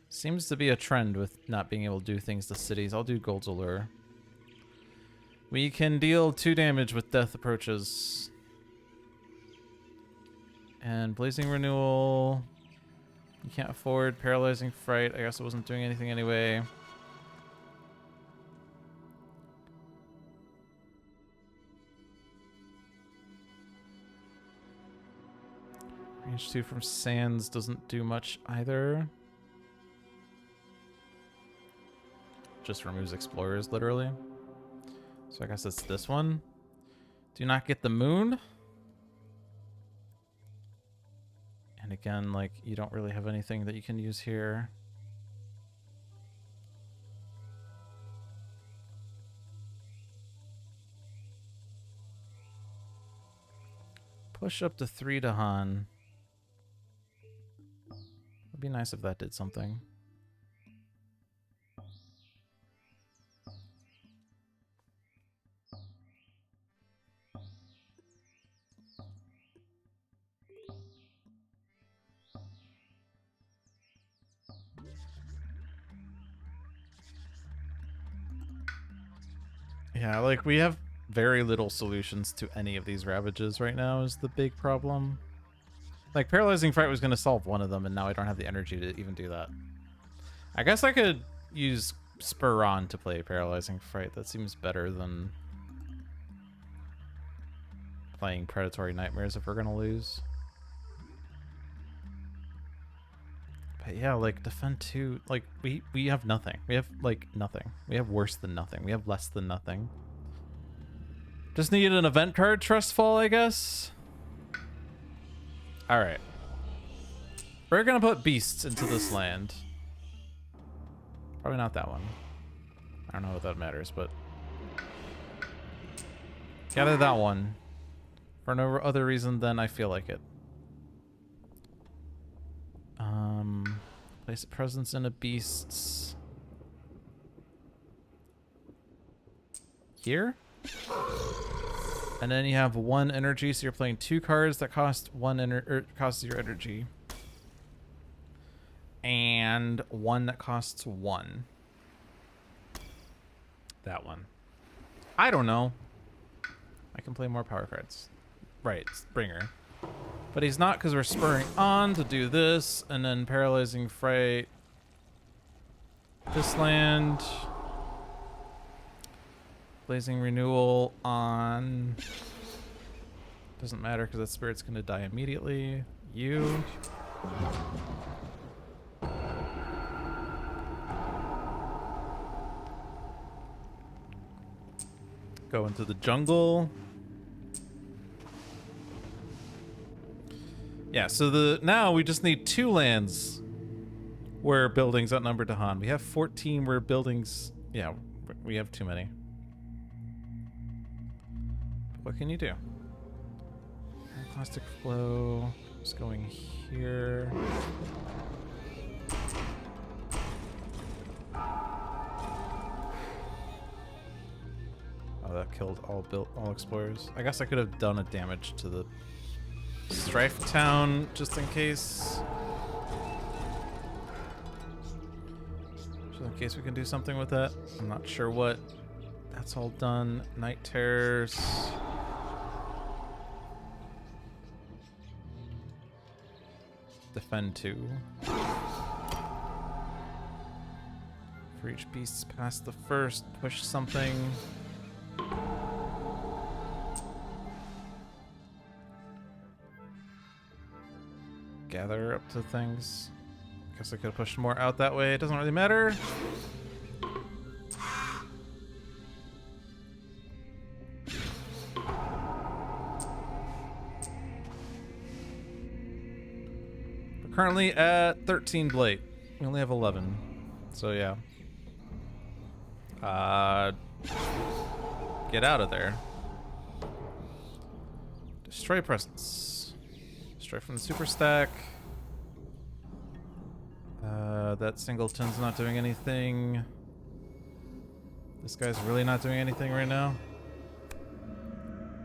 Seems to be a trend with not being able to do things to cities. I'll do Gold's Allure. We can deal 2 damage with Death Approaches. And Blazing Renewal. You can't afford Paralyzing Fright. I guess it wasn't doing anything anyway. Range 2 from Sands doesn't do much either. Just removes explorers, literally. So I guess it's this one. Do not get the moon. And again, like, you don't really have anything that you can use here. Push up to 3 to Han. It'd be nice if that did something. Yeah, like, we have very little solutions to any of these ravages right now is the big problem. Like, Paralyzing Fright was going to solve one of them, and now I don't have the energy to even do that. I guess I could use Spur On to play Paralyzing Fright. That seems better than playing Predatory Nightmares if we're going to lose. But yeah, like, defend 2, like, we have nothing. We have, like, nothing. We have worse than nothing. We have less than nothing. Just need an event card, Trustfall, I guess? Alright. We're gonna put beasts into this land. Probably not that one. I don't know if that matters, but... gather that one. For no other reason than I feel like it. Place a presence in a beast's here. And then you have 1 energy, so you're playing 2 cards that cost costs your energy. And 1 that costs 1. That one. I don't know. I can play more power cards. Right, Bringer. But he's not, because we're spurring on to do this, and then paralyzing fright. This land. Blazing renewal on. Doesn't matter, because that spirit's going to die immediately. You. Go into the jungle. Yeah, so now we just need 2 lands where buildings outnumber Dahan. We have 14 where buildings... Yeah, we have too many. What can you do? Plastic flow. Just going here. Oh, that killed all explorers. I guess I could have done a damage to the Strife Town just in case. Just in case we can do something with that. I'm not sure what. That's all done. Night Terrors. Defend 2. For each beast past the first, push something. Gather up to things. Guess I could have pushed more out that way. It doesn't really matter. We're currently at 13 Blade. We only have 11. So yeah. Get out of there. Destroy presence. Destroy from the super stack. That singleton's not doing anything. This guy's really not doing anything right now.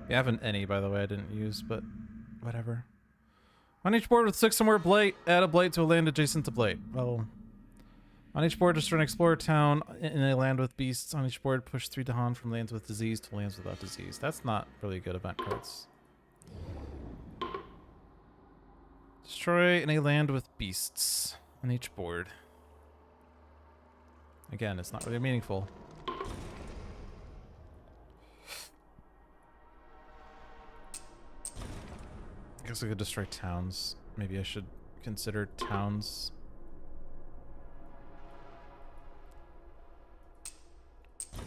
We have an any, by the way, I didn't use, but whatever. On each board with 6 or more blight, add a blight to a land adjacent to blight. Well, on each board, destroy an explorer town in a land with beasts. On each board, push 3 Dahan from lands with disease to lands without disease. That's not really good event cards. Destroy in a land with beasts on each board. Again, it's not really meaningful. I guess I could destroy towns. Maybe I should consider towns.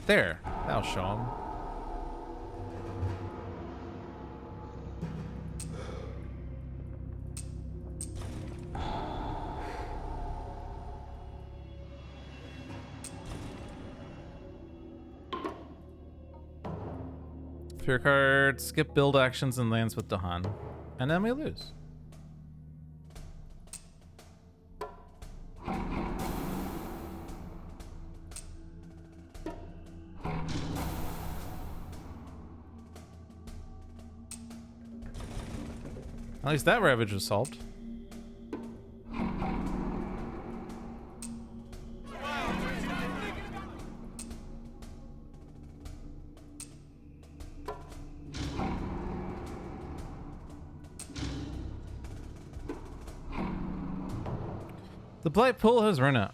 There, that'll show them. Fear card, skip build actions and lands with Dahan. And then we lose. At least that ravage was solved. The blight pool has run out.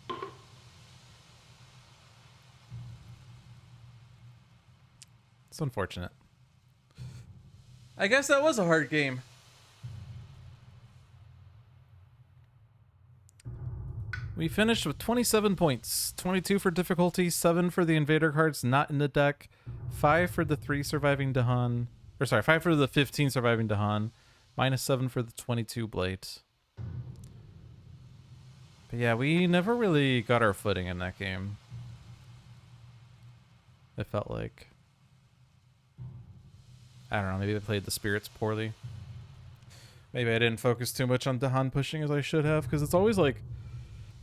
It's unfortunate. I guess that was a hard game. We finished with 27 points. 22 for difficulty, 7 for the invader cards not in the deck, 5 for the 3 surviving Dahan. Or sorry, 5 for the 15 surviving Dahan, -7 for the 22 blight. But yeah, we never really got our footing in that game. It felt like. I don't know, maybe I played the spirits poorly. Maybe I didn't focus too much on Dahan pushing as I should have, because it's always like...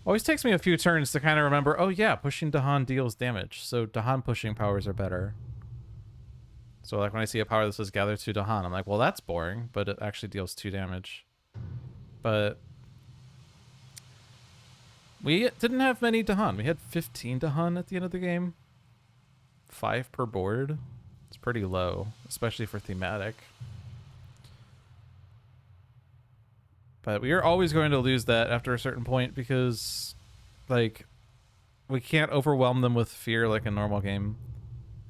Always takes me a few turns to kind of remember, oh yeah, pushing Dahan deals damage, so Dahan pushing powers are better. So like when I see a power that says gather 2 Dahan, I'm like, well that's boring, but it actually deals 2 damage. But... we didn't have many Dahan. We had 15 Dahan at the end of the game. 5 per board. It's pretty low, especially for thematic. But we are always going to lose that after a certain point because, like, we can't overwhelm them with fear like a normal game.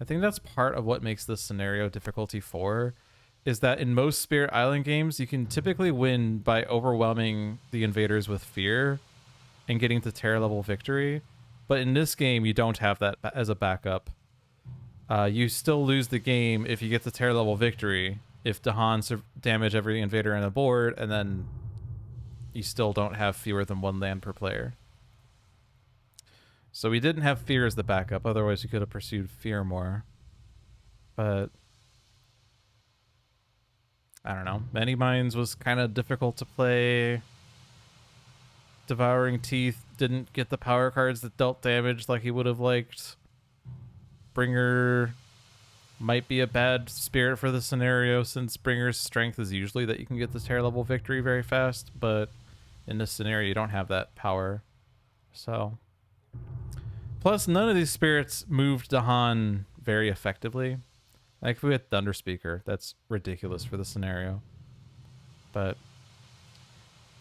I think that's part of what makes this scenario difficulty 4, is that in most Spirit Island games, you can typically win by overwhelming the invaders with fear and getting to Terror level victory. But in this game, you don't have that as a backup. You still lose the game if you get the Terror level victory, if Dahan damage every invader on the board, and then you still don't have fewer than 1 land per player. So we didn't have fear as the backup, otherwise we could have pursued fear more. But I don't know. Many Minds was kind of difficult to play. Devouring Teeth didn't get the power cards that dealt damage like he would have liked. Bringer might be a bad spirit for the scenario, since Bringer's strength is usually that you can get the Terror level victory very fast, but in this scenario you don't have that power. So, plus none of these spirits moved Dahan very effectively. Like if we had Thunder Speaker, that's ridiculous for the scenario. But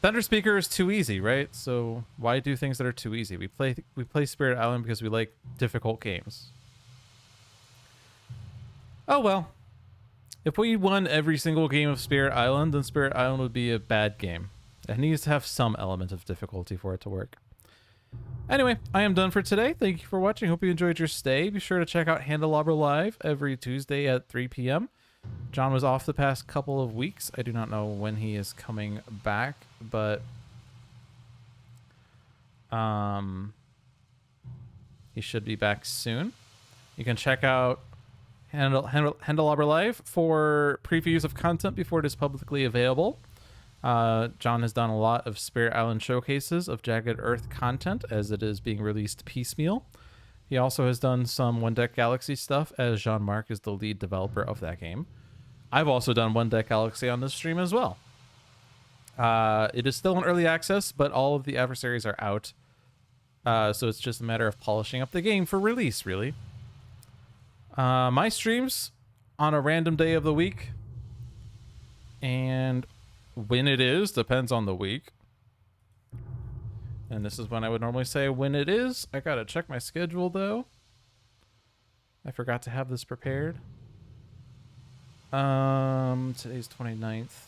Thunder Speaker is too easy, right? So why do things that are too easy? We play Spirit Island because we like difficult games. Oh well. If we won every single game of Spirit Island, then Spirit Island would be a bad game. It needs to have some element of difficulty for it to work. Anyway, I am done for today. Thank you for watching. Hope you enjoyed your stay. Be sure to check out Handelabra Live every Tuesday at 3 p.m. John was off the past couple of weeks. I do not know when he is coming back, but he should be back soon. You can check out Handelabra Live for previews of content before it is publicly available. John has done a lot of Spirit Island showcases of Jagged Earth content as it is being released piecemeal. He also has done some One Deck Galaxy stuff, as Jean-Marc is the lead developer of that game. I've also done One Deck Galaxy on this stream as well. It is still in early access, but all of the adversaries are out. So it's just a matter of polishing up the game for release, really. My streams on a random day of the week. And when it is depends on the week. And this is when I would normally say when it is. I gotta check my schedule though. I forgot to have this prepared. Today's 29th.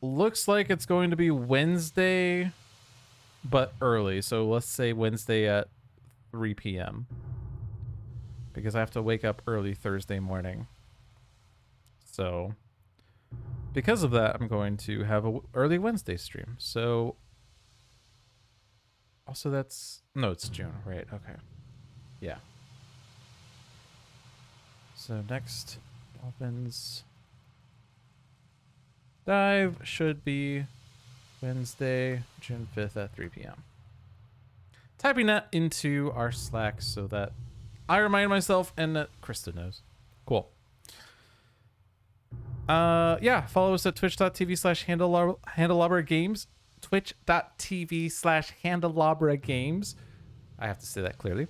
Looks like it's going to be Wednesday, but early. So let's say Wednesday at 3 p.m. because I have to wake up early Thursday morning. So because of that, I'm going to have a early Wednesday stream. So also it's June, right? Okay. Yeah. So next Dolphins dive should be Wednesday, June 5th at 3 p.m. Typing that into our Slack so that I remind myself and that Krista knows. Cool. Yeah, follow us at twitch.tv/Handelabra Games. Twitch.tv/Handelabra Games. I have to say that clearly.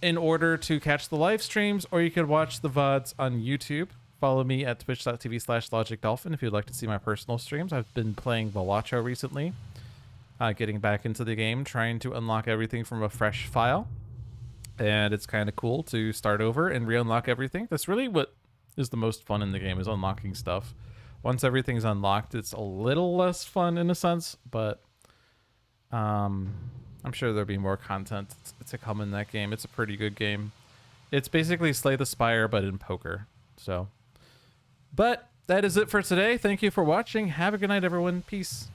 In order to catch the live streams, or you can watch the VODs on YouTube. Follow me at twitch.tv/LogicDolphin if you'd like to see my personal streams. I've been playing Velacho recently. Getting back into the game, trying to unlock everything from a fresh file. And it's kind of cool to start over and re-unlock everything. That's really what is the most fun in the game, is unlocking stuff. Once everything's unlocked, it's a little less fun in a sense, but I'm sure there'll be more content to come in that game. It's a pretty good game. It's basically Slay the Spire, but in poker. So, but that is it for today. Thank you for watching. Have a good night, everyone. Peace.